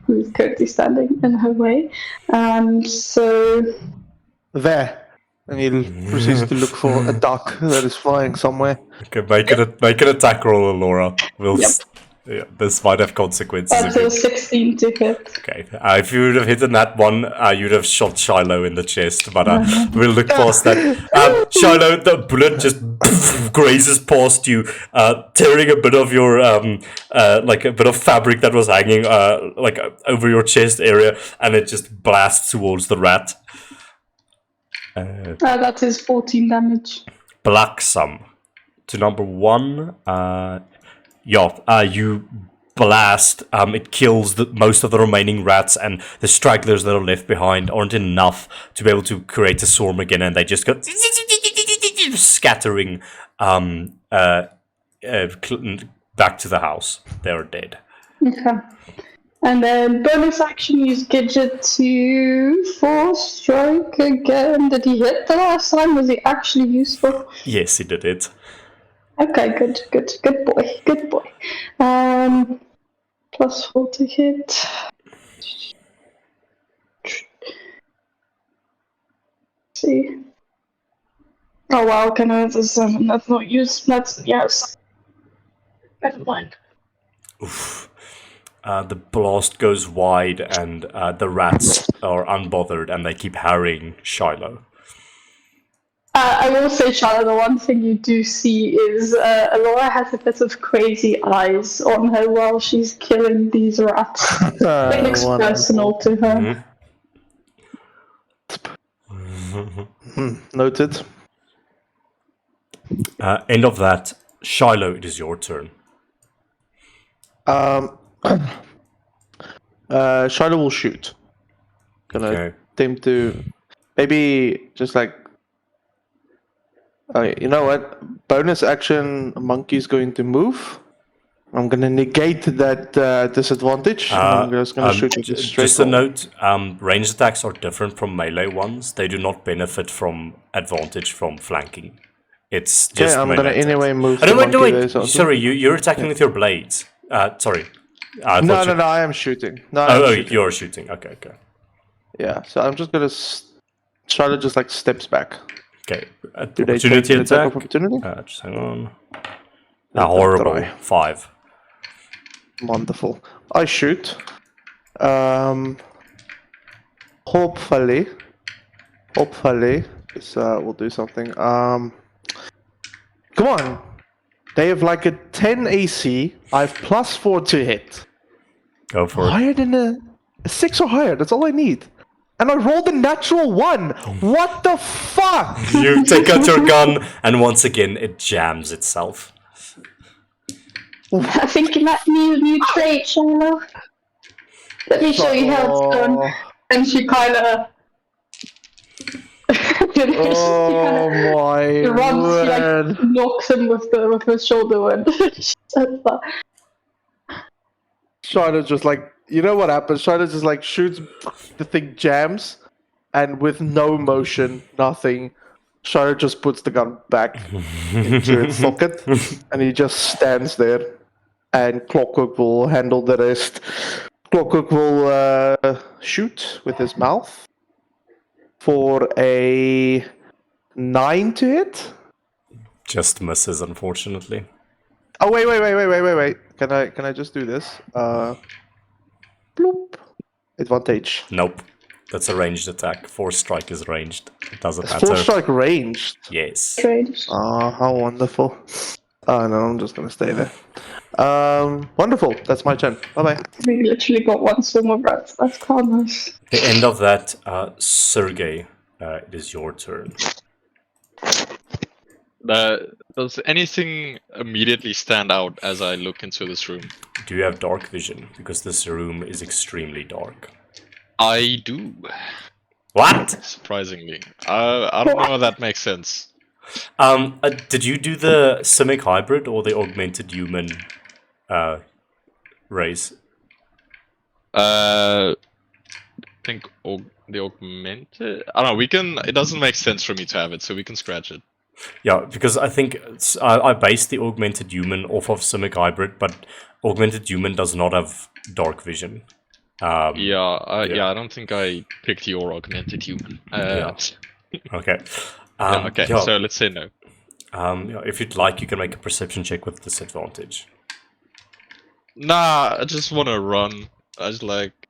who's currently standing in her way. So There. And he proceeds to look for a duck that is flying somewhere. Okay, make an attack roll, Alora. This might have consequences. That's a 16 to hit. Okay, if you would have hit that one, you'd have shot Shiloh in the chest, but we'll look past that. Shiloh, the bullet just grazes past you, tearing a bit of your, like a bit of fabric that was hanging, like over your chest area, and it just blasts towards the rat. That is 14 damage. Blacksum to number 1. You blast, it kills most of the remaining rats, and the stragglers that are left behind aren't enough to be able to create a swarm again, and they just go scattering back to the house. They're dead. Okay. And then bonus action, use Gidget to force strike again. Did he hit the last time? Was he actually useful? Yes, he did it. Okay, good boy. +4 to hit. See. Oh wow, okay, no, that's a 7. That's not used. That's, yes. Never mind. Oof. The blast goes wide, and the rats are unbothered, and they keep harrying Shiloh. I will say, Charlotte, the one thing you do see is Laura has a bit of crazy eyes on her while she's killing these rats. It looks personal to her. Noted. End of that. Shiloh, it is your turn. Shiloh will shoot. Gonna attempt to maybe just like you know what? Bonus action, monkey's going to move. I'm gonna negate that disadvantage. I'm just gonna shoot it straight. Just a note: ranged attacks are different from melee ones. They do not benefit from advantage from flanking. It's just I'm melee gonna attacks. anyway move. Oh, no, wait. Sorry, you're attacking with your blades. Sorry. No, I am shooting. You're shooting. Okay. Yeah, so I'm just gonna try to just like steps back. Okay. Do they Opportunity take the attack. Opportunity? Just hang on. Horrible. 5. Wonderful. I shoot. Hopefully, this will do something. Come on. They have like a 10 AC. I have +4 to hit. Go for it. Higher than a 6 or higher. That's all I need. And I rolled a natural 1. What the fuck? You take out your gun, and once again, it jams itself. I think you might need a new trait, Shiloh. Let me show you how it's done. And she kind of... Oh my runs, word. she like knocks him with her shoulder and she says that. Shiloh just like, you know what happens? Shiloh just like shoots, the thing jams, and with no motion, nothing, Shiloh just puts the gun back into its socket, and he just stands there, and Clockwork will handle the rest. Clockwork will shoot with his mouth for a 9 to hit. Just misses, unfortunately. Oh wait! Can I just do this? Bloop. Advantage. Nope. That's a ranged attack. 4 strike is ranged. It doesn't matter. 4 strike ranged. Yes. Oh, how wonderful. Oh no, I'm just gonna stay there. Wonderful. That's my turn. Bye bye. We literally got one swarm of rats. That's quite nice. The end of that, Sergey, it is your turn. Does anything immediately stand out as I look into this room? Do you have dark vision? Because this room is extremely dark. I do. What? Surprisingly. I don't know how that makes sense. Did you do the Simic hybrid or the augmented human race? I think the augmented... I don't know, we can... It doesn't make sense for me to have it, so we can scratch it. Yeah, because I think I based the augmented human off of Simic hybrid, but augmented human does not have dark vision. I don't think I picked your augmented human. Okay. So let's say no. If you'd like, you can make a perception check with disadvantage. Nah, I just want to run. I just like...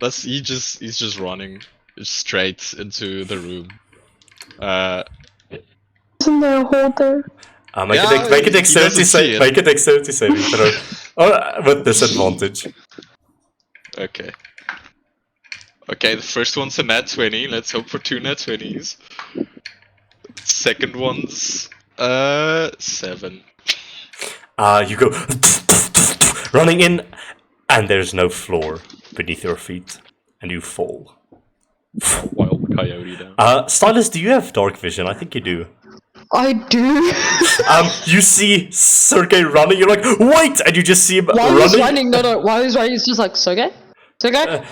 He's just running straight into the room. Isn't there a hole there? Make a dexterity saving throw. With disadvantage. Okay. Okay, the first one's a nat 20. Let's hope for 2 nat 20s. Second one's 7. You go running in, and there's no floor beneath your feet, and you fall. Wild coyote down. Stylus, do you have dark vision? I think you do. I do. You see Sergey running, you're like, wait! And you just see him While running. he's running, no, while he's running, it's just like, Sergey? Sergey?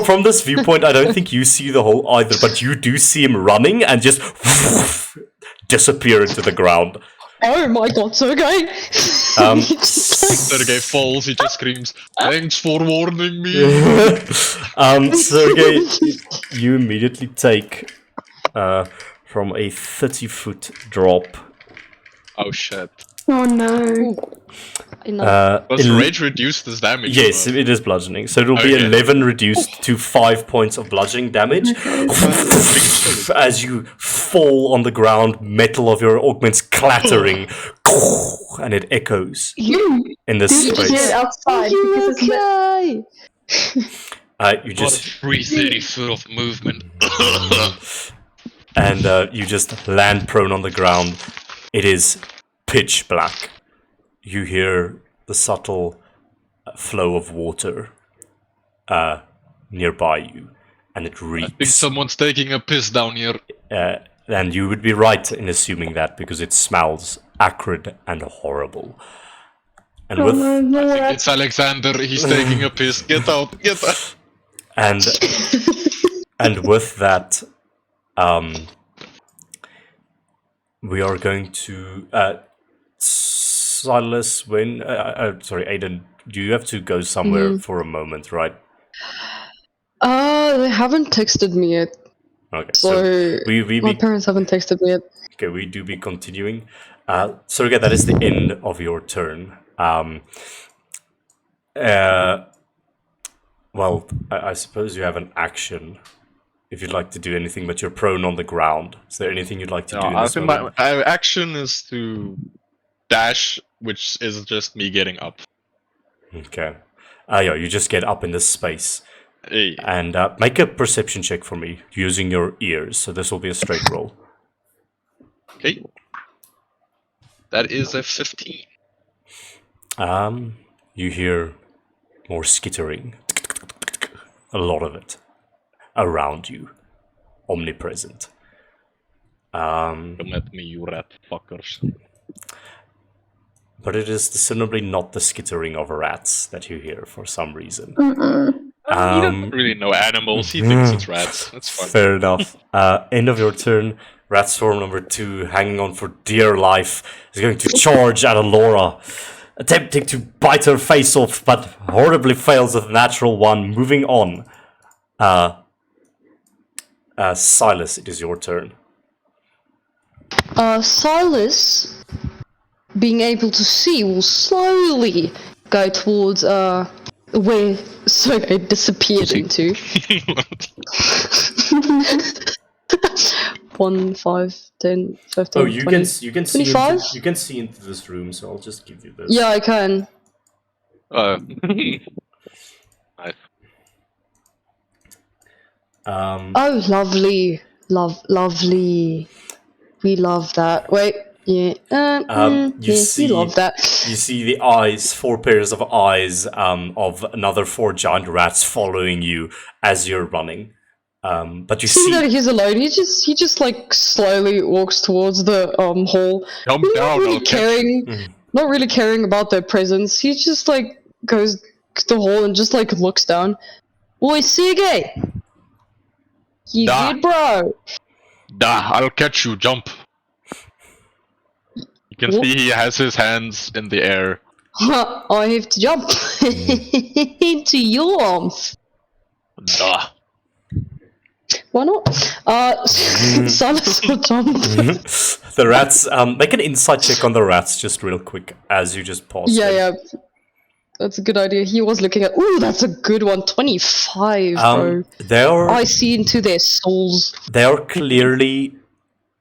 From this viewpoint, I don't think you see the hole either, but you do see him running and just disappear into the ground. Oh my god, Sergey! Sergey falls, he just screams, "Thanks for warning me!" Sergey, you immediately take from a 30-foot drop. Oh shit. Oh no. Does rage reduce this damage? Yes, it is bludgeoning. So it'll be 11 reduced to 5 points of bludgeoning damage. As you fall on the ground, metal of your augments clattering, and it echoes in this Did you space. hear it outside? Because it's You just 330 foot of movement. and you just land prone on the ground. It is pitch black. You hear the subtle flow of water nearby you, and it reeks. I think someone's taking a piss down here. And you would be right in assuming that, because it smells acrid and horrible. And with I think it's Alexander, he's taking a piss. Get out, get out. and with that, we are going to Silas. Sorry, Aiden. Do you have to go somewhere for a moment, right? They haven't texted me yet. Okay, So my parents haven't texted me yet. Okay, we do be continuing. Sergey, that is the end of your turn. Well, I suppose you have an action if you'd like to do anything, but you're prone on the ground. Is there anything you'd like to do in I this think moment? my action is to dash, which is just me getting up. Okay. Yeah, you just get up in this space. Hey. And make a perception check for me using your ears. So this will be a straight roll. Okay. That is a 15. You hear more skittering. A lot of it. Around you. Omnipresent. Come at me, you rat fuckers. But it is discernibly not the skittering of rats that you hear for some reason. He doesn't really know animals, he thinks it's rats. That's fine. Fair enough. End of your turn. Rat Swarm number 2, hanging on for dear life, is going to charge at Alora, attempting to bite her face off, but horribly fails with a natural one. Moving on. Silas, it is your turn. Silas, being able to see, will slowly go towards where Sergey disappeared into. 1, 5, 10, 15, Oh, you 20, can see 25? you can see into this room, so I'll just give you this. Yeah, I can. Nice. Oh, lovely. Lovely. We love that. Wait, yeah. We love that. You see the eyes, 4 pairs of eyes of another 4 giant rats following you as you're running. But you See that he's alone. He just like slowly walks towards the hall. Calm Not down, really I'll catch caring. Not really caring about their presence. He just like goes to the hall and just like looks down. Oi, Sergey! You Da. good, bro? Da, I'll catch you, jump. You can Whoop. see he has his hands in the air. I have to jump into your arms. Da. Why not? Silas will jump. The rats, make an insight check on the rats just real quick as you just pause. Yeah. That's a good idea. He was looking at. Ooh, that's a good one. 25, bro. I see into their souls. They are clearly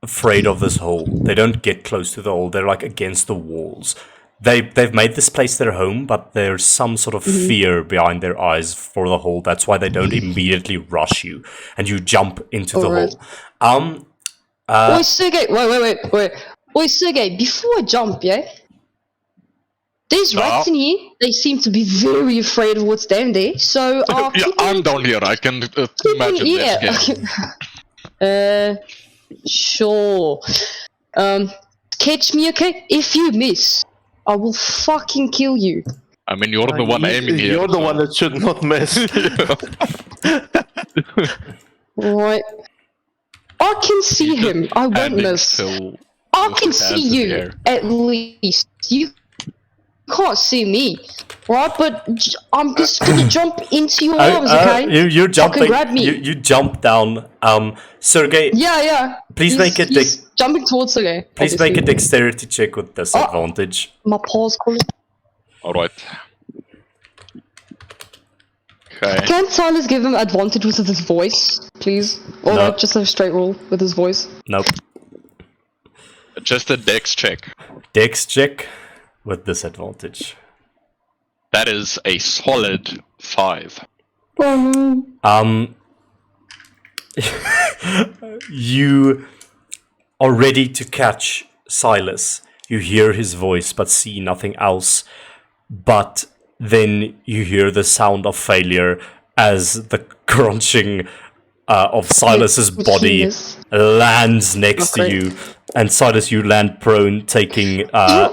afraid of this hole. They don't get close to the hole. They're like against the walls. They've made this place their home, but there's some sort of fear behind their eyes for the hole. That's why they don't immediately rush you, and you jump into the Alright. hole. Oi, Sergey, wait. Oi, Sergey, before I jump, yeah? There's rats in here. They seem to be very afraid of what's down there. So, Yeah, I'm down here. I can imagine this game. Sure. Catch me, okay? If you miss, I will fucking kill you. I mean, you're the one aiming here. You're the one that should not miss. Right. I can see him. I won't Standing miss. still I with can his see hands in the you, air. at least. You can't see me, right? But I'm just gonna jump into your arms, okay? You're jumping. grab me. You jump down. Sergey, Yeah. please make it. He's jumping towards the guy. Please make a dexterity check with disadvantage. My paw's calling. Alright. Okay. Can Silas give him advantage with his voice, please? Or No. just a straight roll with his voice? Nope. Just a dex check. Dex check with disadvantage. That is a solid 5. You are ready to catch Silas. You hear his voice but see nothing else. But then you hear the sound of failure as the crunching of Silas's body lands next to you. And Silas, you land prone, taking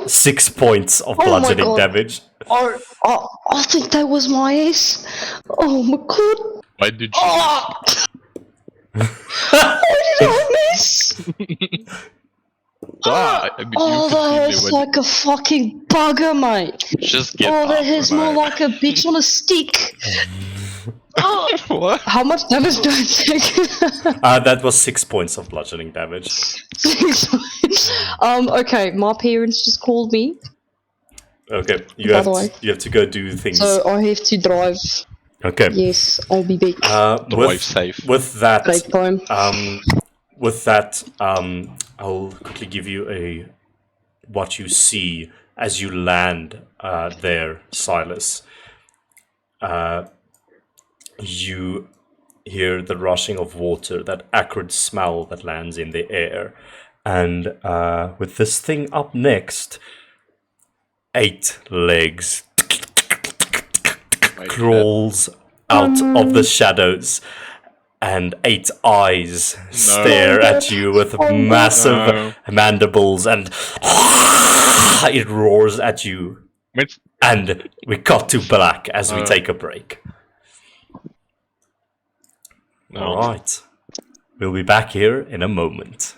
6 points of bludgeoning God. damage. I think that was my ace. Oh my god. Why did you? Oh! How did I miss? I mean, Oh, you that could see hurts me like a fucking bugger, mate. just get Oh, that up, hurts Renee. more like a bitch on a stick. What? How much damage do I take? That was 6 points of bludgeoning damage. Okay, my parents just called me, Okay, you By have the way. you have to go do things. so I have to drive. Okay. Yes, I'll be back. Drive safe. With that, Break time. I'll quickly give you what you see as you land there, Silas. You hear the rushing of water, that acrid smell that lands in the air, and with this thing up next, 8 legs crawls out of the shadows, and 8 eyes stare at you with massive mandibles, and it roars at you. It's- And we cut to black as we take a break. No. Alright. We'll be back here in a moment.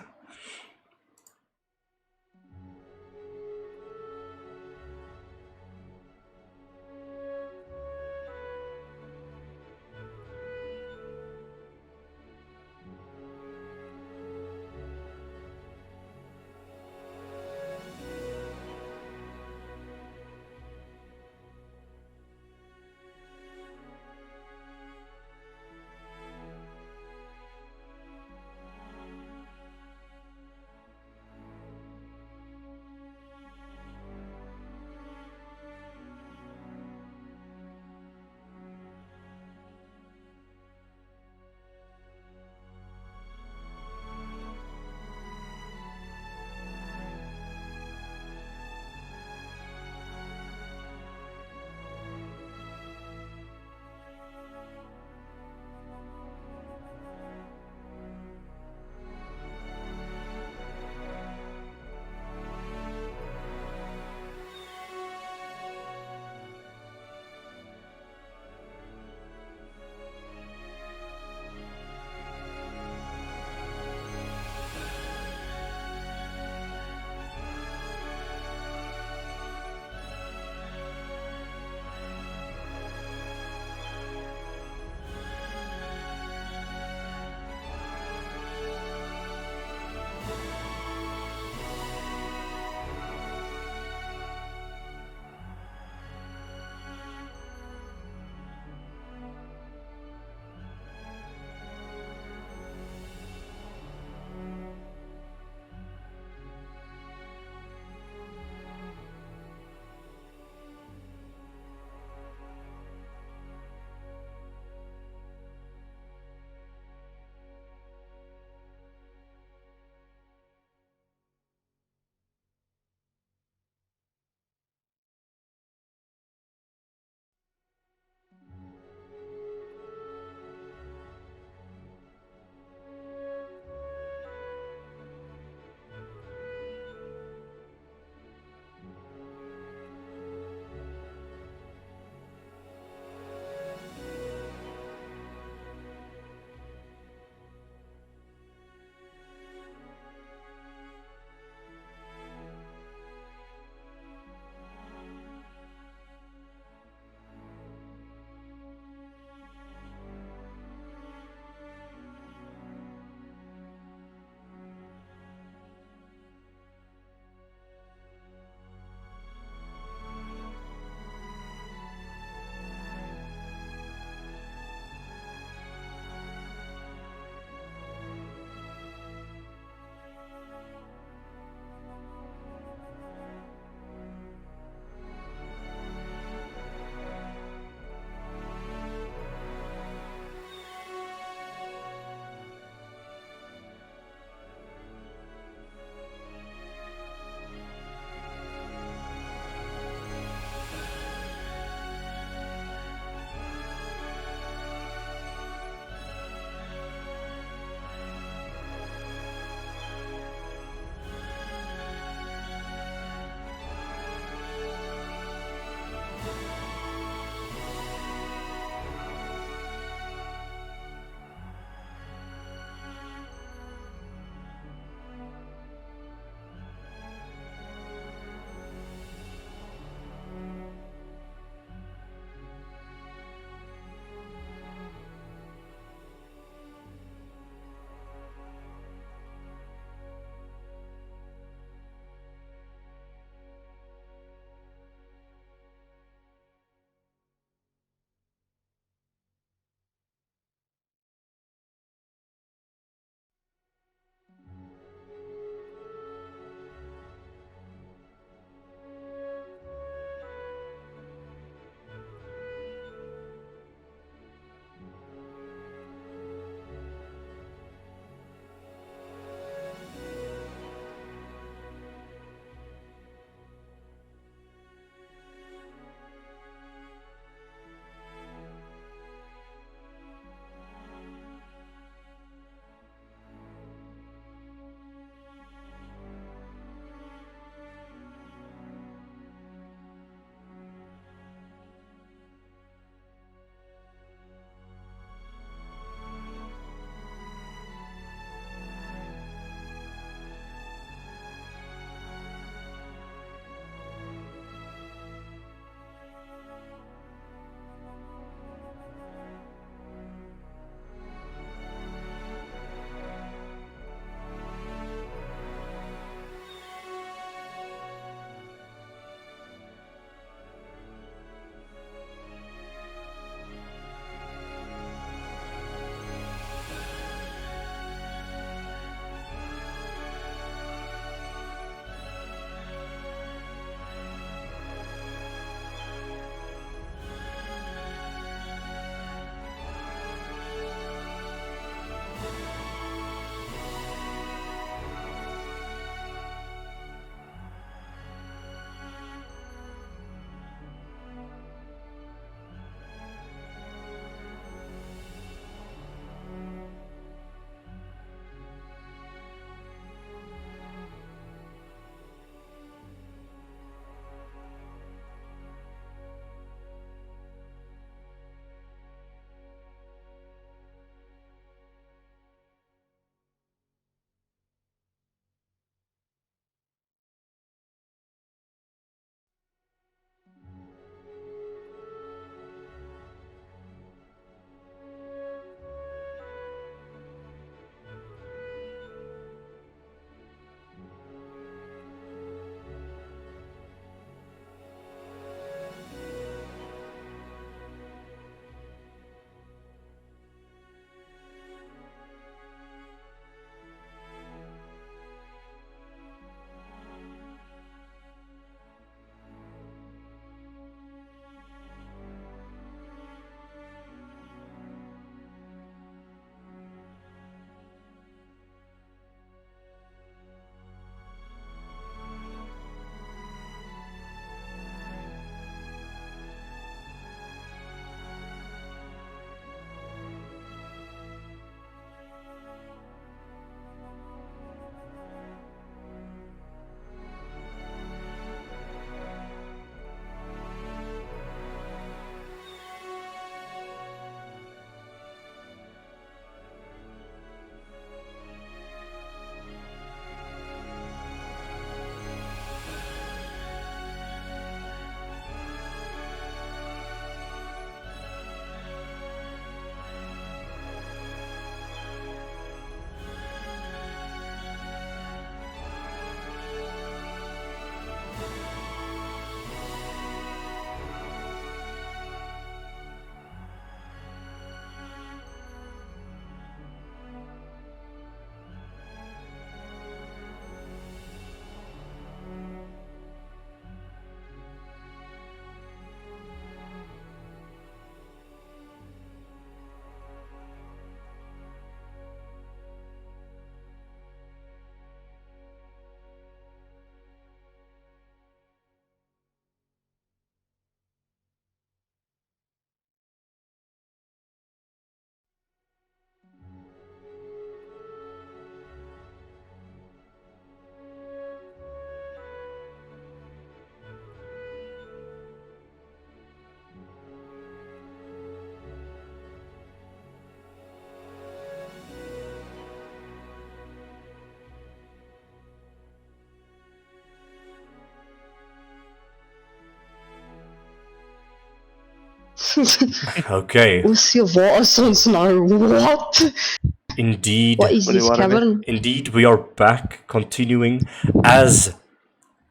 Okay. What's your water sounds now? What? Indeed. What is What do you this want of me? cavern? Indeed, we are back, continuing as...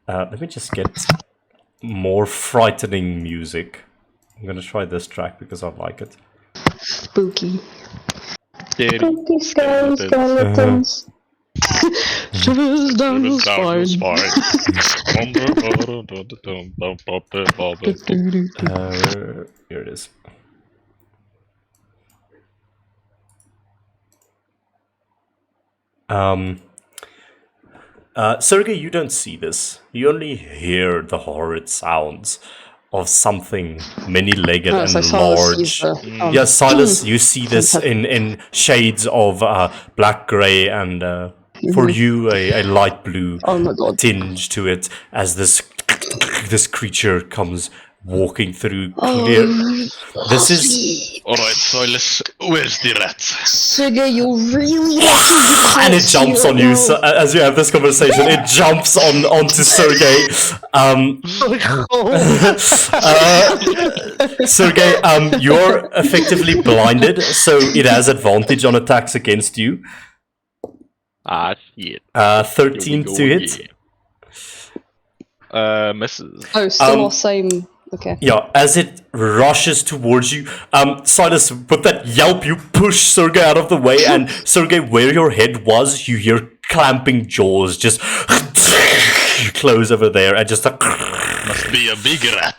let me just get more frightening music. I'm gonna try this track because I like it. Spooky. Spooky scary skeletons. Shivers down the spine. Here it is. Sergey, you don't see this. You only hear the horrid sounds of something many-legged Oh, so and Silas large. sees the- Yes, Silas, you see this in shades of black, grey, and for you a light blue Oh my god. tinge to it as this creature comes walking through clear. This is Alright, Silas, where's the rat? Sugar, you're really lucky. and it jumps on you so, as you have this conversation. It jumps onto Sergey. Sergey, you're effectively blinded, so it has advantage on attacks against you. Ah, shit. 13 to hit. Misses. Oh, still the same. Okay. Yeah, as it rushes towards you, Silas, with that yelp, you push Sergey out of the way, and Sergey, where your head was, you hear clamping jaws just close over there, and just a... Must be a big rat.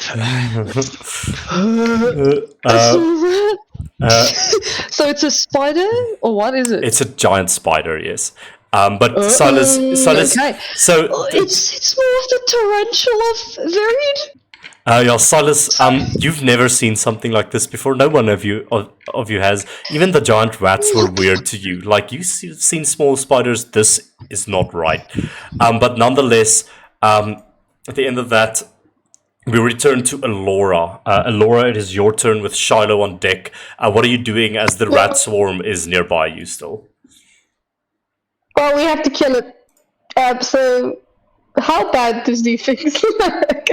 So it's a spider, or what is it? It's a giant spider, yes. But Silas, okay. so It's more of the tarantula varied. yeah, Silas, you've never seen something like this before. No one of you has. Even the giant rats were weird to you. Like you've seen small spiders. This is not right. But nonetheless, at the end of that, we return to Alora. Alora, it is your turn with Shiloh on deck. What are you doing as the rat swarm is nearby you still? Well, we have to kill it. So, how bad does these things look?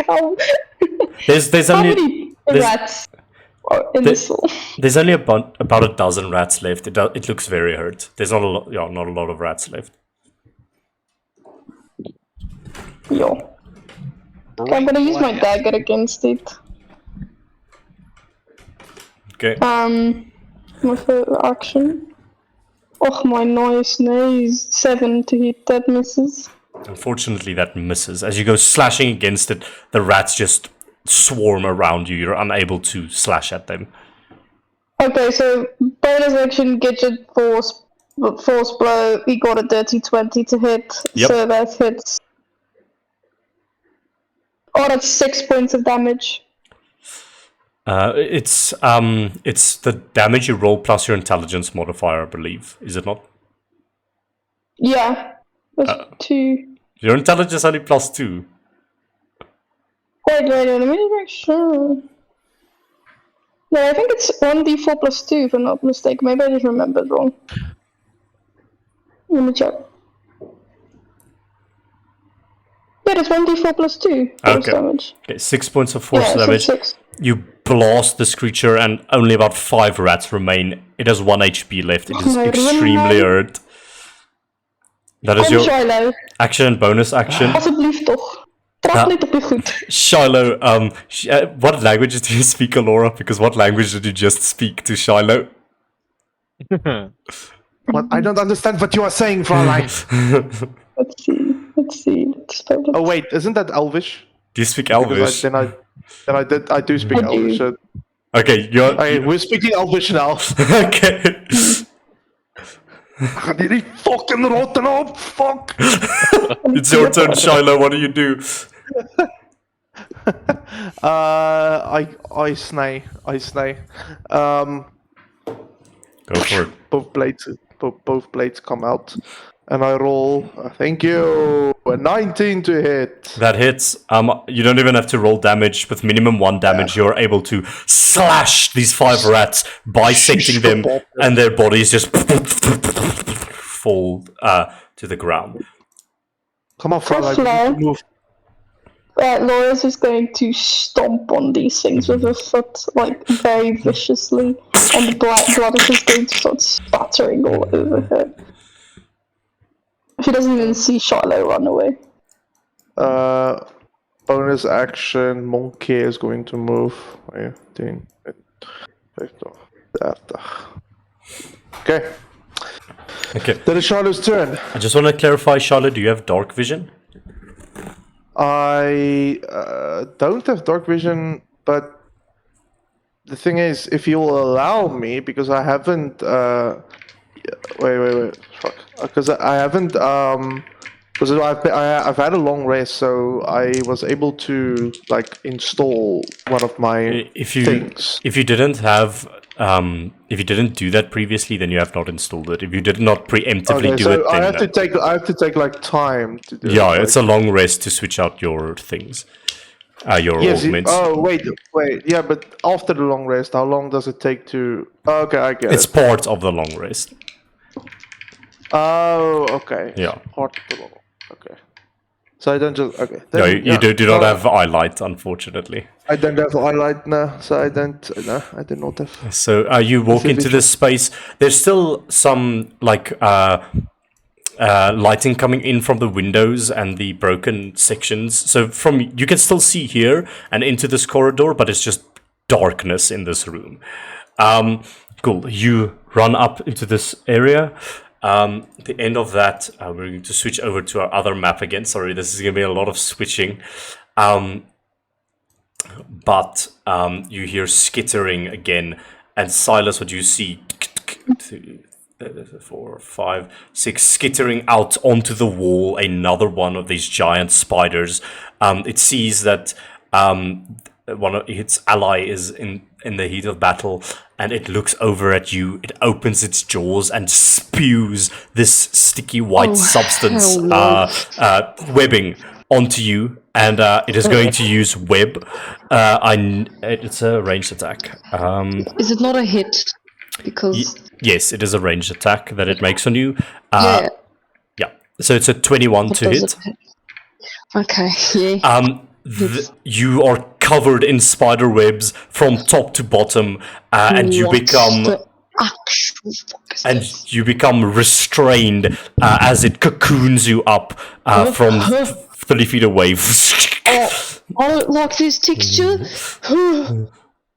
There's How only many there's- rats are in this hole? there's only about a dozen rats left. It looks very hurt. There's not a lot. Yeah, not a lot of rats left. Yo. Okay, I'm gonna use my dagger against it. Okay. With the action. Oh, my nice 7 to hit, that misses. Unfortunately, that misses. As you go slashing against it, the rats just swarm around you. You're unable to slash at them. Okay, so bonus action, gadget, force blow. We got a dirty 20 to hit, Yep. so that hits. Oh, that's 6 points of damage. It's the damage you roll plus your intelligence modifier, I believe. Is it not? Yeah, that's 2. Your intelligence is only +2. Wait, let me make sure. No, I think it's 1d4 plus 2, if I'm not mistaken. Maybe I just remembered wrong. Let me check. Yeah, it's 1d4 plus 2 force Okay. damage. Okay, 6 points of force Yeah, so damage. 6. You blast this creature, and only about 5 rats remain. It has 1 HP left. It is no, extremely no. hurt. That is Kom, your Shiloh. action and bonus action. Alsjeblieft toch. Trap niet op je goed. Shiloh, what language do you speak, Alora? Because what language did you just speak to Shiloh? What? I don't understand what you are saying, Fräulein. Let's see. Let's spell it. Oh wait, isn't that Elvish? Do you speak Because Elvish? I do speak I do. Elvish. So, Okay, we're speaking Elvish now. okay. Did he fucking rotten up? Fuck. It's your turn, Shiloh. What do you do? I snay. Go for it. Both blades come out, and I roll. Thank you. A 19 to hit. That hits. You don't even have to roll damage. With minimum 1 damage, you're able to slash these 5 rats, bisecting them, and their bodies just fall to the ground. Come on, Fräulein. Fräulein. Move. Laura's just going to stomp on these things with her foot, like very viciously, and the blood is just going to start spattering all over her. She doesn't even see Shiloh run away. Bonus action, Monkey is going to move. Okay. Okay. Then it's Charlotte's turn. I just want to clarify, Charlotte, do you have dark vision? I don't have dark vision, but the thing is, if you'll allow me, because I haven't. Wait. Fuck. Because I haven't. Because I've had a long rest, so I was able to like install one of my things. If you didn't have if you didn't do that previously, then you have not installed it. If you did not preemptively do it, then I have to take like time to do it. Yeah, it's a long rest to switch out your things. Your augments. Wait. Yeah, but after the long rest, how long does it take to? Okay, I get it. It's part of the long rest. Oh, okay. Yeah. Part of the long. Okay. So I don't just okay. No, you do not have eye light, unfortunately. I don't have eye light now, so I don't. No, I do not have. So you walk into this space. There's still some like lighting coming in from the windows and the broken sections. So you can still see here and into this corridor, but it's just darkness in this room. Cool. You run up into this area. At the end of that, we're going to switch over to our other map again. Sorry, this is going to be a lot of switching. But you hear skittering again. And Silas, what you see? 2, 4, 5, 6, skittering out onto the wall. Another one of these giant spiders. It sees that one of its ally is in the heat of battle, and it looks over at you. It opens its jaws and spews this sticky white substance, webbing onto you, and it is going to use web. It's a ranged attack. Is it not a hit? Because yes, it is a ranged attack that it makes on you. yeah. So it's a 21 to hit. Okay. Yeah. You are covered in spider webs from top to bottom, and you become restrained as it cocoons you up from 30 feet away. I don't like this texture.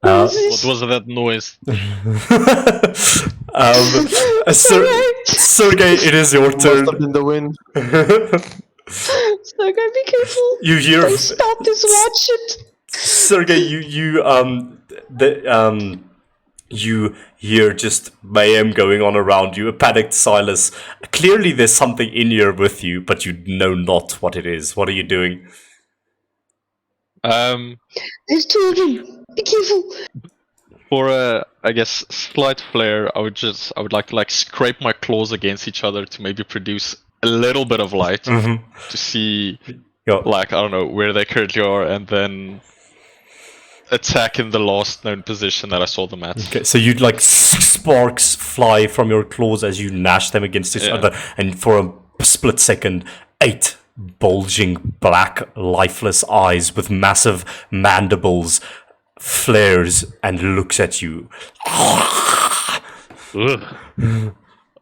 What was that noise? Sergey, it is your turn. In the wind. Sergey, be careful. You hear? Don't start this watch it. Sergey, you hear just mayhem going on around you. A panicked Silas. Clearly, there's something in here with you, but you know not what it is. What are you doing? There's 2 of them. Be careful. For a, I guess, slight flare, I would like to like scrape my claws against each other to maybe produce a little bit of light to see, like, I don't know, where they currently are, and then attack in the last known position that I saw them at. Okay, so you'd like sparks fly from your claws as you gnash them against each other, and for a split second, 8 bulging black lifeless eyes with massive mandibles flares and looks at you.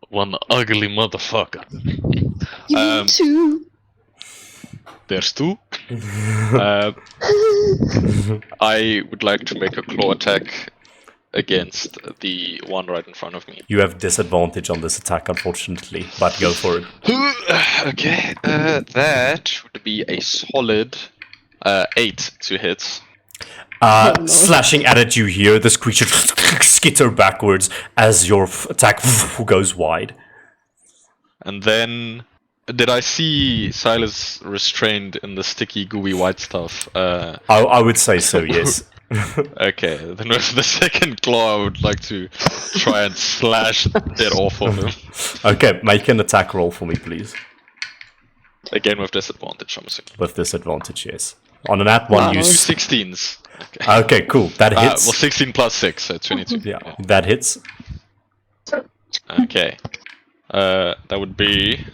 One ugly motherfucker. You too. There's 2. I would like to make a claw attack against the one right in front of me. You have disadvantage on this attack, unfortunately, but go for it. Okay, that would be a solid 8 to hit. Slashing at you here, this creature skitter backwards as your attack goes wide. And then, did I see Silas restrained in the sticky, gooey white stuff? I would say so, yes. Okay, then with the second claw, I would like to try and slash it off of him. Okay, make an attack roll for me, please. Again with disadvantage, I'm assuming. With disadvantage, yes. On an at one, use 16s. Okay, cool. That hits. Well, 16 plus 6, so 22. Yeah, that hits. Okay. That would be...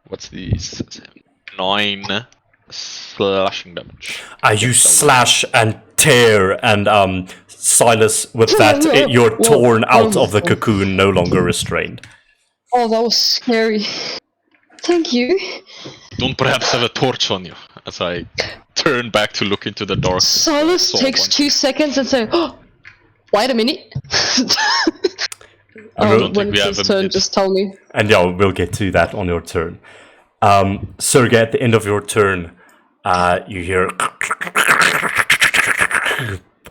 what's the 9 slashing damage. You slash and tear, and Silas, with that, you're torn out of the cocoon, no longer restrained. Oh, that was scary. Thank you. Don't perhaps have a torch on you, as I turn back to look into the dark. Silas takes 2 seconds and say, oh, wait a minute. When it's his turn, just tell me. And yeah, we'll get to that on your turn. Sergei, at the end of your turn, you hear...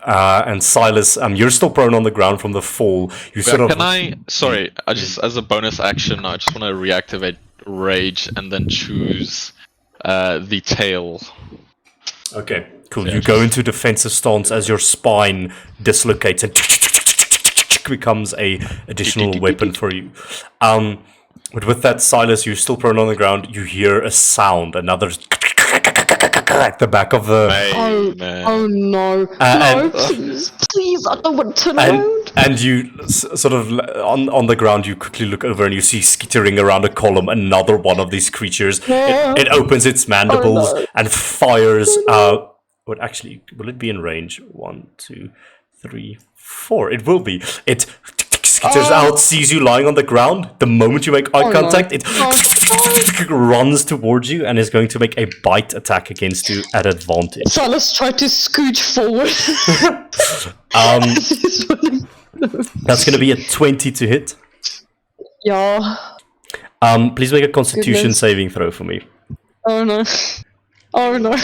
and Silas, you're still prone on the ground from the fall. You sort of... Sorry, I just, as a bonus action, I just want to reactivate Rage and then choose the tail. Okay, cool. You go into defensive stance as your spine dislocates and becomes a additional weapon for you. But with that, Silas, you're still prone on the ground. You hear a sound, another at the back of the... Oh no. No, please, I don't want to turn around. And you sort of, on the ground, you quickly look over and you see skittering around a column another one of these creatures. It opens its mandibles and fires... will it be in range? 1, 2, 3, 4. It will be. It skitters out, sees you lying on the ground. The moment you make eye contact, it runs towards you and is going to make a bite attack against you at advantage. Silas tried to scooch forward. That's going to be a 20 to hit. Yeah. Please make a Constitution saving throw for me. Oh no. Oh no.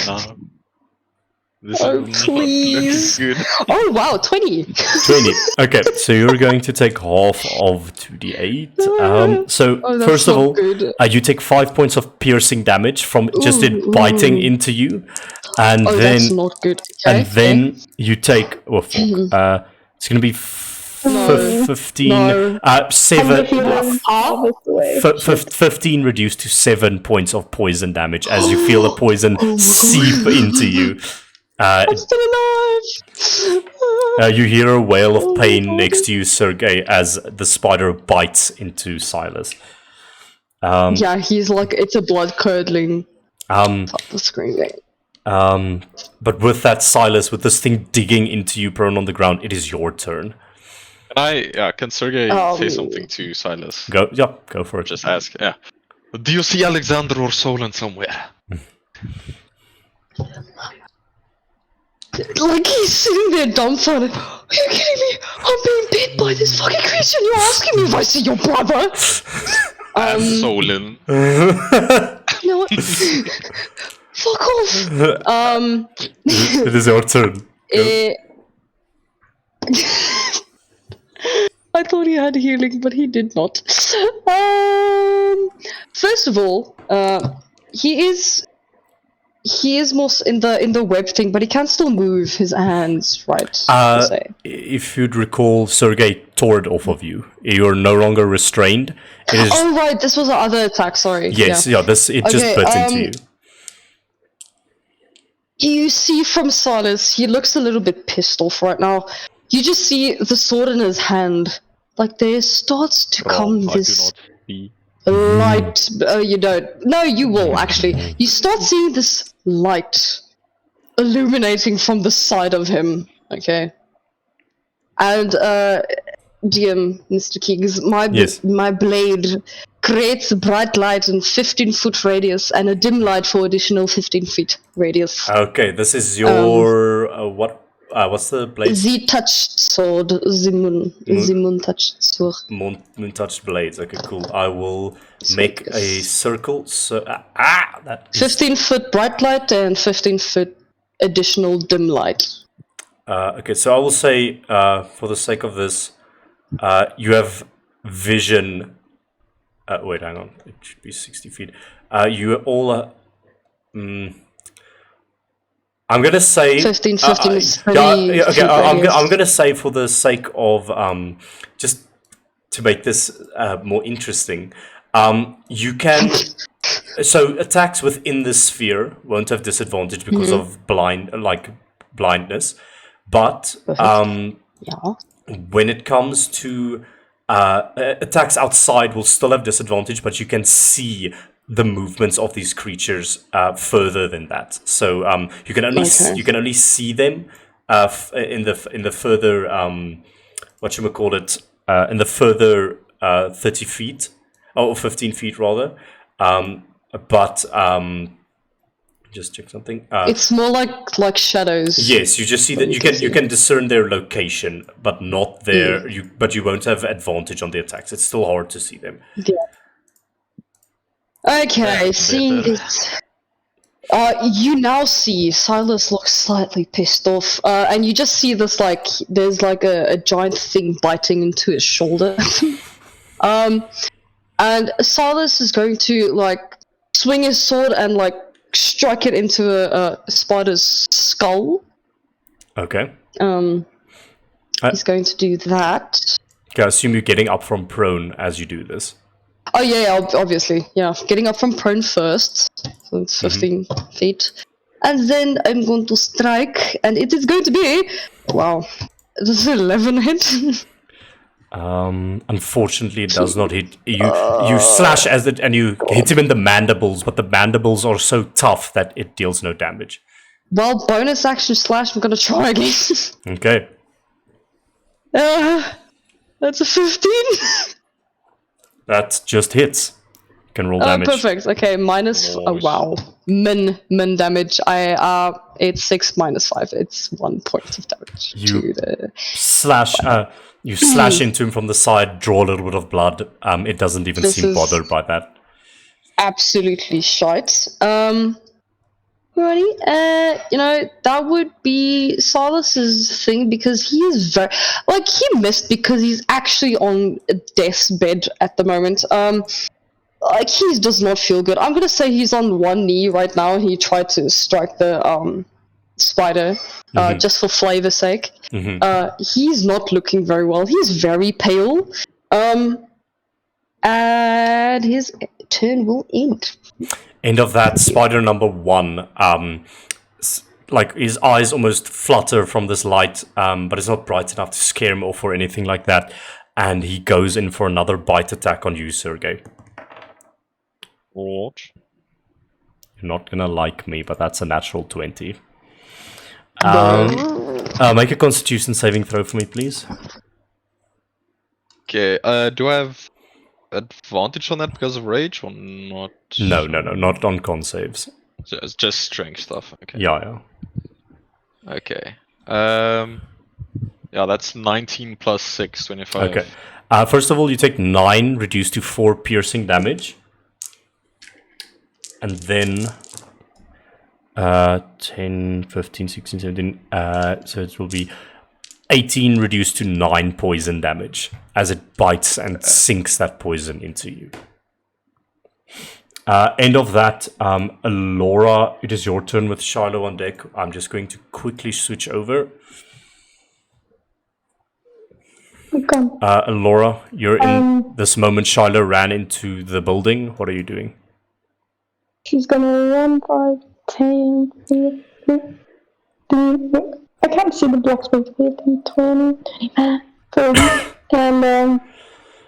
This Oh, please. Good. Oh wow, 20. 20. Okay, so you're going to take half of 2d8. First of all, you take 5 points of piercing damage from just it biting into you, and that's not good. Okay. And then you take it's going to be 15. 15 reduced to 7 points of poison damage as you feel the poison seep into you. I'm still alive! You hear a wail of pain next to you, Sergei, as the spider bites into Silas. Yeah, he's like, it's a blood-curdling screaming. But with that, Silas, with this thing digging into you prone on the ground, it is your turn. Can Sergei say something to Silas? Go for it. Just ask, yeah. Do you see Alexander or Solon somewhere? Like, he's sitting there dumbfounded. Are you kidding me? I'm being bit by this fucking creature and you're asking me if I see your brother? Solon. You know what? Fuck off. It is your turn. I thought he had healing, but he did not. First of all, he is more in the web thing, but he can still move his hands, right? If you'd recall, Sergei tore it off of you. You're no longer restrained. Oh right, this was the other attack. Sorry. Yes, it just bit into you. You see from Silas, he looks a little bit pissed off right now. You just see the sword in his hand. Like, there starts to come this light. You don't. No, you will, actually. You start seeing this light illuminating from the side of him. Okay. And, DM, Mr. Kiggs, my blade creates a bright light in 15-foot radius and a dim light for additional 15 feet radius. Okay, this is your what's the blade? The touched sword, the moon touched sword. Moon touched blades. Okay, cool. I will make a circle. So 15-foot bright light and 15-foot additional dim light. Okay, so I will say, for the sake of this, you have vision. Wait, hang on. It should be 60 feet. You all. I'm gonna say 15 is pretty. Okay, I'm gonna say, for the sake of just to make this more interesting, you can. So attacks within the sphere won't have disadvantage because of blindness, but when it comes to attacks outside, will still have disadvantage, but you can see the movements of these creatures further than that. So you can only you can only see them in the further in the further 30 feet or 15 feet rather. But just check something. It's more like shadows. Yes, you just see that you can discern their location, but not their but you won't have advantage on the attacks. It's still hard to see them. Yeah. Okay, seeing it. You now see Silas looks slightly pissed off, and you just see this there's a giant thing biting into his shoulder. And Silas is going to swing his sword and strike it into a spider's skull. Okay. He's going to do that. Okay, I assume you're getting up from prone as you do this. Oh yeah, obviously, yeah. Getting up from prone first, so it's 15 feet, and then I'm going to strike, and it is going to be Does 11 hit? Unfortunately, it does not hit you. You slash and you hit him in the mandibles, but the mandibles are so tough that it deals no damage. Well, bonus action slash. I'm gonna try again. Okay. That's a 15. That just hits. You can roll damage. Perfect. Okay, minus. Nice. Oh wow, min damage. It's 6 minus 5. It's 1 point of damage. You slash. You slash into him from the side, draw a little bit of blood. It doesn't even seem bothered by that. Absolutely shite. Alrighty. That would be Silas's thing because he is very he missed because he's actually on death's bed at the moment. He does not feel good. I'm gonna say he's on one knee right now. He tried to strike the spider just for flavor's sake. He's not looking very well. He's very pale. And his turn will end. End of that, spider number 1. His eyes almost flutter from this light, but it's not bright enough to scare him off or anything like that. And he goes in for another bite attack on you, Sergey. What? You're not gonna like me, but that's a natural 20. Make a Constitution saving throw for me, please. Okay, do I have advantage on that because of rage or not? No, not on con saves. Just strength stuff. Okay. Yeah. Okay. Yeah, that's 19 plus 6, 25. Okay. First of all, you take 9, reduced to 4 piercing damage. And then 10, 15, 16, 17. So it will be 18 reduced to 9 poison damage as it bites and sinks that poison into you. End of that. Laura, it is your turn with Shiloh on deck. I'm just going to quickly switch over. Okay. Laura, you're in this moment. Shiloh ran into the building. What are you doing? She's gonna run 5, 10, 15. I can't see the blocks, but 15, 20, 30. And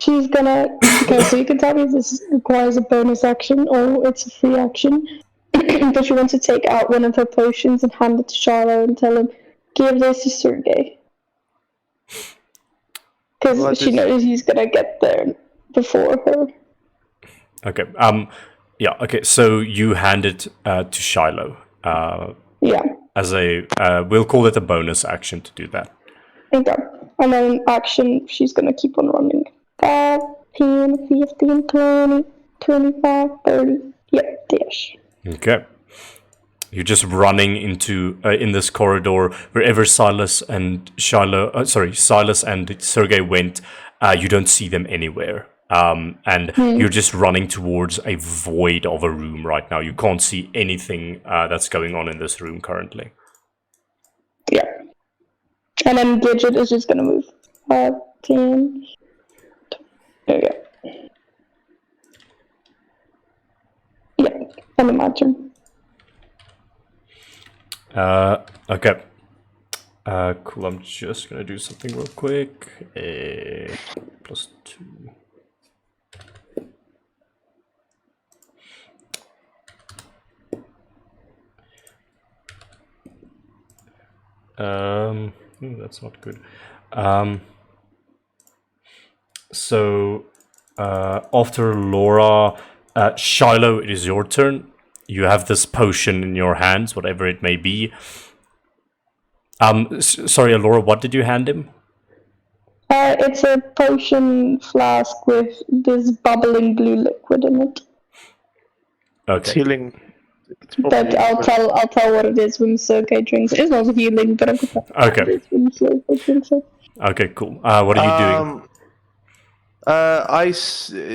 she's gonna. Okay, so you can tell me if this requires a bonus action or it's a free action. But she wants to take out one of her potions and hand it to Shiloh and tell him, give this to Sergey. Because she knows he's gonna get there before her. Okay. Yeah. Okay. So you hand it to Shiloh. Yeah. As a, we'll call it a bonus action to do that. Okay. And then action, she's gonna keep on running. 5, 10, 15, 20, 25, 30. Yep, dash. Okay. You're just running into in this corridor wherever Silas and Sergey went. You don't see them anywhere, and you're just running towards a void of a room right now. You can't see anything that's going on in this room currently. Yeah. And then Gidget is just gonna move. 5, 10. There we go. Yeah, and then my turn. Okay. Cool. I'm just gonna do something real quick. +2. That's not good. So after Laura, Shiloh, it is your turn. You have this potion in your hands, whatever it may be. Sorry, Laura, what did you hand him? It's a potion flask with this bubbling blue liquid in it. It's Okay. healing. It's But probably I'll tell what it is when Sergei drinks it. It's not healing, but I'm gonna tell what Okay. it is when Sergei drinks it. Okay, cool. What are you doing?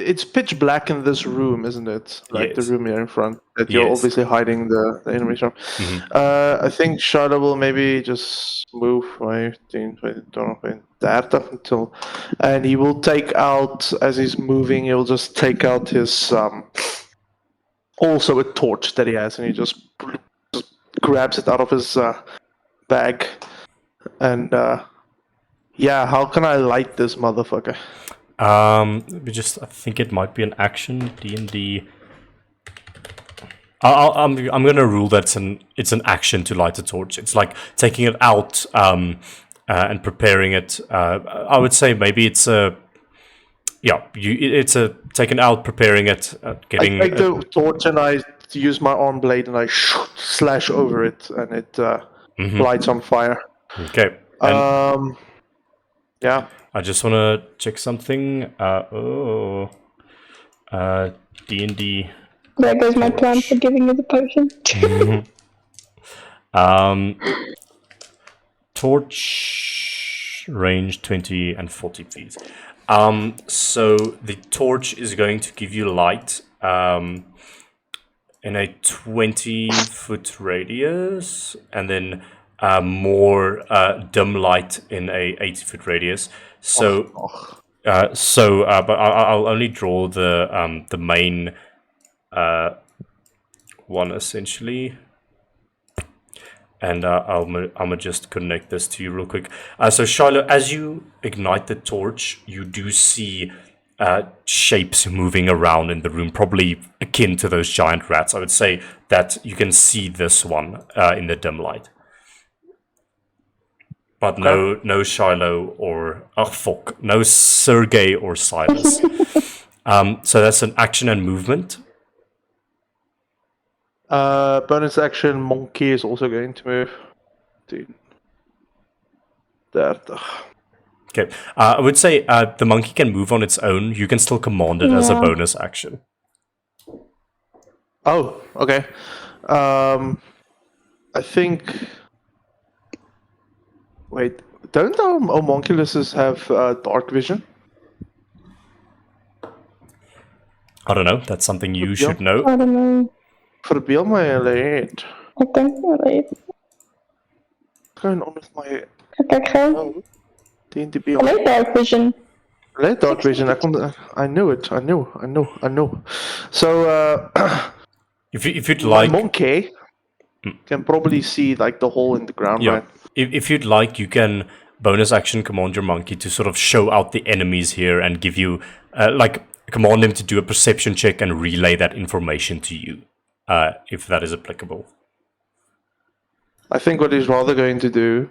It's pitch black in this room, isn't it? Like Yes. the room here in front. That you're Yes. obviously hiding the enemies from. I think Shadow will maybe just move 15, 20, 30 until, and he will take out, as he's moving, he'll just take out his also a torch that he has, and he just grabs it out of his bag, and yeah, how can I light this motherfucker? I think it might be an action. D&D. I'm gonna rule that it's an action to light a torch. It's like taking it out and preparing it. I would say maybe it's a it's a taken out, preparing it, getting. I take the torch and I use my arm blade and I slash over it, and it lights on fire. Okay. And Yeah. I just want to check something. D&D. There goes my plan for giving you the potion. Torch range 20 and 40 feet. So the torch is going to give you light in a 20-foot radius, and then more dim light in a 80-foot radius. So, but I'll only draw the main one essentially. And I'll just connect this to you real quick. So Shiloh, as you ignite the torch, you do see shapes moving around in the room, probably akin to those giant rats. I would say that you can see this one in the dim light. But no Shiloh or no Sergei or Silas. So that's an action and movement. Bonus action, Monkey is also going to move. Dude. That. Okay. I would say the monkey can move on its own. You can still command it as a bonus action. Oh, okay. I think. Wait, don't our homunculuses have dark vision? I don't know. That's something you should know. I don't know. Verbeel my leed. I don't know. What's going on with my... Kijk, gewoon. Oh, D&D Alleen dark vision. Let dark vision. I knew it. I know. So, if you'd like, monkey can probably see like the hole in the ground, yeah. right? If you'd like, you can bonus action command your monkey to sort of show out the enemies here and give you, command him to do a perception check and relay that information to you, if that is applicable. I think what he's rather going to do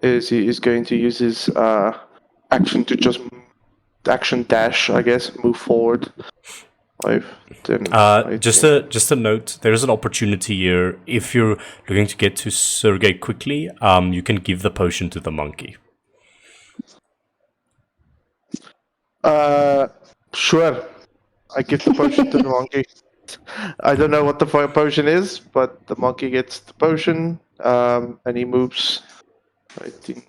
is he is going to use his action to just action dash, I guess, move forward. 5, 10, just a note, there is an opportunity here. If you're looking to get to Sergei quickly, you can give the potion to the monkey. Sure. I give the potion to the monkey. I don't know what the potion is, but the monkey gets the potion, and he moves 18,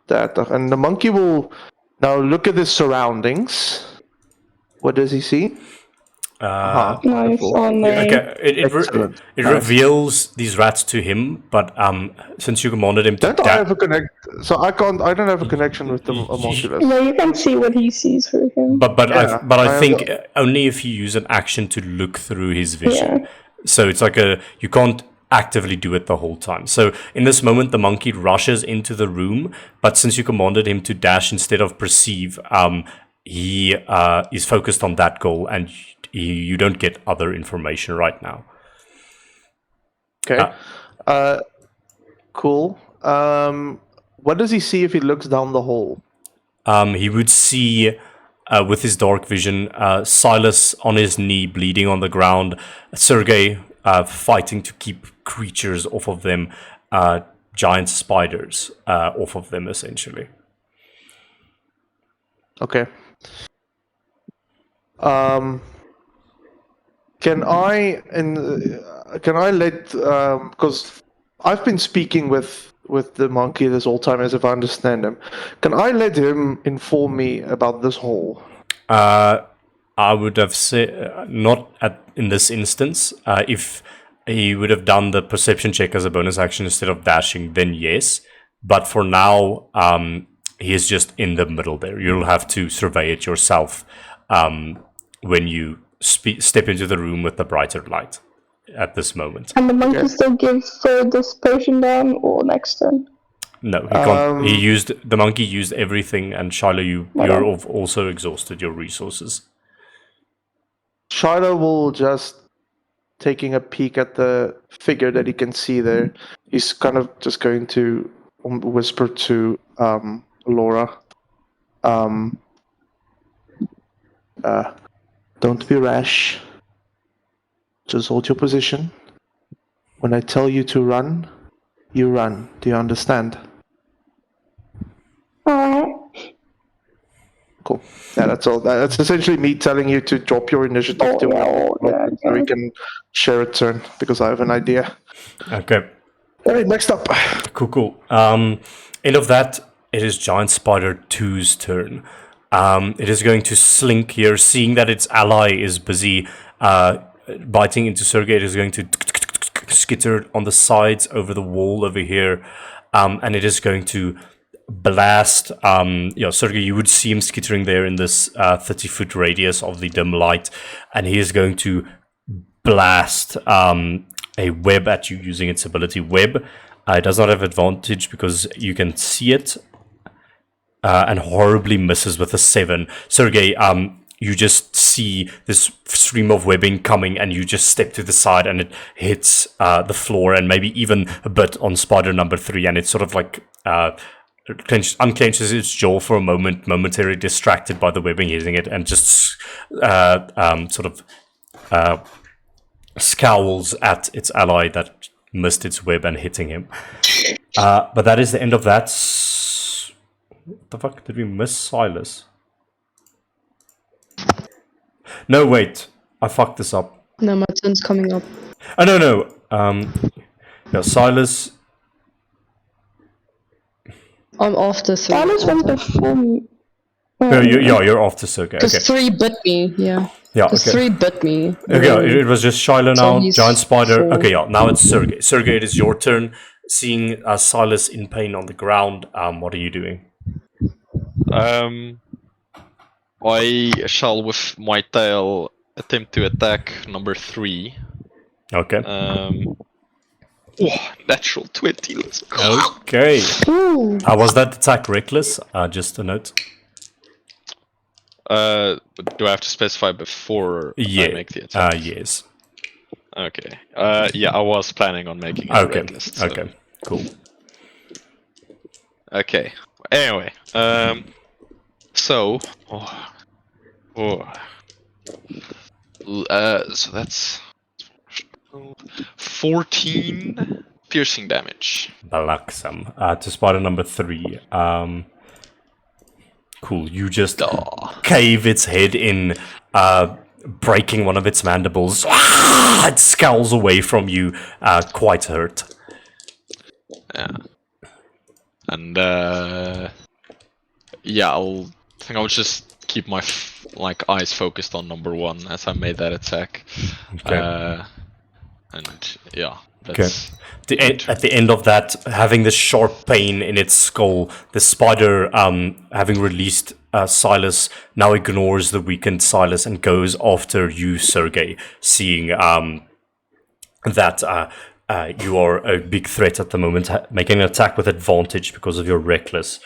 that, and the monkey will now look at his surroundings. What does he see? Nice. Oh, no. Okay, it reveals these rats to him, but since you commanded him to I have a connect? So I don't have a connection with the homunculus. No, you can see what he sees through him. But Yeah, I think only if you use an action to look through his vision. Yeah. So it's like you can't actively do it the whole time. So in this moment, the monkey rushes into the room, but since you commanded him to dash instead of perceive, he is focused on that goal, and you don't get other information right now. Okay. Cool. What does he see if he looks down the hole? He would see, with his dark vision, Silas on his knee, bleeding on the ground, Sergei fighting to keep creatures off of them, giant spiders off of them, essentially. Okay. Can I let because I've been speaking with the monkey this whole time as if I understand him. Can I let him inform me about this hole? I would have said not in this instance. If he would have done the perception check as a bonus action instead of dashing, then yes. But for now, he is just in the middle there. You'll have to survey it yourself when you step into the room with the brighter light at this moment. And the monkey still give this potion down or next turn? No, he can't. The monkey used everything, and Shiloh, you're also exhausted your resources. Shiloh will just taking a peek at the figure that he can see there. He's kind of just going to whisper to Laura. Don't be rash. Just hold your position. When I tell you to run, you run. Do you understand? Alright. Cool. Yeah, that's all. That's essentially me telling you to drop your initiative so we can share a turn, because I have an idea. Okay. Alright, next up. Cool. End of that, it is Giant Spider 2's turn. It is going to slink here, seeing that its ally is busy biting into Sergei. It is going to skitter on the sides over the wall over here, and it is going to blast. Sergei, you would see him skittering there in this 30-foot radius of the dim light, and he is going to blast a web at you using its ability web. It does not have advantage because you can see it, and horribly misses with a 7. Sergei, you just see this stream of webbing coming, and you just step to the side, and it hits the floor, and maybe even a bit on spider number 3, and it's sort of like unclenches its jaw for a moment, momentarily distracted by the webbing hitting it, and just scowls at its ally that missed its web and hitting him. But that is the end of that. What the fuck? Did we miss Silas? No, wait. I fucked this up. No, my turn's coming up. Oh, no. Silas. I'm after 3. Silas went before me. No, you're after Sergei. Okay. Because 3 bit me, yeah. Yeah, Because 3 bit me. Okay, it was just Shiloh now, he's Giant Spider. 4. Okay, yeah, now it's Sergei. Sergei, it is your turn. Seeing Silas in pain on the ground, what are you doing? I shall, with my tail, attempt to attack number 3. Okay. Natural 20. Let's go. Okay. Ooh. Was that attack reckless? Just a note. Do I have to specify before I make the attack? Yes. Okay. I was planning on making it reckless. So. Okay. Cool. Okay. Anyway, so that's 14 piercing damage. Balaksam. To spider number 3. Cool. You just cave its head in, breaking one of its mandibles. It scowls away from you, quite hurt. Yeah. And I think I'll just keep my eyes focused on number 1 as I made that attack. Okay. That's at the end of that, having this sharp pain in its skull, the spider, having released Silas, now ignores the weakened Silas and goes after you, Sergei, seeing that you are a big threat at the moment, making an attack with advantage because of your reckless.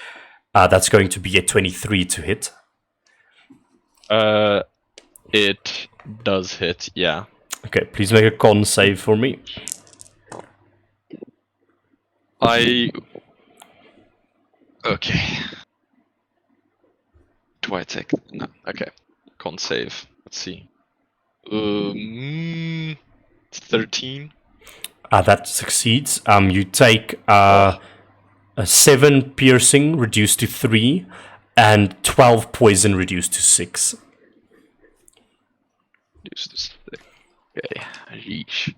That's going to be a 23 to hit. It does hit, yeah. Okay, please make a con save for me. Okay. Do I take? No. Okay. Can't save. Let's see. 13. That succeeds. You take a 7 piercing reduced to 3, and 12 poison reduced to 6. Use this. Okay. Reach.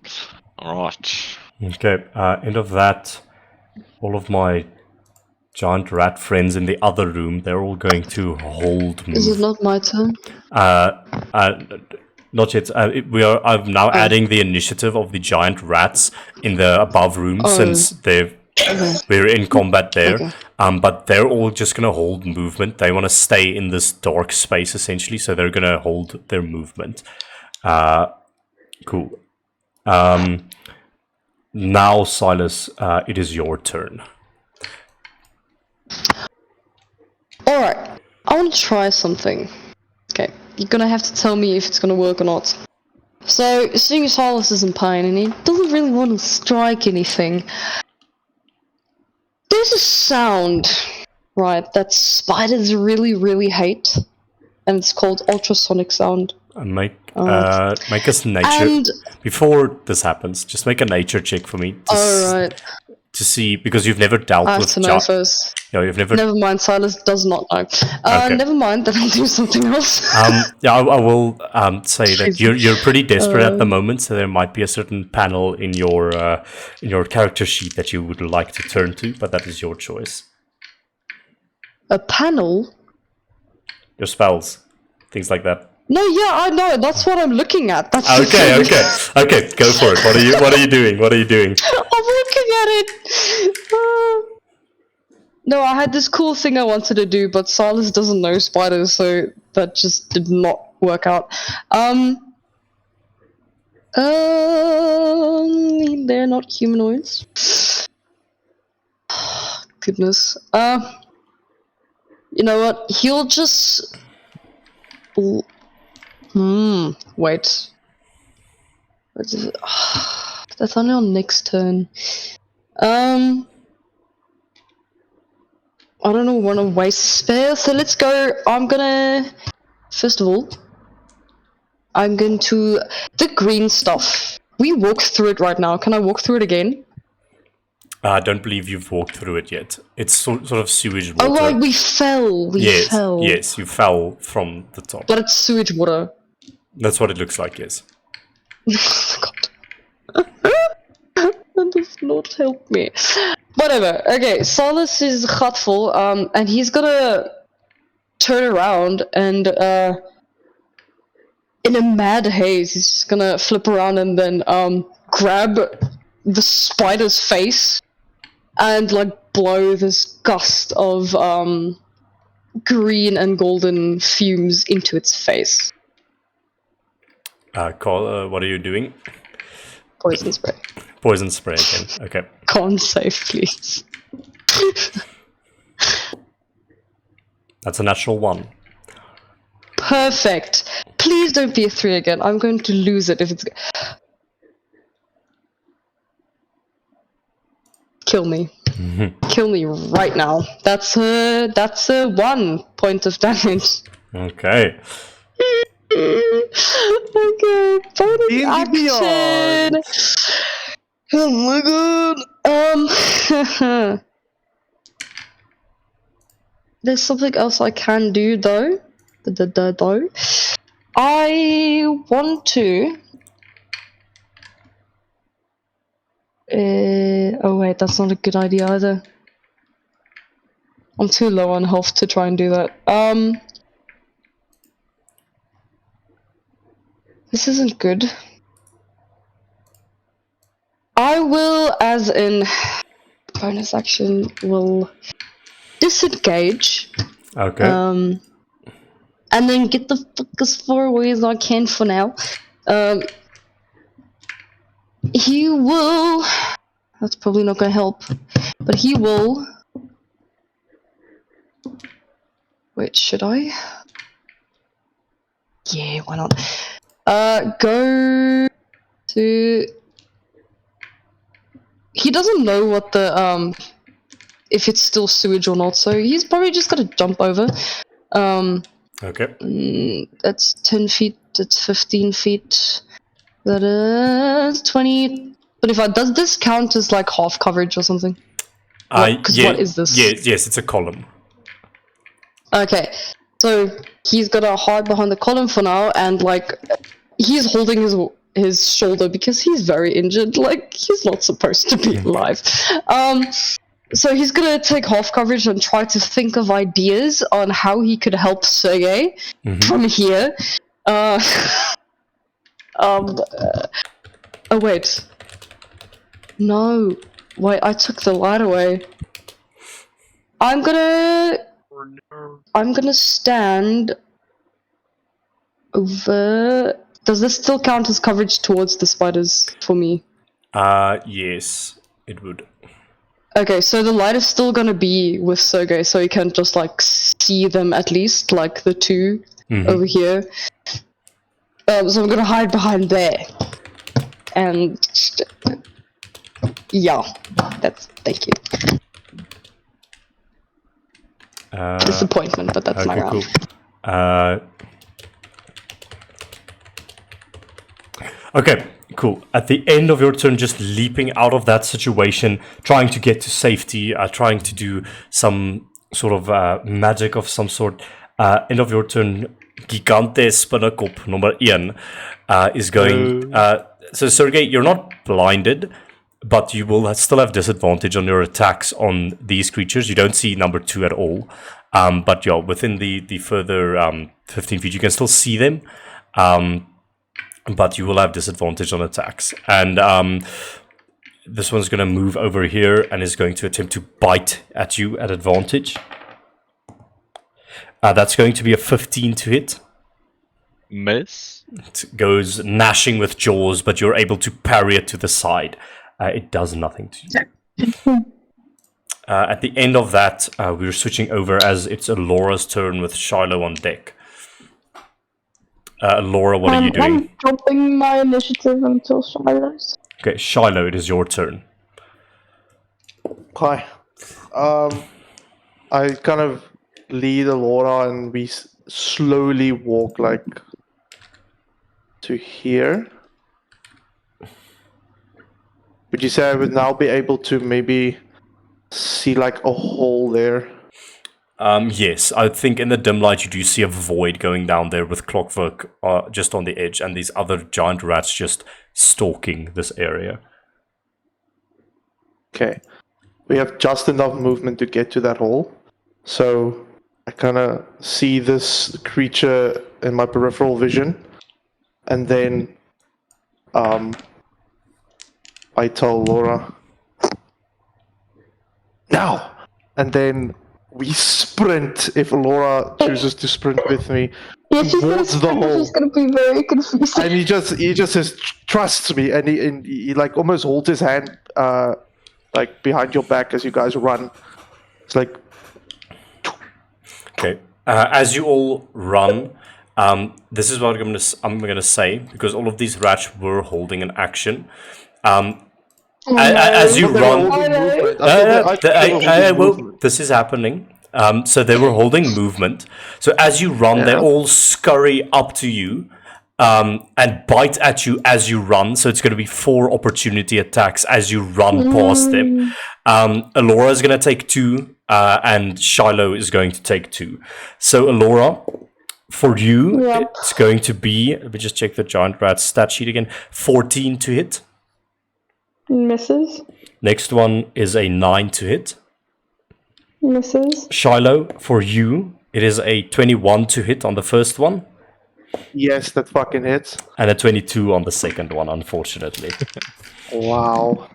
Alright. Okay, end of that. All of my giant rat friends in the other room, they're all going to hold Is it move. not my turn? Not yet. I'm now adding the initiative of the giant rats in the above room since we're in combat there. Okay. But they're all just gonna hold movement. They want to stay in this dark space essentially, so they're gonna hold their movement. Cool. Now, Silas, it is your turn. Alright, I want to try something. Okay, you're gonna have to tell me if it's gonna work or not. So, seeing as Silas is in pain and he doesn't really want to strike anything, there's a sound, right, that spiders really, really hate, and it's called ultrasonic sound. Make us nature And before this happens. Just make a nature check for me alright, to see, because you've never dealt I have with to know first. you've never. Never mind, Silas does not know. Okay. Never mind, then I'll do something else. Yeah, I will say that you're pretty desperate at the moment, so there might be a certain panel in your character sheet that you would like to turn to, but that is your choice. A panel? Your spells, things like that. No, yeah, I know. That's what I'm looking at. That's the Okay, thing. okay. Go for it. What are you doing? What are you doing? I'm looking at it. No, I had this cool thing I wanted to do, but Silas doesn't know spiders, so that just did not work out. They're not humanoids. Goodness. You know what? He'll just. Wait. What is it? That's only on next turn. I don't want to waste spare, so let's go. First of all, I'm going to the green stuff. We walked through it right now. Can I walk through it again? I don't believe you've walked through it yet. It's sort of sewage water. Oh, right, we fell. We fell. Yes, you fell from the top. But it's sewage water. That's what it looks like, yes. God. That does not help me. Whatever. Okay, Silas is hutful, and he's gonna turn around and, in a mad haze, he's just gonna flip around and then, grab the spider's face and, like, blow this gust of, green and golden fumes into its face. Call, what are you doing? Poison spray. Poison spray again. Okay. Con save, please. That's a natural 1. Perfect. Please don't be a 3 again. I'm going to lose it if it's. Kill me. Kill me right now. That's a 1 point of damage. Okay. Okay, bonus action. Oh my god. There's something else I can do though. I want to. Oh wait, that's not a good idea either. I'm too low on health to try and do that. This isn't good. I will, as in bonus action, will disengage. Okay. And then get the fuck as far away as I can for now. He will. That's probably not gonna help, but he will. Wait, should I? Yeah, why not? Go to he doesn't know what the if it's still sewage or not, so he's probably just gonna jump over. Okay. That's 10 feet, that's 15 feet. That is 20. But if does this count as like half coverage or something? Because what is this? Yes, it's a column. Okay, so he's gonna hide behind the column for now, and like he's holding his shoulder because he's very injured. Like he's not supposed to be alive. So he's gonna take half coverage and try to think of ideas on how he could help Sergey from here. Oh wait. No. Wait, I took the light away. I'm gonna stand over. Does this still count as coverage towards the spiders for me? Yes, it would. Okay, so the light is still gonna be with Sergey, so he can just like see them at least, like the two over here. So I'm gonna hide behind there, and yeah, thank you. Disappointment, but that's my round. Cool. Okay, cool. At the end of your turn, just leaping out of that situation, trying to get to safety, trying to do some sort of magic of some sort. End of your turn, Gigante Spinnekop number 1 is going... so Sergey, you're not blinded, but you will still have disadvantage on your attacks on these creatures. You don't see number 2 at all. But yeah, within the further 15 feet, you can still see them. But you will have disadvantage on attacks. And this one's going to move over here and is going to attempt to bite at you at advantage. That's going to be a 15 to hit. Miss. It goes gnashing with jaws, but you're able to parry it to the side. It does nothing to you. At the end of that, we're switching over as it's Laura's turn with Shiloh on deck. Laura, what are you doing? I'm dropping my initiative until Shiloh's. Okay, Shiloh, it is your turn. Hi. I kind of lead Laura and we slowly walk like to here. Would you say I would now be able to maybe see like a hole there? Yes, I think in the dim light you do see a void going down there with Clockwork just on the edge and these other giant rats just stalking this area. Okay. We have just enough movement to get to that hole. So I kind of see this creature in my peripheral vision. And then I tell Laura, now! And then we sprint if Laura chooses to sprint with me towards the hole. She's gonna be very confused. And he just says, "Trust me," and he like almost holds his hand like behind your back as you guys run. It's like, okay. As you all run, this is what I'm gonna say because all of these rats were holding an action. As you run, this is happening. So they were holding movement. So as you run, they all scurry up to you and bite at you as you run. So it's going to be 4 opportunity attacks as you run past them. Alora is going to take 2, and Shiloh is going to take 2. So Alora, for you, it's going to be. Let me just check the giant rat stat sheet again. 14 to hit. Misses. Next one is a 9 to hit. Misses. Shiloh, for you, it is a 21 to hit on the first one. yes, that fucking hits. And a 22 on the second one, unfortunately. Wow.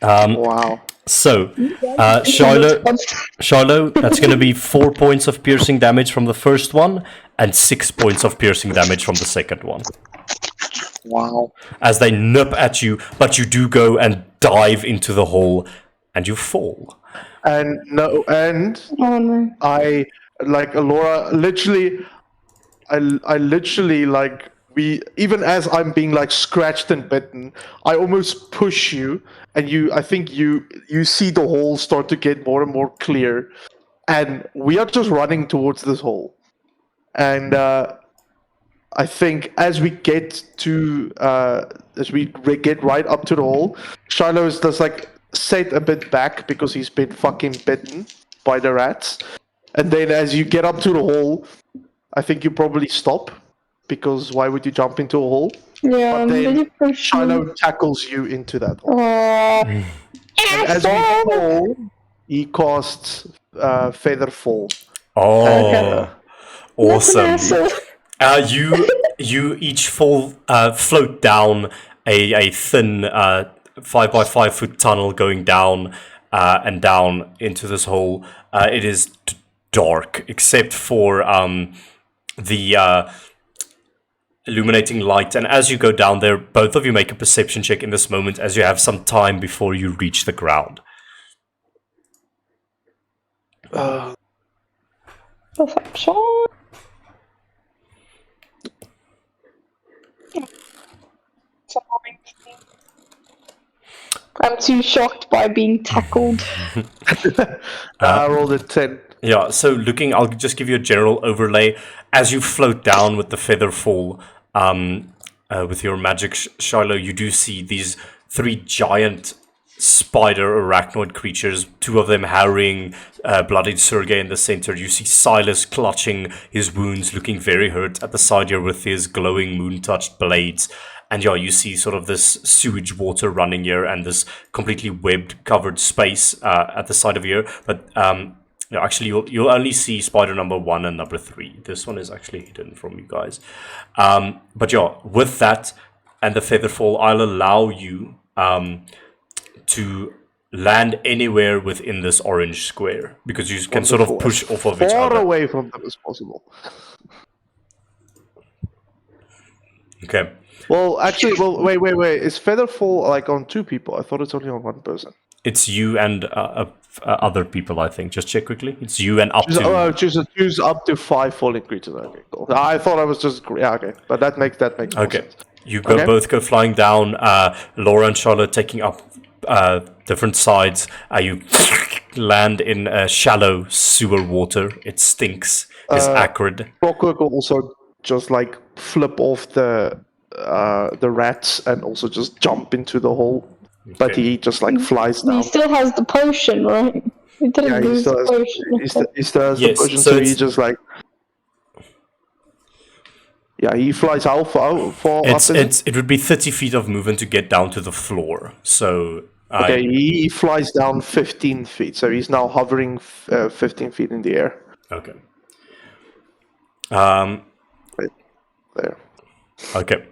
Wow. So, Shiloh, that's going to be 4 points of piercing damage from the first one and 6 points of piercing damage from the second one. Wow. As they nip at you, but you do go and dive into the hole and you fall. And I like Laura literally I literally like even as I'm being like scratched and bitten, I almost push you, and I think you see the hole start to get more and more clear, and we are just running towards this hole, and I think as we get right up to the hole, Shiloh is just like set a bit back because he's been fucking bitten by the rats, and then as you get up to the hole, I think you probably stop. Because why would you jump into a hole? Yeah, but then really push Shiloh tackles you into that hole. me. And as we fall, he casts Feather Fall. Oh, And, awesome! That's an You each float down a thin 5x5 foot tunnel going down and down into this hole. It is dark except for the illuminating light, and as you go down there, both of you make a perception check in this moment as you have some time before you reach the ground. Perception. I'm too shocked by being tackled. I rolled a 10. Yeah, so I'll just give you a general overlay. As you float down with the feather fall, with your magic, Shiloh, you do see these 3 giant spider arachnoid creatures, 2 of them harrying bloodied Sergei in the center. You see Silas clutching his wounds, looking very hurt at the side here with his glowing moon-touched blades. And yeah, you see sort of this sewage water running here and this completely webbed covered space at the side of here. But actually, you'll only see spider number 1 and number 3. This one is actually hidden from you guys. But yeah, with that and the featherfall, I'll allow you to land anywhere within this orange square because you can sort of push off of each other. Far away from them as possible. Okay. Well, actually, wait. Is Featherfall like on 2 people? I thought it's only on 1 person. It's you and other people, I think. Just check quickly. It's you and up to... choose up to 5 falling creatures. Okay, cool. I thought I was just... Yeah, okay. But that makes more sense. You both go flying down. Laura and Charlotte taking up different sides. You land in shallow sewer water. It stinks. It's acrid. Clockwork will also just like flip off the rats and also just jump into the hole. Okay. But he just like flies down. He still has the potion, right? He didn't lose the potion. He still has the potion, so he just like... Yeah, he flies how far up? It would be 30 feet of movement to get down to the floor. So okay, he flies down 15 feet, so he's now hovering 15 feet in the air. Okay. Right there. Okay,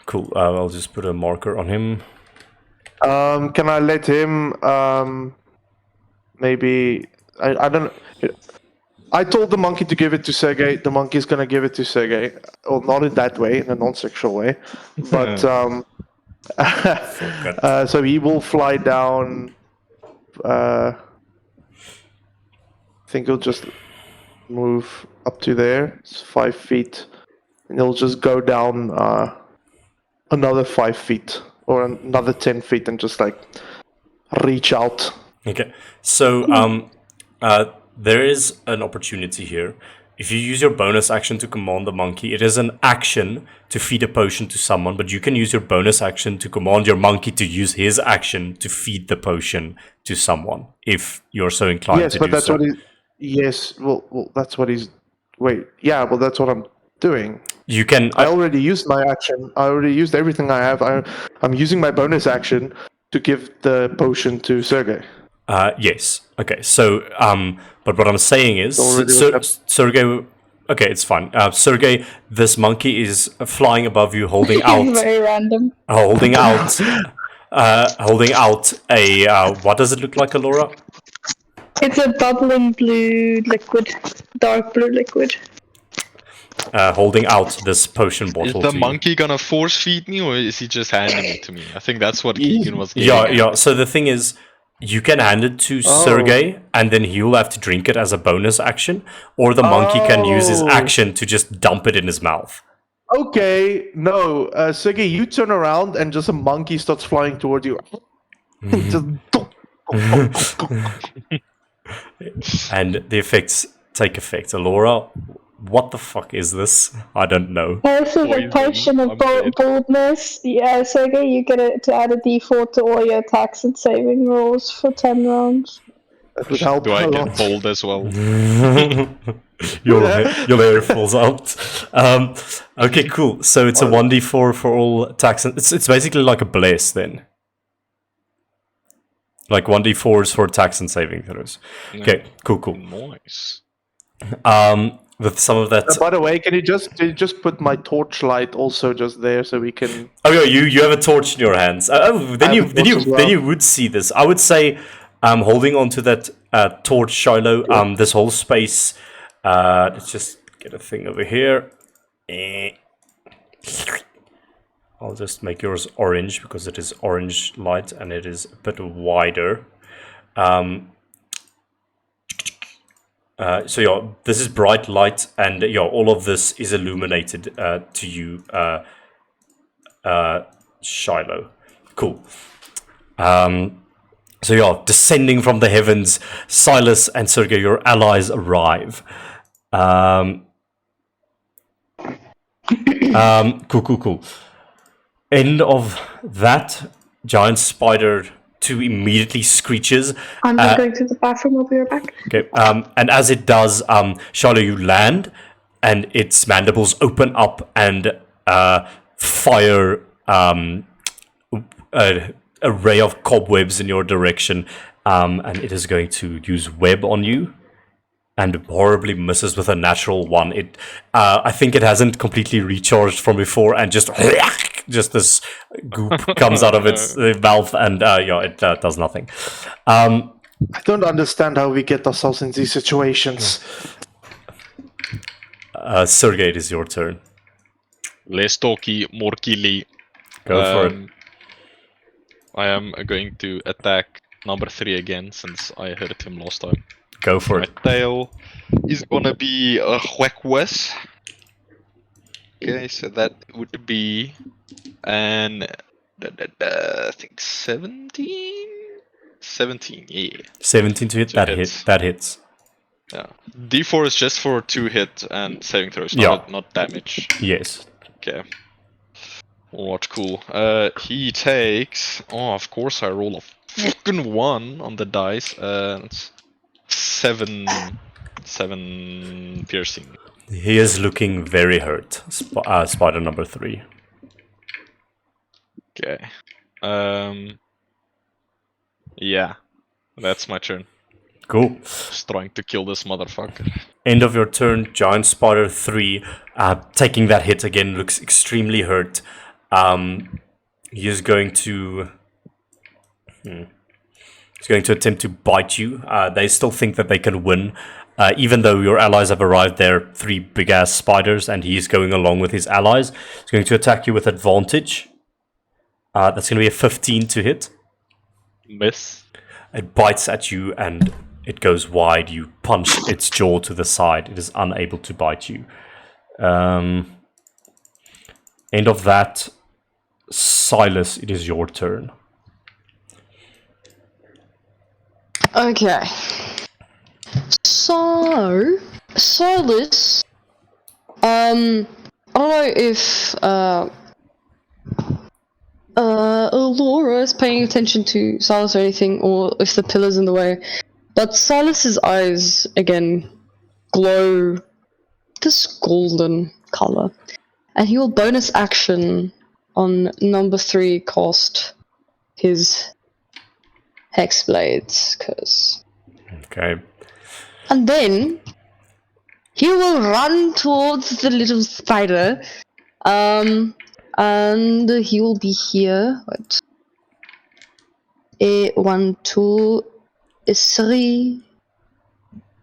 cool. I'll just put a marker on him. Can I let him? Maybe I don't. I told the monkey to give it to Sergei. The monkey's gonna give it to Sergei. Well, not in that way, in a non-sexual way, but so he will fly down. I think he'll just move up to there. It's 5 feet, and he'll just go down another 5 feet or another 10 feet, and just like reach out. Okay, so there is an opportunity here. If you use your bonus action to command the monkey, it is an action to feed a potion to someone, but you can use your bonus action to command your monkey to use his action to feed the potion to someone, if you're so inclined to do so. Yes, but that's what Yes, well, that's what he's... Wait, yeah, well, that's what I'm doing. You can... I already used my action. I already used everything I have. I'm using my bonus action to give the potion to Sergei. Yes. Okay, so... but what I'm saying is... Sergei... Okay, it's fine. Sergei, this monkey is flying above you, holding out... Very random. Holding out a... what does it look like, Alora? It's a bubbling blue liquid. Dark blue liquid. Holding out this potion bottle. Is the monkey gonna force feed me, or is he just handing it to me? I think that's what Keegan was getting. Yeah. So the thing is, you can hand it to Sergei, and then he'll have to drink it as a bonus action, or the monkey can use his action to just dump it in his mouth. Okay, no, Sergey, you turn around and just a monkey starts flying toward you. Just- And the effects take effect. Alora, what the fuck is this? I don't know. This is a Poison, potion of I'm dead. boldness. Yeah, Sergey, you get to add a d4 to all your attacks and saving rolls for 10 rounds. That would help Do I a get lot. bold as well? your hair falls out. Okay, cool. So it's a 1d4 for all attacks. It's basically like a bless then. Like 1d4s for attacks and saving throws. Okay, cool. Nice. With some of that. By the way, can you just put my torchlight also just there so we can? Oh yeah, you have a torch in your hands. Then you would see this. I would say, holding onto that torch, Shiloh. This whole space. Let's just get a thing over here. I'll just make yours orange because it is orange light and it is a bit wider. So yeah, this is bright light, and yeah, all of this is illuminated to you, Shiloh. Cool. So yeah, descending from the heavens, Silas and Sergey, your allies arrive. Cool. End of that, giant spider 2 immediately screeches. I'm just going to the bathroom. I'll be right back. Okay, and as it does, Shiloh, you land, and its mandibles open up and fire a ray of cobwebs in your direction, and it is going to use web on you, and horribly misses with a natural 1. I think it hasn't completely recharged from before, and just this goop comes out of its mouth, and it does nothing. I don't understand how we get ourselves in these situations. Sergey, it is your turn. Less talky, more killy. Go for it. I am going to attack number 3 again since I hurt him last time. Go for My it. tail is gonna be a whack was. Okay, so that would be an I think 17? 17, yeah. 17 to hit, To that hit. that hits. Yeah. D4 is just for 2 hit and saving throws, Yeah. not damage. Yes. Okay. What cool. He takes. Oh, of course I roll a fucking 1 on the dice. It's 7 piercing. He is looking very hurt. Spider number 3. Okay. Yeah. That's my turn. Cool. Just trying to kill this motherfucker. End of your turn, Giant Spider 3, taking that hit again, looks extremely hurt. He is going to... He's going to attempt to bite you. They still think that they can win. Even though your allies have arrived there, 3 big-ass spiders, and he's going along with his allies. He's going to attack you with advantage. That's going to be a 15 to hit. Miss. It bites at you and it goes wide. You punch its jaw to the side. It is unable to bite you. End of that. Silas, it is your turn. Okay. So, Silas, I don't know if Laura is paying attention to Silas or anything, or if the pillar's in the way, but Silas's eyes again glow this golden color, and he will bonus action on number 3 cast his hex blades, Okay. and then he will run towards the little spider, and he will be here. Wait. 1, 2, 3,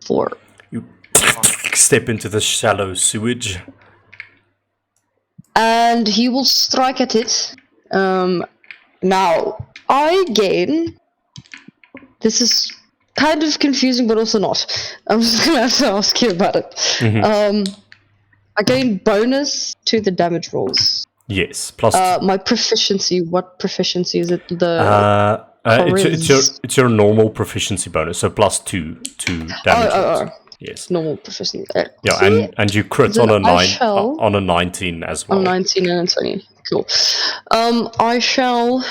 4. You step into the shallow sewage. And he will strike at it. Now, I gain... This is kind of confusing, but also not. I'm just gonna have to ask you about it. I gain bonus to the damage rolls. Yes, plus. My proficiency. What proficiency is it? The it's your normal proficiency bonus, so +2 to damage rolls. Yes. Normal proficiency. Yeah, and you crit Then on I shall- on a 19 as well. On 19 and 20. Cool. I shall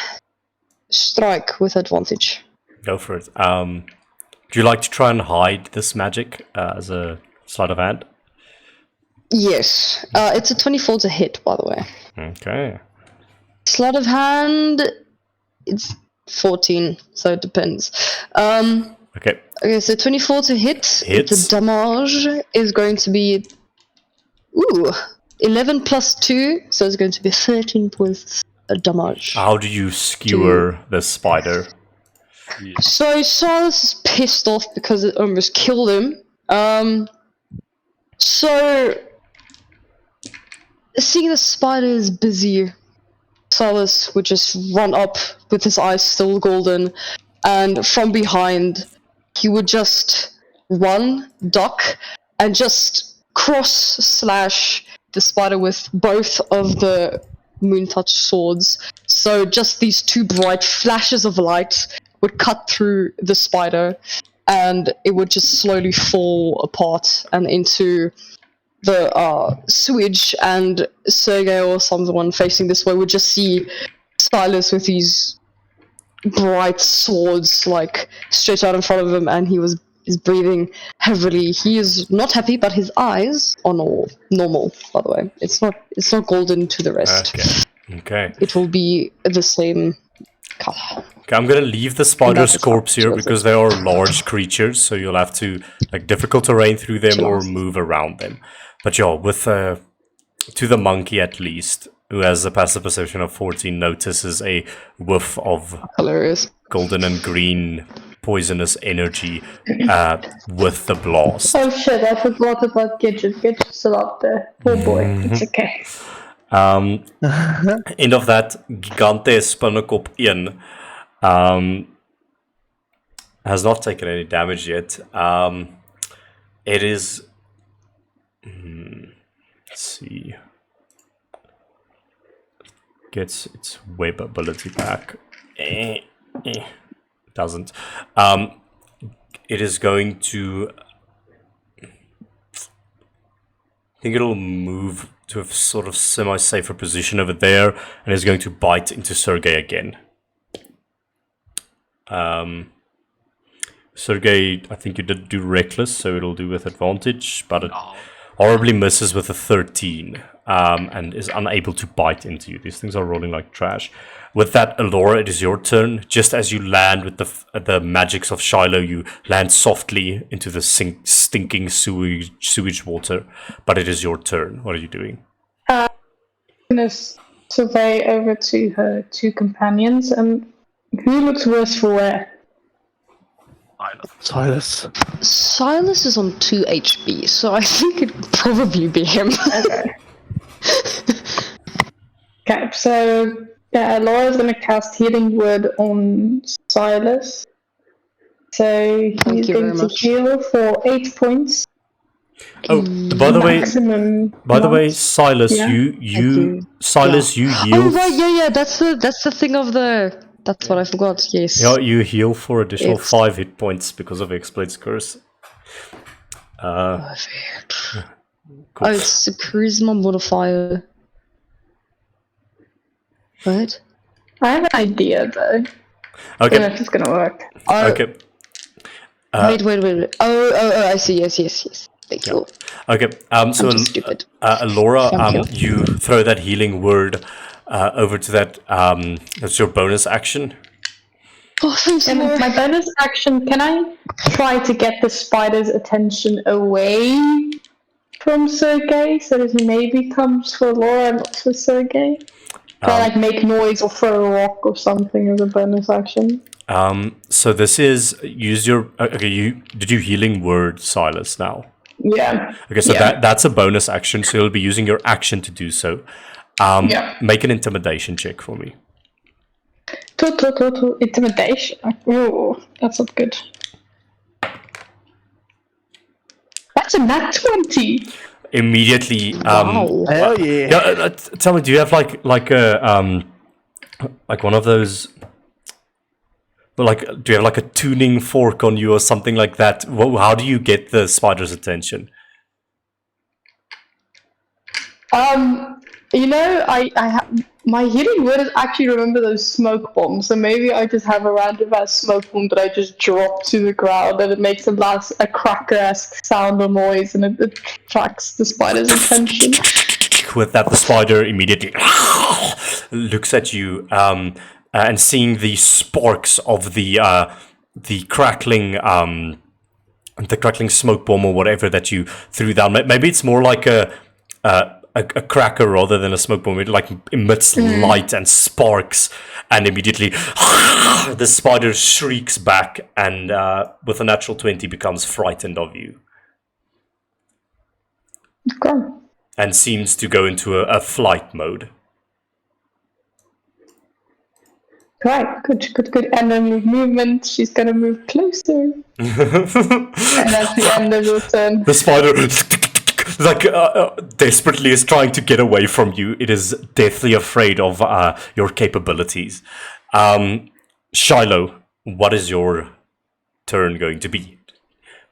strike with advantage. Go for it. Do you like to try and hide this magic as a sleight of hand? Yes. It's a 24 to hit, by the way. Okay. Sleight of hand, it's 14, so it depends. Okay. Okay, so 24 to hit. Hits. The damage is going to be 11 plus 2, so it's going to be 13 points of damage. How do you skewer the spider? So Silas is pissed off because it almost killed him. So seeing the spider is busy, Silas would just run up with his eyes still golden, and from behind he would just run, duck, and just cross/slash the spider with both of the moon touch swords. So just these two bright flashes of light would cut through the spider, and it would just slowly fall apart and into the sewage, and Sergei or someone facing this way would just see Silas with these bright swords like straight out in front of him, and is breathing heavily. He is not happy, but his eyes are normal, by the way. It's not golden to the rest. Okay. It will be the same color. Okay, I'm gonna leave the spider's corpse here perfect. because they are large creatures, so you'll have to difficult terrain through them or move around them. But yeah, with to the monkey at least, who has a passive perception of 14, notices a whiff of Hilarious. golden and green poisonous energy with the blast. Oh shit, I forgot about Gidget. Gidget's still up there. Oh boy, it's okay. End of that, Gigante Spinnekop 1 has not taken any damage yet. It is... let's see. Gets its web ability back. Doesn't. It is going to... I think it'll move to a sort of semi-safer position over there, and is going to bite into Sergei again. Sergei, I think you did do reckless, so it'll do with advantage, but it horribly misses with a 13, and is unable to bite into you. These things are rolling like trash. With that, Alora, it is your turn. Just as you land with the magics of Shiloh, you land softly into the stinking sewage water. But it is your turn. What are you doing? I'm gonna survey over to her two companions, and who looks worse for wear? Silas. Silas is on 2 HP, so I think it could probably be him. Okay. Okay, so yeah, Laura's gonna cast Healing Word on Silas. So he's Thank you going very to much. heal for 8 points. Oh, by the way, Maximum. Silas, Yeah. you heal. Oh right, yeah, that's the thing of the. That's what I forgot. Yes. Yeah, you heal for additional It's- 5 hit points because of Exploit's curse. Perfect. Cool. Oh, it's a charisma modifier. What? I have an idea though. I don't know Okay. if it's gonna work. Okay. Wait. Oh, I see. Yes. Thank you. Okay. So I'm just stupid. Laura, Thank you throw that healing word over to that. That's your bonus action. Oh, thanks, And Laura. my bonus action, can I try to get the spider's attention away from Sergei so that he maybe comes for Laura and not for Sergei? Can I like make noise or throw a rock or something as a bonus action? So this is use your did you healing word Silas now? Yeah. Okay, so Yeah. that's a bonus action, so you'll be using your action to do so. Yeah. Make an intimidation check for me. Intimidation. Oh, that's not good. That's a nat 20. immediately. Wow. Hell yeah. Tell me, do you have like one of those? Like, do you have like a tuning fork on you or something like that? How do you get the spider's attention? You know, I have my hidden word is actually remember those smoke bombs. So maybe I just have a random ass smoke bomb that I just drop to the ground, and it makes a cracker-esque sound or noise, and it attracts the spider's attention. With that, the spider immediately looks at you, and seeing the sparks of the crackling smoke bomb or whatever that you threw down. Maybe it's more like a cracker rather than a smoke bomb. It like emits light and sparks, and immediately the spider shrieks back, and with a natural 20 becomes frightened of you. Okay. And seems to go into a flight mode. Right, good. And then with movement, she's gonna move closer. And at the end of your turn, the spider desperately is trying to get away from you. It is deathly afraid of your capabilities. Shiloh, what is your turn going to be?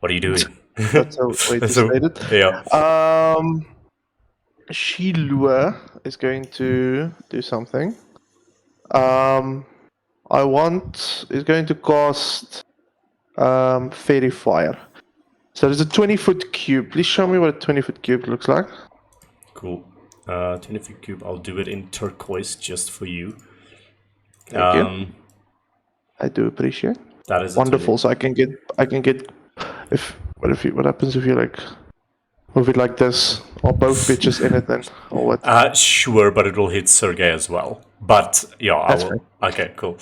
What are you doing? That's a way to state it. Yeah. Shilua is going to do something. Is going to cost Fairy Fire. So there's a 20-foot cube. Please show me what a 20-foot cube looks like. Cool. 20-foot cube. I'll do it in turquoise just for you. Thank you. I do appreciate. That is wonderful. So I can get. What happens if you like move it like this, or both bitches in it then, or what? Sure, but it will hit Sergey as well. But yeah, That's I will. fine. Okay, cool.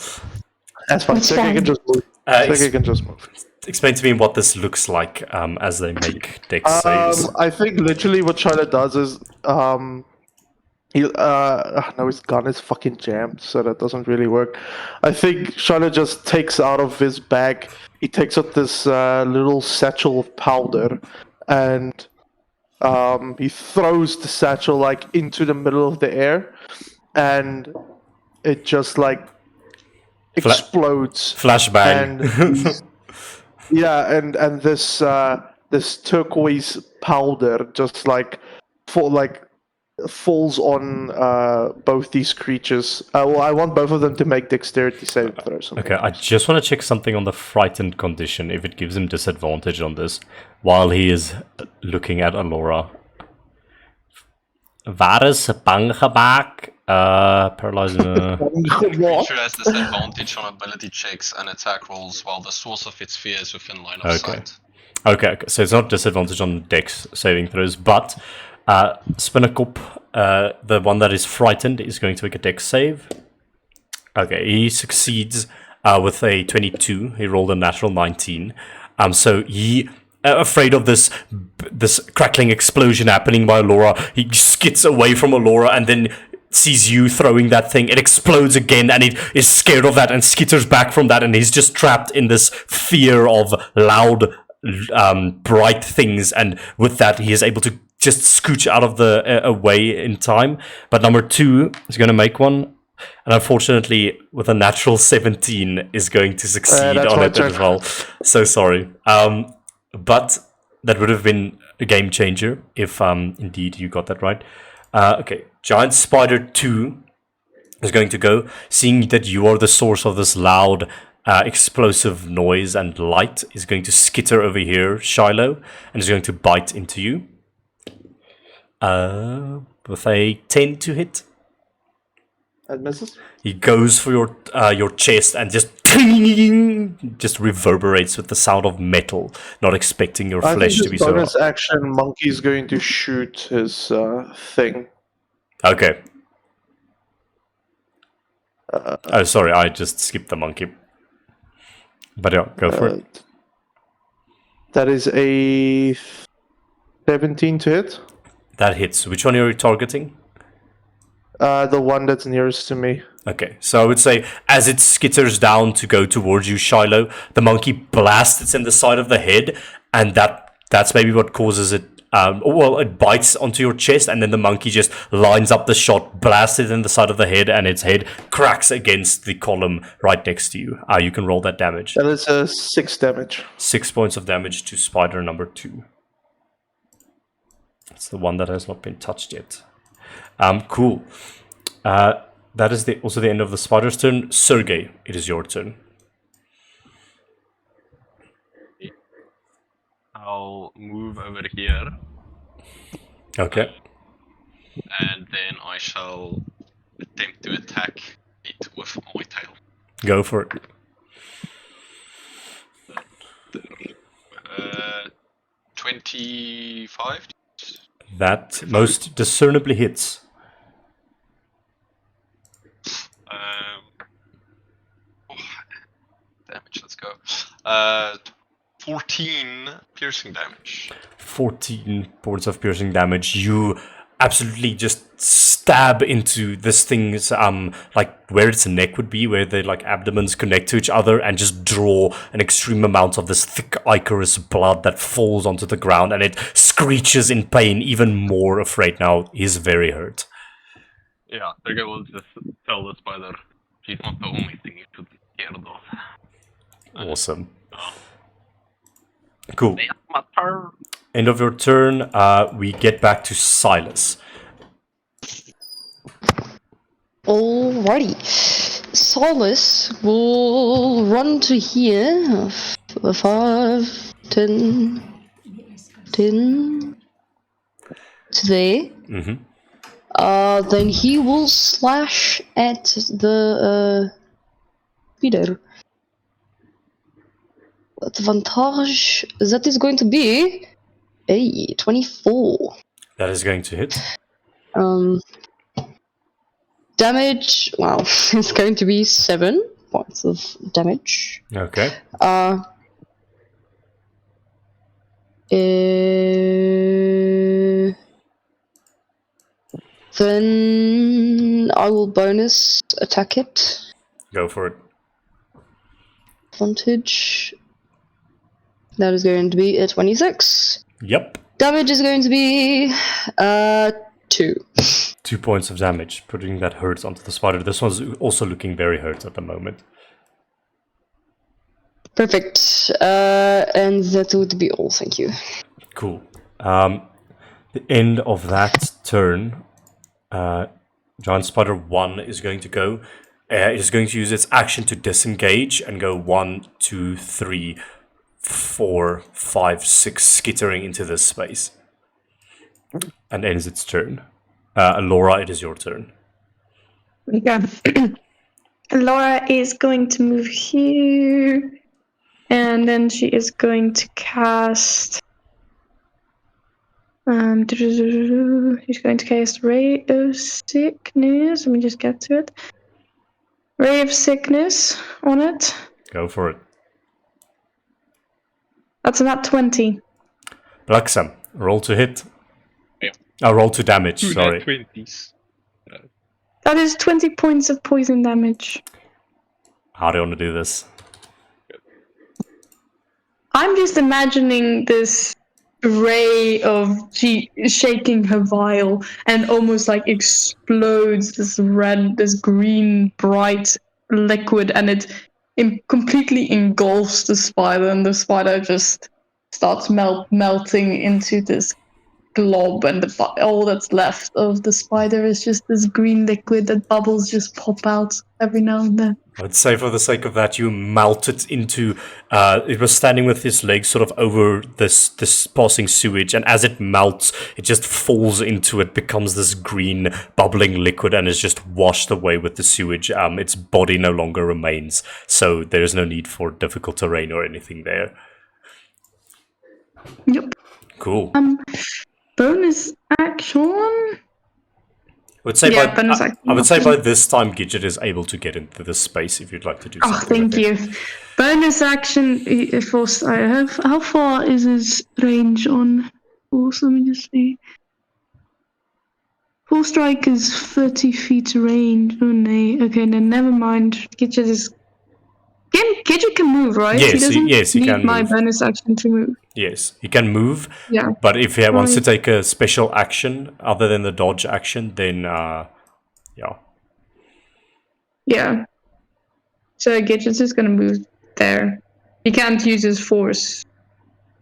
That's fine. Sergey can just move. Sergey can just move. Explain to me what this looks like as they make dex saves. I think literally what Shiloh does is no, his gun is fucking jammed, so that doesn't really work. I think Shiloh just takes out of his bag. He takes out this little satchel of powder, and he throws the satchel like into the middle of the air, and it just like explodes. Flashbang. And yeah, and this this turquoise powder just like falls on both these creatures. Well, I want both of them to make dexterity saving throws. Okay, I just want to check something on the frightened condition, if it gives him disadvantage on this while he is looking at Alora. Waar is bang gemaakt? Paralyzed. Creature has disadvantage on ability checks and attack rolls while the source of its fear is within line of sight. Okay, so it's not disadvantage on dex saving throws, but Spinnakop, the one that is frightened, is going to make a dex save. Okay, he succeeds with a 22. He rolled a natural 19. So he, afraid of this crackling explosion happening by Alora, he skits away from Alora and then sees you throwing that thing. It explodes again, and he is scared of that and skitters back from that, and he's just trapped in this fear of loud, bright things. And with that, he is able to just scooch out of the away in time. But number 2 is going to make one, and unfortunately, with a natural 17, is going to succeed on it as well. So sorry. But that would have been a game changer if indeed you got that right. Okay, Giant Spider 2 is going to go, seeing that you are the source of this loud, explosive noise and light, is going to skitter over here, Shiloh, and is going to bite into you. With a 10 to hit. That misses. He goes for your chest and just reverberates with the sound of metal, not expecting your flesh to be so. Bonus action, Monkey's going to shoot his thing. Okay. Oh, sorry, I just skipped the monkey. But yeah, go for it. That is a 17 to hit. That hits. Which one are you targeting? The one that's nearest to me. Okay, so I would say as it skitters down to go towards you, Shiloh, the monkey blasts it in the side of the head, and that's maybe what causes it Well, it bites onto your chest, and then the monkey just lines up the shot, blasts it in the side of the head, and its head cracks against the column right next to you. You can roll that damage. That is 6 damage. 6 points of damage to spider number 2. It's the one that has not been touched yet. Cool. That is also the end of the spider's turn. Sergey, it is your turn. I'll move over here, Okay. and then I shall attempt to attack it with my tail. Go for it. 25. That most discernibly hits. Damage, let's go. 14 piercing damage. 14 points of piercing damage. You absolutely just stab into this thing's like where its neck would be, where the like abdomens connect to each other, and just draw an extreme amount of this thick ichorous blood that falls onto the ground, and it screeches in pain, even more afraid now. He's very hurt. Yeah, Sergey will just tell the spider she's not the only thing you should be scared of. Awesome. Cool. Yeah, my turn. End of your turn. We get back to Silas. Alrighty. Silas will run to here. 5, 10 to there. Mm-hmm. Then he will slash at the spider. Advantage, that is going to be a 24. That is going to hit. Damage, well, it's going to be 7 points of damage. Okay. Then I will bonus attack it. Go for it. Advantage. That is going to be a 26. Yep. Damage is going to be 2. 2 points of damage, putting that hurt onto the spider. This one's also looking very hurt at the moment. Perfect. And that would be all, thank you. Cool. The end of that turn, Giant Spider 1 is going to go. It is going to use its action to disengage and go 1, 2, 3, 4, 5, 6, skittering into this space. And ends its turn. Laura, it is your turn. Okay. Laura is going to move here, and then she is going to cast. She's going to cast Ray of Sickness. Let me just get to it. Ray of Sickness on it. Go for it. That's about 20. Blacksam, roll to hit. Yeah. Roll to damage, sorry. 20s. That is 20 points of poison damage. How do you want to do this? I'm just imagining this ray of she shaking her vial and almost like explodes this green, bright liquid, and it completely engulfs the spider, and the spider just starts melting into this glob, and all that's left of the spider is just this green liquid that bubbles just pop out every now and then. I would say for the sake of that, you melt it into... it was standing with his legs sort of over this passing sewage, and as it melts, it just falls into it, becomes this green bubbling liquid, and is just washed away with the sewage. Its body no longer remains, so there is no need for difficult terrain or anything there. Yep. Cool. Bonus action. I would say bonus action. I would say by this time, Gidget is able to get into this space if you'd like to do something. Oh, thank you. Bonus action. Force. I have. How far is his range on force? Let me just see. Full strike is 30 feet range. Oh no. Okay, then never mind. Gidget is Gadget can move, right? Yes, he doesn't yes, he need can my move. bonus action to move. Yes, he can move, Yeah. but if he wants to Right. take a special action other than the dodge action, then yeah. Yeah. So Gadget's just gonna move there. He can't use his force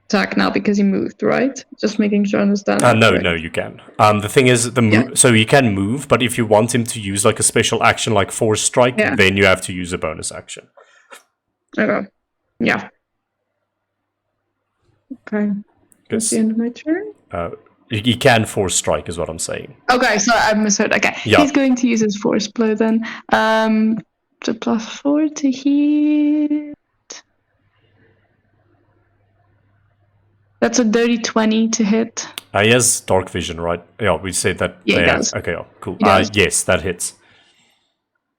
attack now because he moved, right? Just making sure I understand. that No, correct. no, you can. The thing is, so he can move, but if you want him to use like a special action like Force Strike, Yeah. then you have to use a bonus action. Okay. Yeah. Okay. That's the end of my turn. He can Force Strike, is what I'm saying. Okay, so I misheard. Okay, Yeah. he's going to use his force blow then. So +4 to hit. That's a dirty 20 to hit. He has dark vision, right? Yeah, we said that. Yeah, he they have- does. Okay, yeah, cool. He does. Yes, that hits.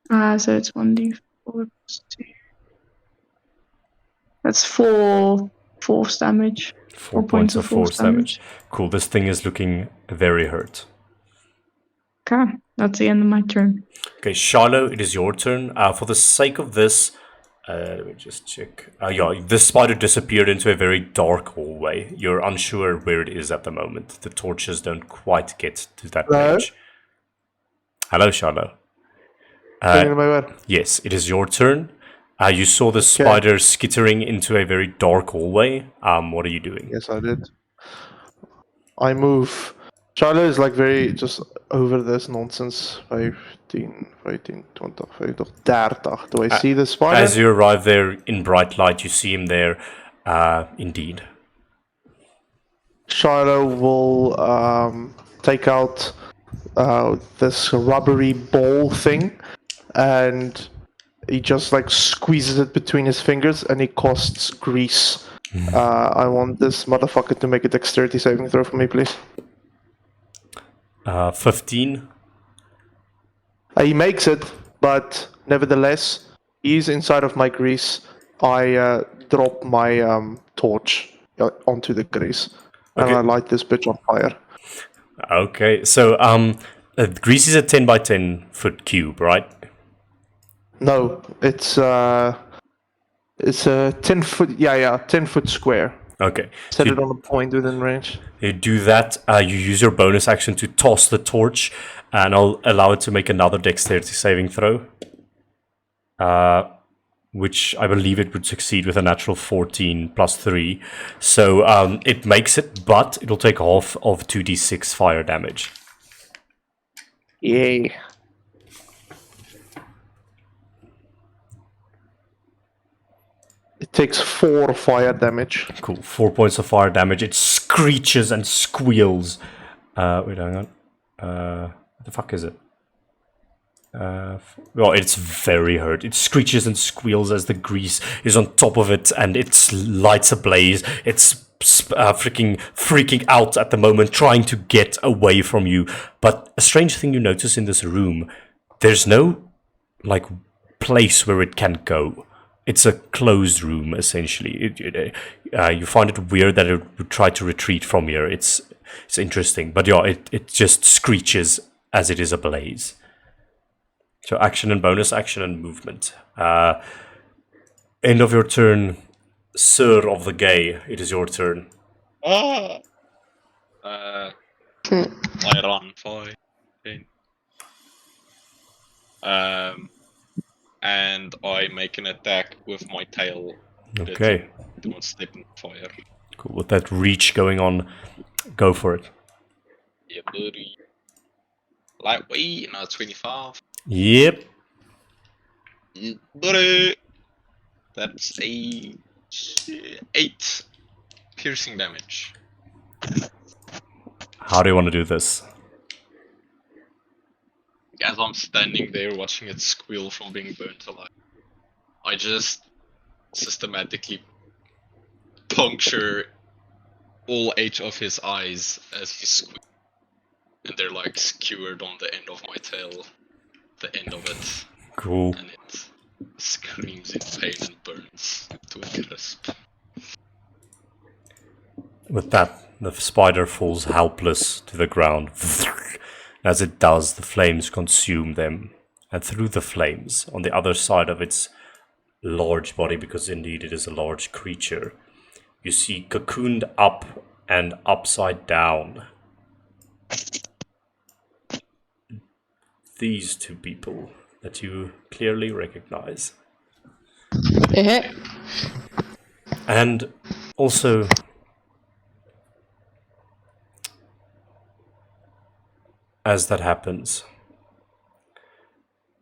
So it's 1d4 plus 2. That's 4 force damage. 4 points of force damage. Cool. This thing is looking very hurt. Okay, that's the end of my turn. Okay, Shiloh, it is your turn. For the sake of this, let me just check. Yeah, this spider disappeared into a very dark hallway. You're unsure where it is at the moment. The torches don't quite get to that Hello? range. Hello, Shiloh. Bringing my word. Yes, it is your turn. You saw the spider skittering into a very dark hallway. What are you doing? Yes, I did. I move. Charlotte is like very just over this nonsense. 15, 20, 30. Do I see the spider? As you arrive there in bright light, you see him there. Indeed. Shiloh will take out this rubbery ball thing, and he just like squeezes it between his fingers, and he casts grease. I want this motherfucker to make a dexterity saving throw for me, please. 15. He makes it, but nevertheless, he's inside of my grease. I drop my torch onto the grease, and Okay. I light this bitch on fire. Okay, so grease is a 10 by 10 foot cube, right? No, it's a 10 foot. Yeah, 10 foot square. Okay. Set You- it on a point within range. You do that, you use your bonus action to toss the torch, and I'll allow it to make another dexterity saving throw. Which I believe it would succeed with a natural 14 plus 3. So it makes it, but it'll take half of 2d6 fire damage. Yay. It takes 4 fire damage. Cool. 4 points of fire damage. It screeches and squeals. Wait, hang on. What the fuck is it? Well, it's very hurt. It screeches and squeals as the grease is on top of it, and it lights ablaze. It's freaking out at the moment, trying to get away from you. But a strange thing you notice in this room, there's no like place where it can go. It's a closed room, essentially. You find it weird that it would try to retreat from here. It's interesting, but yeah, it just screeches as it is ablaze. So action and bonus action and movement. End of your turn, Sir of the Gay. It is your turn. I run 5. And I make an attack with my tail. Okay, Do not step in fire. cool. With that reach going on, go for it. Yeah, buddy. Lightweight, now 25. Yep. Yeah, buddy. That's a 8 piercing damage. How do you want to do this? As I'm standing there watching it squeal from being burnt alive, I just systematically puncture all 8 of his eyes as he squeals. And they're like skewered on the end of my tail, the end of it, Cool. and it screams in pain and burns to a crisp. With that, the spider falls helpless to the ground. As it does, the flames consume them, and through the flames, on the other side of its large body, because indeed it is a large creature, you see cocooned up and upside down these two people that you clearly recognize. Eh. And also, as that happens,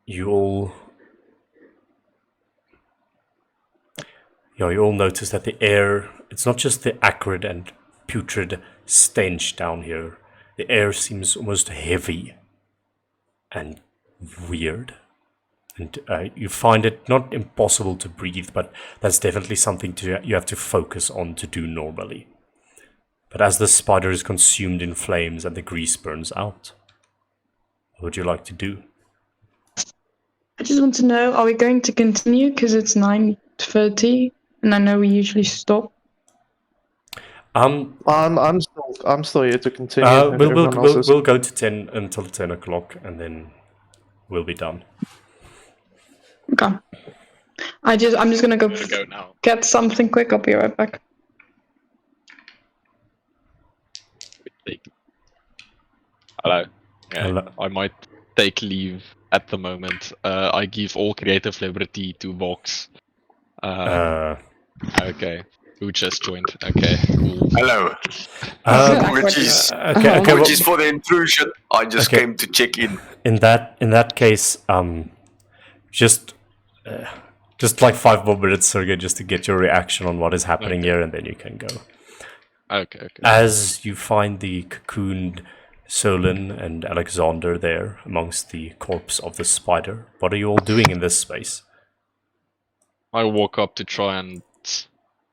you all notice that the air, it's not just the acrid and putrid stench down here. The air seems almost heavy and weird. And you find it not impossible to breathe, but that's definitely something you have to focus on to do normally. But as the spider is consumed in flames and the grease burns out, what would you like to do? I just want to know, are we going to continue? Because it's 9:30, and I know we usually stop. I'm still here to continue. if everyone else is. We'll go to 10 until 10 o'clock, and then we'll be done. Okay. I'm just gonna go Go now. get something quick. I'll be right back. Hello. Yeah, Hello. I might take leave at the moment. I give all creative liberty to Vox. Okay. Who just joined? Okay, cool. Hello. Apologies Okay, for the intrusion. I just came to check in. in that case, just like 5 more minutes, Sergey, just to get your reaction on what is happening here, and then you can go. Okay. As you find the cocooned Solon and Alexander there amongst the corpse of the spider, what are you all doing in this space? I walk up to try and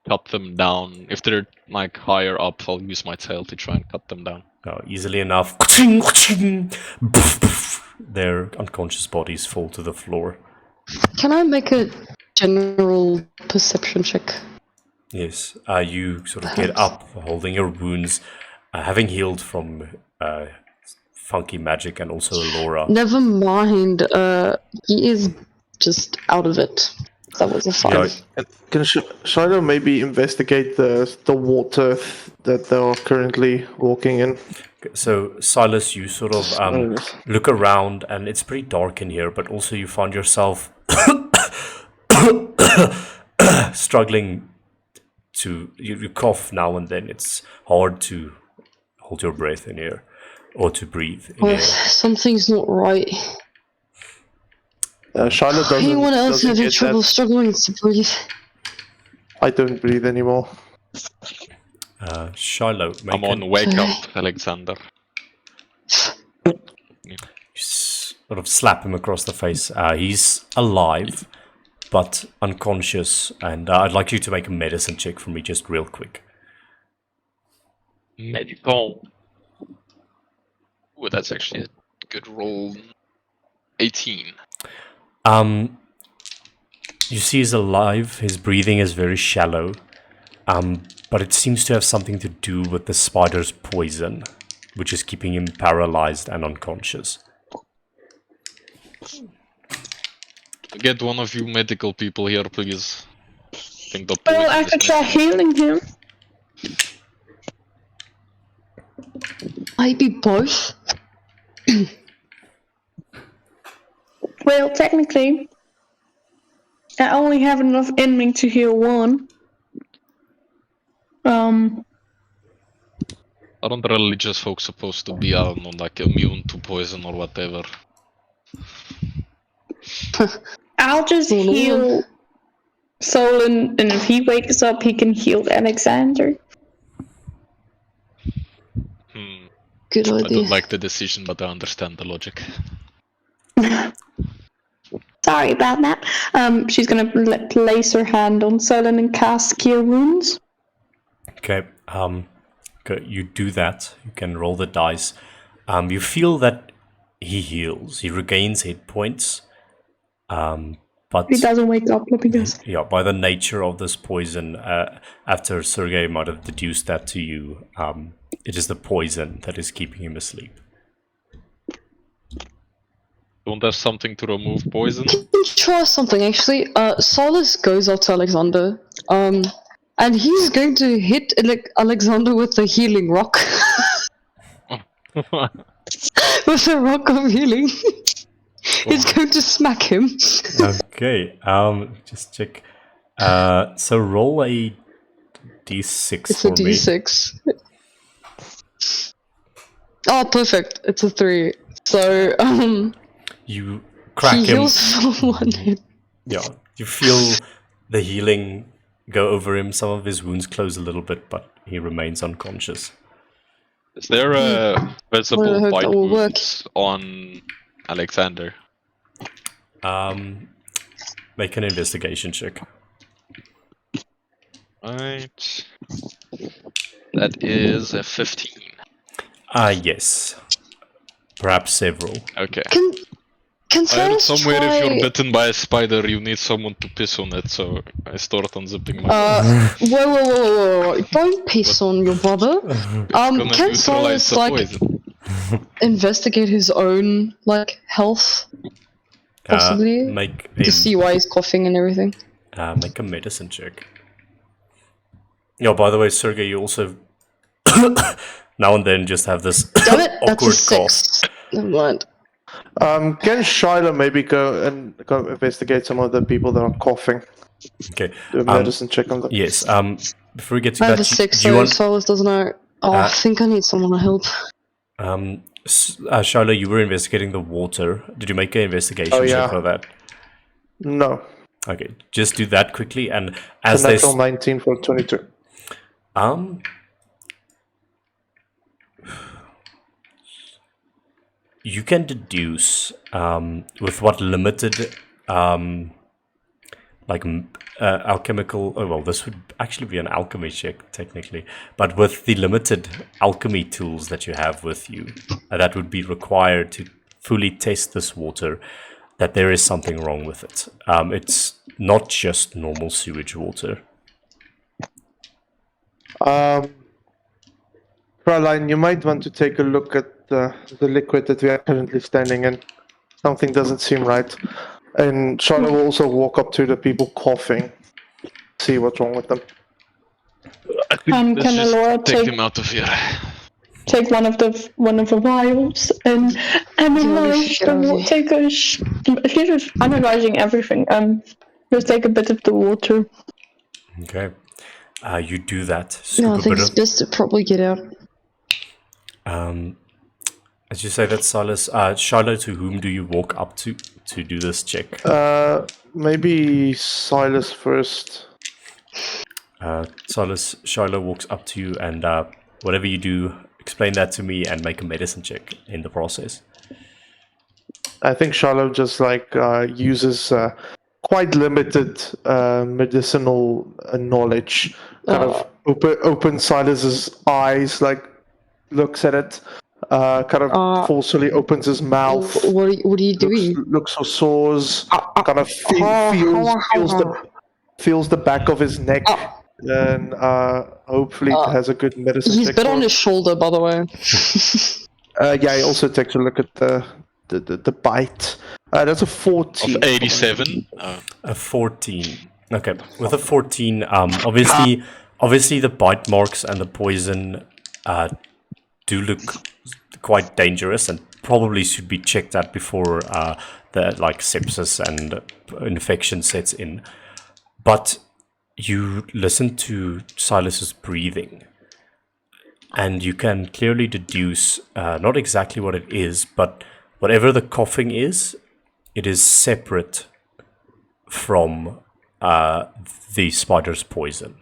cut them down. If they're like higher up, I'll use my tail to try and cut them down. Oh, easily enough. Their unconscious bodies fall to the floor. Can I make a general perception check? Yes, you sort of get up, holding your wounds, having healed from funky magic and also Laura. Never mind. He is just out of it. That was a 5. Can Shiloh maybe investigate the water that they are currently walking in? So, Silas, you sort of look around, and it's pretty dark in here, but also you find yourself struggling to... You cough now and then. It's hard to hold your breath in here, or to breathe in here. Something's not right. Shiloh doesn't. Anyone else doesn't having get trouble that. struggling to breathe? I don't breathe anymore. Shiloh, I'm on wake up, Alexander. You sort of slap him across the face. He's alive, but unconscious, and I'd like you to make a medicine check for me just real quick. Medical. Ooh, that's actually a good roll. 18. You see he's alive, his breathing is very shallow, but it seems to have something to do with the spider's poison, which is keeping him paralyzed and unconscious. Get one of you medical people here, please. I think the Well, poison I is could try missing. healing him. Maybe both. Well, technically, I only have enough in me to heal one. Aren't religious folks supposed to be, I don't know, like immune to poison or whatever? I'll just heal Solon, and if he wakes up, he can heal Alexander. Good I idea. don't like the decision, but I understand the logic. Sorry about that. She's gonna place her hand on Solon and cast Cure Wounds. Okay, you do that. You can roll the dice. You feel that he heals. He regains hit points. But He doesn't wake up, let me guess. yeah, by the nature of this poison, after Sergei might have deduced that to you, it is the poison that is keeping him asleep. Don't have something to remove poison? Try something actually. Silas goes up to Alexander, and he's going to hit Alexander with the healing rock. With a rock of healing. He's going to smack him. Okay, just check. So roll a d6 It's for a d6. Oh, perfect. It's a 3. So, You crack he him. heals for 1 hit. Yeah, you feel the healing go over him. Some of his wounds close a little bit, but he remains unconscious. Is there a Well, I visible hope bite that will work. wounds on Alexander? Make an investigation check. Right. That is a 15. Yes. Perhaps several. Okay. Can I heard Silas somewhere try... if you're bitten by a spider, you need someone to piss on it, so I start unzipping my whoa. Don't piss on your brother. gonna Can neutralize Silas, the like, poison. investigate his own, like, health? Possibly? Make To see why he's coughing and everything. make a medicine check. Yeah, by the way, Sergey, you also now and then just have this Damn it, that's a awkward 6. cough. Never mind. Can Shiloh maybe go investigate some of the people that are coughing? Okay. Do a medicine check on them. Yes. Before we get to I have that, a 6, do you so want Silas doesn't know. Oh, I think I need someone to help. Shiloh, you were investigating the water. Did you make an investigation Oh, check yeah. for that? No. Okay, just do that quickly. And It's as a they natural 19 for 22. you can deduce with what limited alchemical. Oh well, this would actually be an alchemy check technically, but with the limited alchemy tools that you have with you, that would be required to fully test this water. That there is something wrong with it. It's not just normal sewage water. Caroline, you might want to take a look at the liquid that we are currently standing in. Something doesn't seem right. And Charlotte will also walk up to the people coughing, see what's wrong with them. Can Alora take them out of here? take one of the vials and analyze the water? Take a she's just analyzing everything. Just take a bit of the water. Okay. You do that. No, I think it's best to probably get out. As you say that, Silas, Shiloh, to whom do you walk up to do this check? Maybe Silas first. Silas, Shiloh walks up to you, and whatever you do, explain that to me and make a medicine check in the process. I think Shiloh just uses quite limited medicinal knowledge. Kind of opens Silas's eyes, looks at it, forcefully opens his mouth. What are you doing? Looks for sores. Kind of feels the back of his neck, and hopefully it has a good medicine. He's check bit for on it. his shoulder, by the way. He also takes a look at the bite. That's a 14. Of 87? A 14. Okay, with a 14, obviously the bite marks and the poison do look quite dangerous and probably should be checked out before the sepsis and infection sets in. But you listen to Silas's breathing, and you can clearly deduce not exactly what it is, but whatever the coughing is, it is separate from the spider's poison.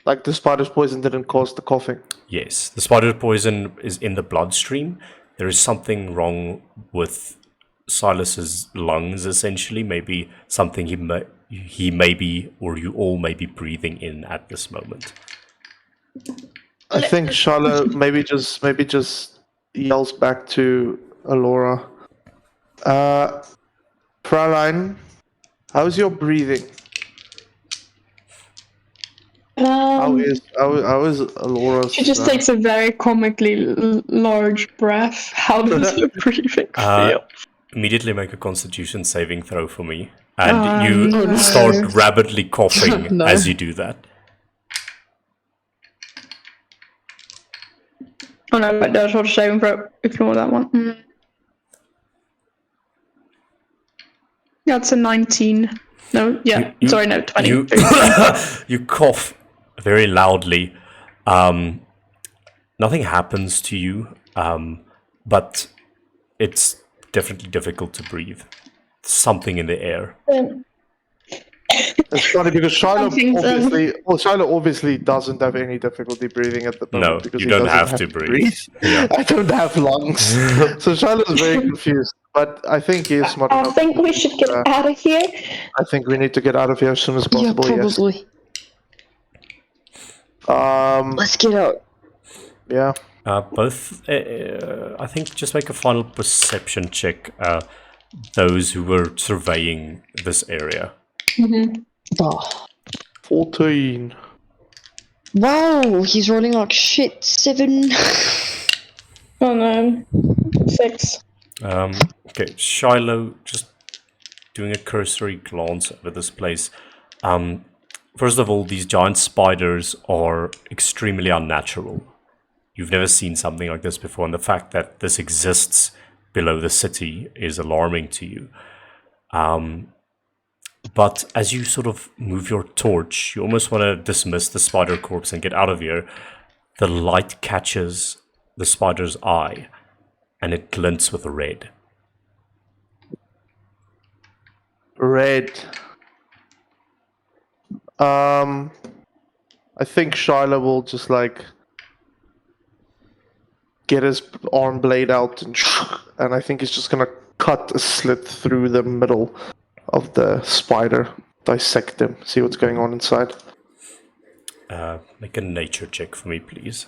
Like the spider's poison didn't cause the coughing. Yes, the spider poison is in the bloodstream. There is something wrong with Silas's lungs, essentially. Maybe something he may be, or you all may be breathing in at this moment. I think Charlotte maybe just yells back to Alora. Fraulein, how's your breathing? How is Alora's? She just takes a very comically large breath. How does her breathing feel? Immediately make a Constitution saving throw for me, and no. you start rapidly coughing No. as you do that. Oh no, but there's not a saving throw. Ignore that one. That's a 19. No, yeah. Sorry, no, 20. You, you cough very loudly. Nothing happens to you, but it's definitely difficult to breathe. Something in the air. It's funny because Shiloh obviously doesn't have any difficulty breathing at the moment. No, because you he don't doesn't have to breathe. Yeah. I don't have lungs. So Shiloh's very confused. But I think he is smart enough. I think we should get out of here. I think we need to get out of here as soon as Yeah, possible. probably. Yes. Let's get out. Yeah. Both, I think, just make a final perception check. Those who were surveying this area. Oh. 14. Wow, he's rolling like shit. 7. Oh no. 6. Okay, Shiloh, just doing a cursory glance over this place. First of all, these giant spiders are extremely unnatural. You've never seen something like this before, and the fact that this exists below the city is alarming to you. But as you sort of move your torch, you almost want to dismiss the spider corpse and get out of here. The light catches the spider's eye, and it glints with red. Red. I think Shiloh will just get his arm blade out and I think he's just gonna cut a slit through the middle of the spider, dissect him, see what's going on inside. Make a nature check for me, please.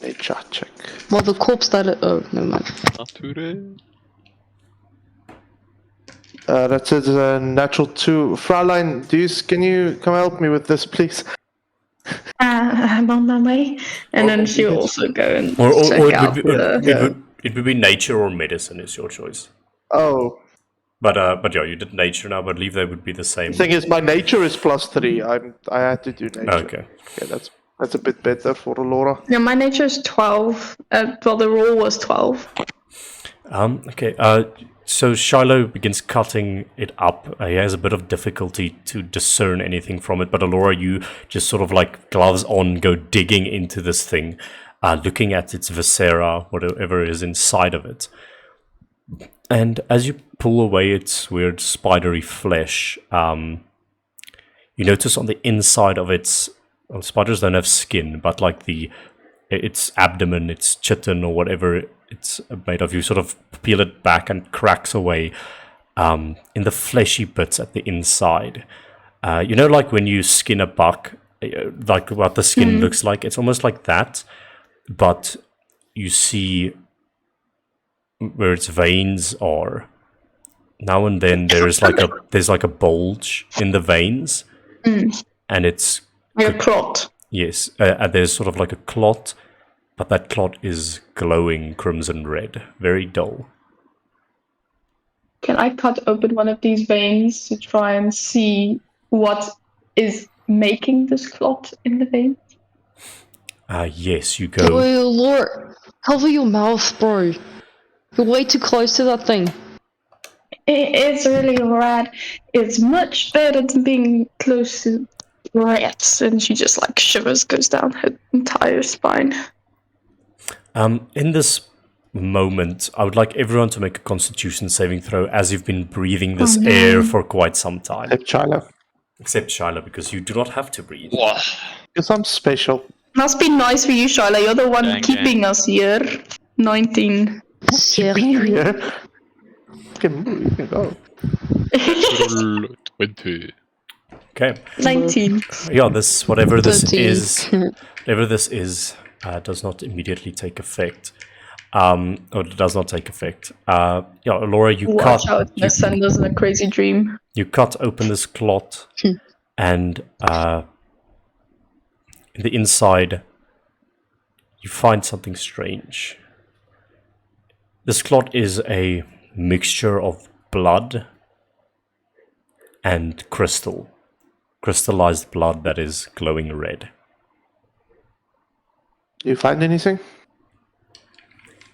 Nature check. Well, the corpse that. Oh, never mind. That says a natural 2. Fraulein, can you come help me with this, please? I'm on my way. And then she'll also go and check out It would be nature or medicine is your choice. Oh. But yeah, you did nature now, but I believe they would be the same. The thing is, my nature is +3. I had to do nature. Okay. Okay, that's a bit better for Laura. Yeah, my nature is 12. Well, the roll was 12. Okay. So Shiloh begins cutting it up. He has a bit of difficulty to discern anything from it, but Alora, you just sort of gloves on, go digging into this thing, looking at its viscera, whatever is inside of it. And as you pull away its weird spidery flesh, you notice on the inside of its... Well, spiders don't have skin, but its abdomen, its chitin or whatever it's made of, you sort of peel it back and cracks away in the fleshy bits at the inside. When you skin a buck, what the skin looks like, it's almost like that, but you see where its veins are. Now and then there's a bulge in the veins, and it's like a clot. Yes, there's sort of like a clot, but that clot is glowing crimson red, very dull. Can I cut open one of these veins to try and see what is making this clot in the vein? Yes, you go. Wait, Laura, cover your mouth, bro. You're way too close to that thing. It's really rad. It's much better than being close to rats. And she just shivers, goes down her entire spine. In this moment, I would like everyone to make a Constitution saving throw as you've been breathing this air for quite some time. Except Shiloh. Except Shiloh, because you do not have to breathe. Because I'm special. Must be nice for you, Shiloh. You're the one keeping us here. 19. Yeah. You can move, you can go. 20. Okay. 19. Yeah, whatever this 13. is, does not immediately take effect. Or it does not take effect. Laura, Watch out, send us in a crazy dream. You cut open this clot, and in the inside, you find something strange. This clot is a mixture of blood and crystallized blood that is glowing red. Do you find anything?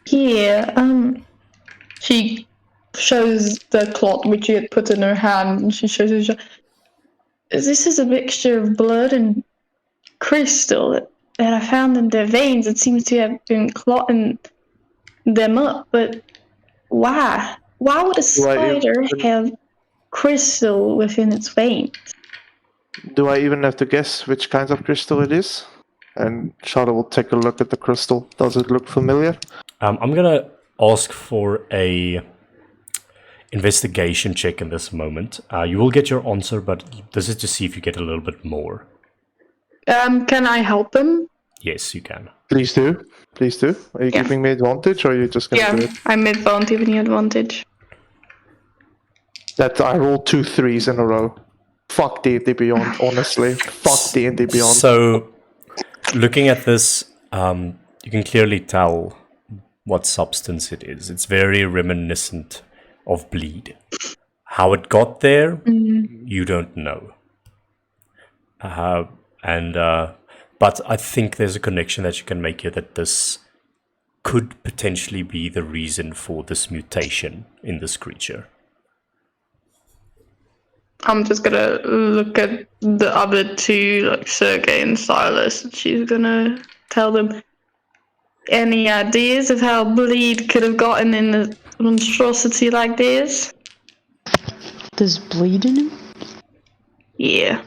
Yeah, she shows the clot which she had put in her hand, and she shows it. This is a mixture of blood and crystal that I found in their veins. It seems to have been clotting them up, but why? Why would a spider have crystal within its veins? Do I even have to guess which kind of crystal it is? And Shadow will take a look at the crystal. Does it look familiar? I'm gonna ask for a investigation check in this moment. You will get your answer, but this is to see if you get a little bit more. Can I help him? Yes, you can. Please do. Please do. Are you giving me advantage, or are you just going to do it? I'm mid-bone, giving you advantage. That I rolled 2 3s in a row. Fuck D&D Beyond, honestly. Fuck D&D Beyond. So, looking at this, you can clearly tell what substance it is. It's very reminiscent of bleed. How it got there, you don't know. But I think there's a connection that you can make here that this could potentially be the reason for this mutation in this creature. I'm just gonna look at the other two, like Sergei and Silas, and she's gonna tell them any ideas of how bleed could have gotten in a monstrosity like this. There's bleed in him? Yeah.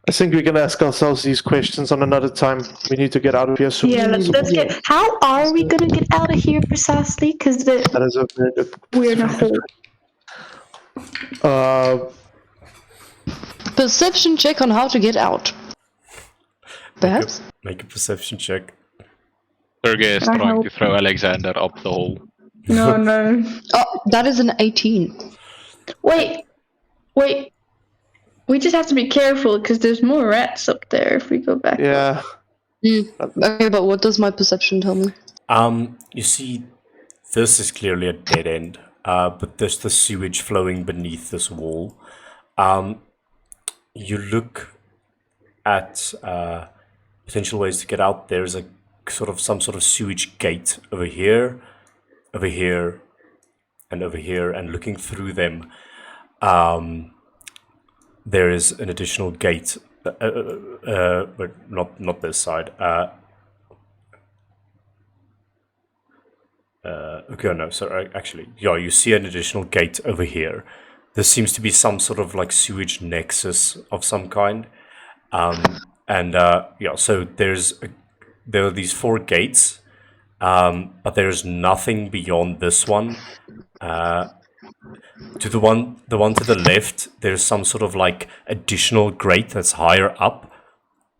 I think we can ask ourselves these questions on another time. We need to get out of here soon. Yeah, let's get. How are we gonna get out of here precisely? Because That is a very good. we're in a hole. Perception check on how to get out. Perhaps? Make a perception check. Sergei is I trying hope- to throw Alexander up the hole. No. Oh, that is an 18. Wait. We just have to be careful because there's more rats up there if we go back. Yeah. Okay, but what does my perception tell me? You see, this is clearly a dead end, but there's the sewage flowing beneath this wall. You look at potential ways to get out. There's a some sort of sewage gate over here, and over here, and looking through them, there is an additional gate, but not this side. Okay, no, sorry, actually, yeah, you see an additional gate over here. There seems to be some sort of like sewage nexus of some kind. So there are these 4 gates, but there's nothing beyond this one. To the one to the left, there's some sort of like additional grate that's higher up,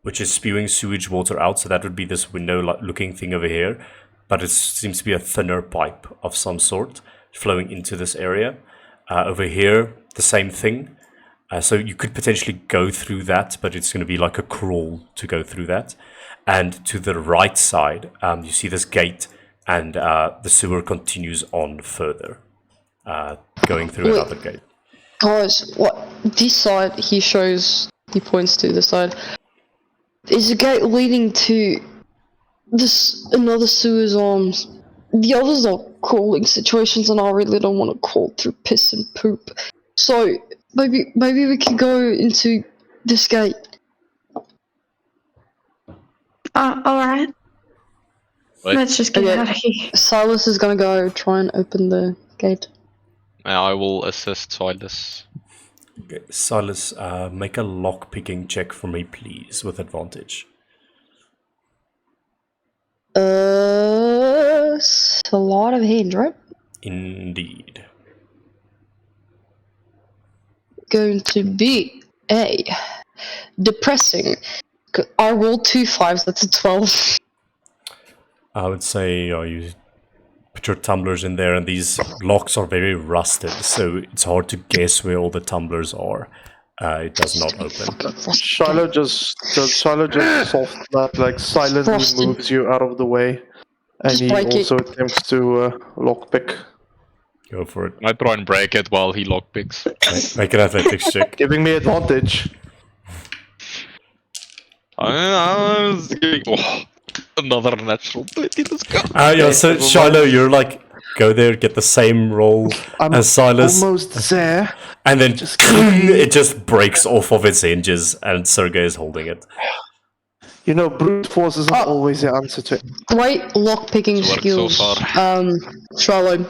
which is spewing sewage water out. So that would be this window-looking thing over here. But it seems to be a thinner pipe of some sort flowing into this area. Over here, the same thing. So you could potentially go through that, but it's going to be like a crawl to go through that. And to the right side, you see this gate, and the sewer continues on further, going through another gate. Guys, what? This side, he points to the side, is a gate leading to this another sewer's arms. The others are crawling situations, and I really don't want to crawl through piss and poop. So maybe we can go into this gate. Alright. What? Let's just get Okay. out of here. Silas is gonna go try and open the gate. I will assist Silas. Okay, Silas, make a lock-picking check for me, please, with advantage. It's a lot of hands, right? Indeed. Going to be a depressing. I rolled 2 5s, that's a 12. I would say you put your tumblers in there, and these locks are very rusted, so it's hard to guess where all the tumblers are. It does not open. Shiloh just soft like silently Frosted. moves you out of the way, and Just he break it. also attempts to lockpick. Go for it. I try and break it while he lockpicks. Make an athletics check. Giving me advantage. Oh, another natural 20. Let's go. Yeah, so Shiloh, you're like, go there, get the same roll I'm as Silas, almost there. and then it just breaks off of its hinges, and Sergei is holding it. You know, brute force isn't always the answer to it. Great lockpicking It's worked so skills. far. Charlotte,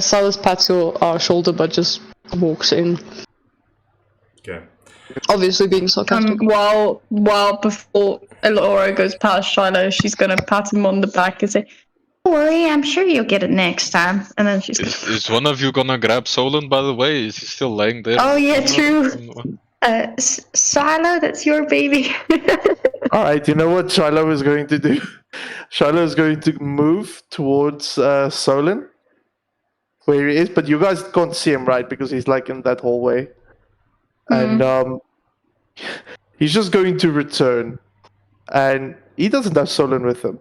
Silas pats your shoulder but just walks in. Okay. Obviously being sarcastic. While before Elora goes past Shiloh, she's gonna pat him on the back and say, "Don't worry, I'm sure you'll get it next time." And then she's Is one of you gonna grab Solon, by the way? Is he still laying there? "Oh yeah, true. Shiloh, that's your baby." Alright, you know what Shiloh is going to do? Shiloh is going to move towards Solon, where he is, but you guys can't see him, right? Because he's like in that hallway. And he's just going to return. And he doesn't have Solon with him.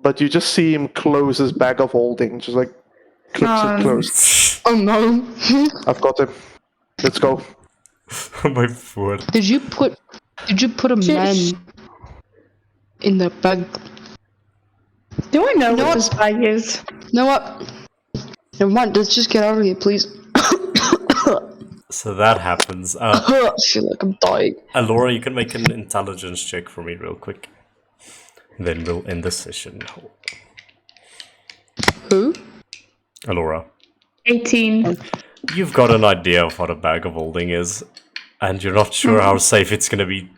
But you just see him close his bag of holding, just like clips it closed. Oh no. I've got him. Let's go. My foot. Did you put a man in the bag? Do I know You know what what? this bag is? You know what? Never mind, let's just get out of here, please. So that happens. I feel like I'm dying. Laura, you can make an intelligence check for me real quick. Then we'll end the session. Who? Alora, 18. you've got an idea of what a bag of holding is, and you're not sure how safe it's going to be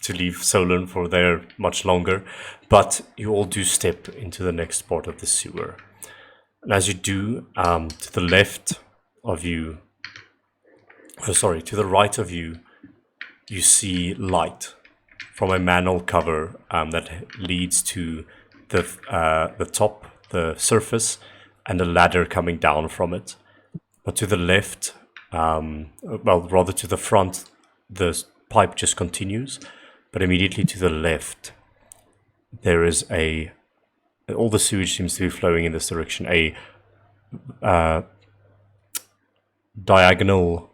to leave Solon for there much longer, but you all do step into the next part of the sewer. And as you do, to the left of you, to the right of you, you see light from a manhole cover that leads to the top, the surface, and a ladder coming down from it. But to the left, rather to the front, the pipe just continues. But immediately to the left, there is all the sewage seems to be flowing in this direction. A diagonal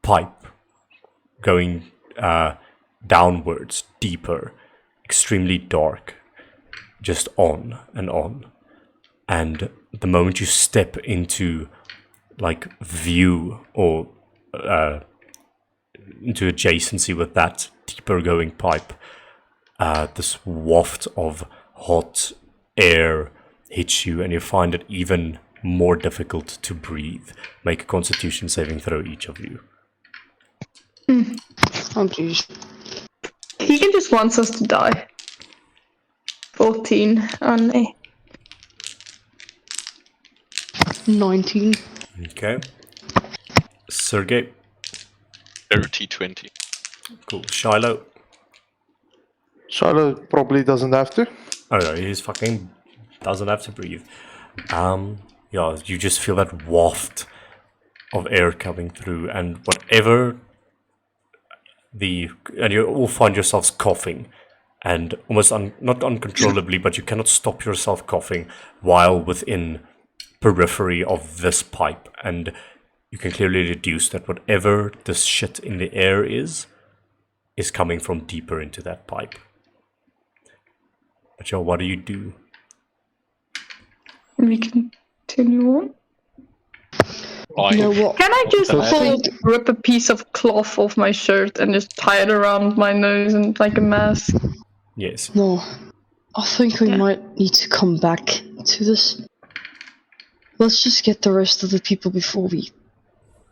pipe going downwards, deeper, extremely dark, just on and on. And the moment you step into view or into adjacency with that deeper going pipe, this waft of hot air hits you, and you find it even more difficult to breathe. Make a Constitution saving throw, each of you. Oh jeez. He just wants us to die. 14 on me. 19. Okay. Sergey. 30-20. Cool. Shiloh. Shiloh probably doesn't have to. Oh no, he's fucking doesn't have to breathe. Yeah, you just feel that waft of air coming through, and whatever and you all find yourselves coughing, and almost not uncontrollably, but you cannot stop yourself coughing while within periphery of this pipe, and you can clearly deduce that whatever this shit in the air is coming from deeper into that pipe. But yo, what do you do? We continue on. You know what? Can I just rip a piece of cloth off my shirt and just tie it around my nose and like a mask? Yes. No. I think we might need to come back to this. Let's just get the rest of the people before we...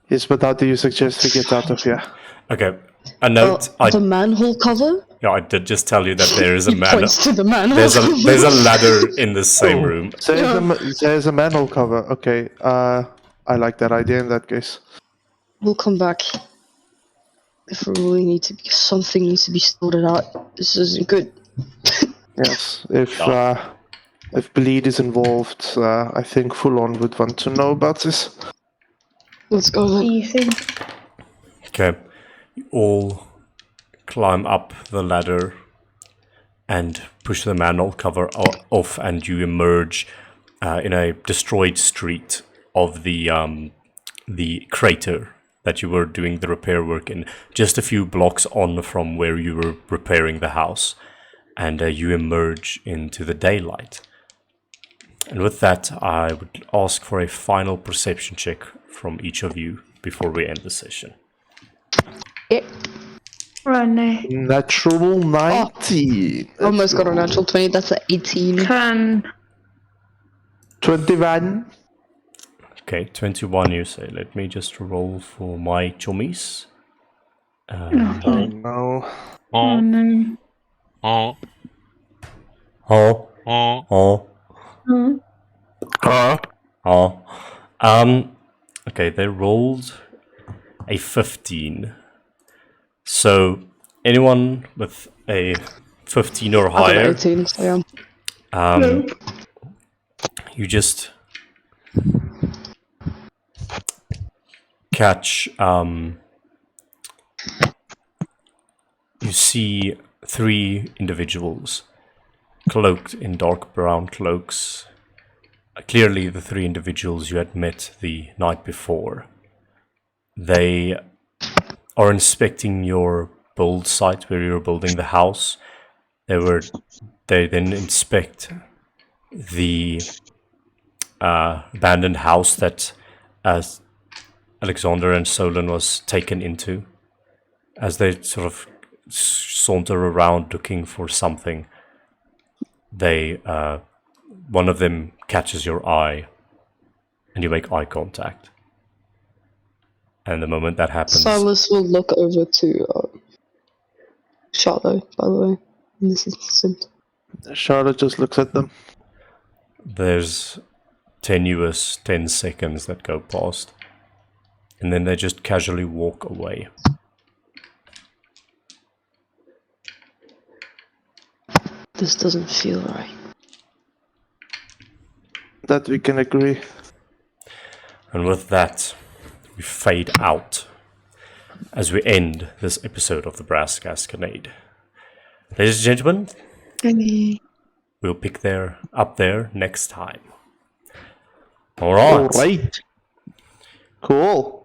Yes, but how do you suggest we get out of here? Okay. A note. the manhole cover? Yeah, I did just tell you that there is a Points to the manhole there's cover. a ladder in the same room. There's a manhole cover. Okay. I like that idea in that case. We'll come back. If we really need to... Something needs to be sorted out. This isn't good. Yes. If if bleed is involved, I think Full-On would want to know about this. Let's go Do then. you think? Okay. You all climb up the ladder and push the manhole cover off, and you emerge in a destroyed street of the crater that you were doing the repair work in, just a few blocks on from where you were repairing the house. And you emerge into the daylight. And with that, I would ask for a final perception check from each of you before we end the session. Run. Natural 90. Almost got a natural 20. That's an 18. 10. 21. Okay, 21 you say. Let me just roll for my chummies. Oh no. Oh no. Oh, Oh, oh. oh, Hmm. oh. Okay, they rolled a 15. So, anyone with a 15 or I got higher, an 18, so yeah. you just catch, you see 3 individuals cloaked in dark brown cloaks. Clearly the 3 individuals you had met the night before. They are inspecting your build site where you were building the house. They then inspect the abandoned house that Alexander and Solon was taken into. As they sort of saunter around looking for something, they one of them catches your eye, and you make eye contact. And the moment that happens, Silas will look over to Charlotte, by the way, in this instant. Charlotte just looks at them. there's tenuous 10 seconds that go past, and then they just casually walk away. This doesn't feel right. That we can agree. And with that, we fade out as we end this episode of the Brass Gasconade. Ladies and gentlemen, we'll pick up there next time. All right. All right. Cool.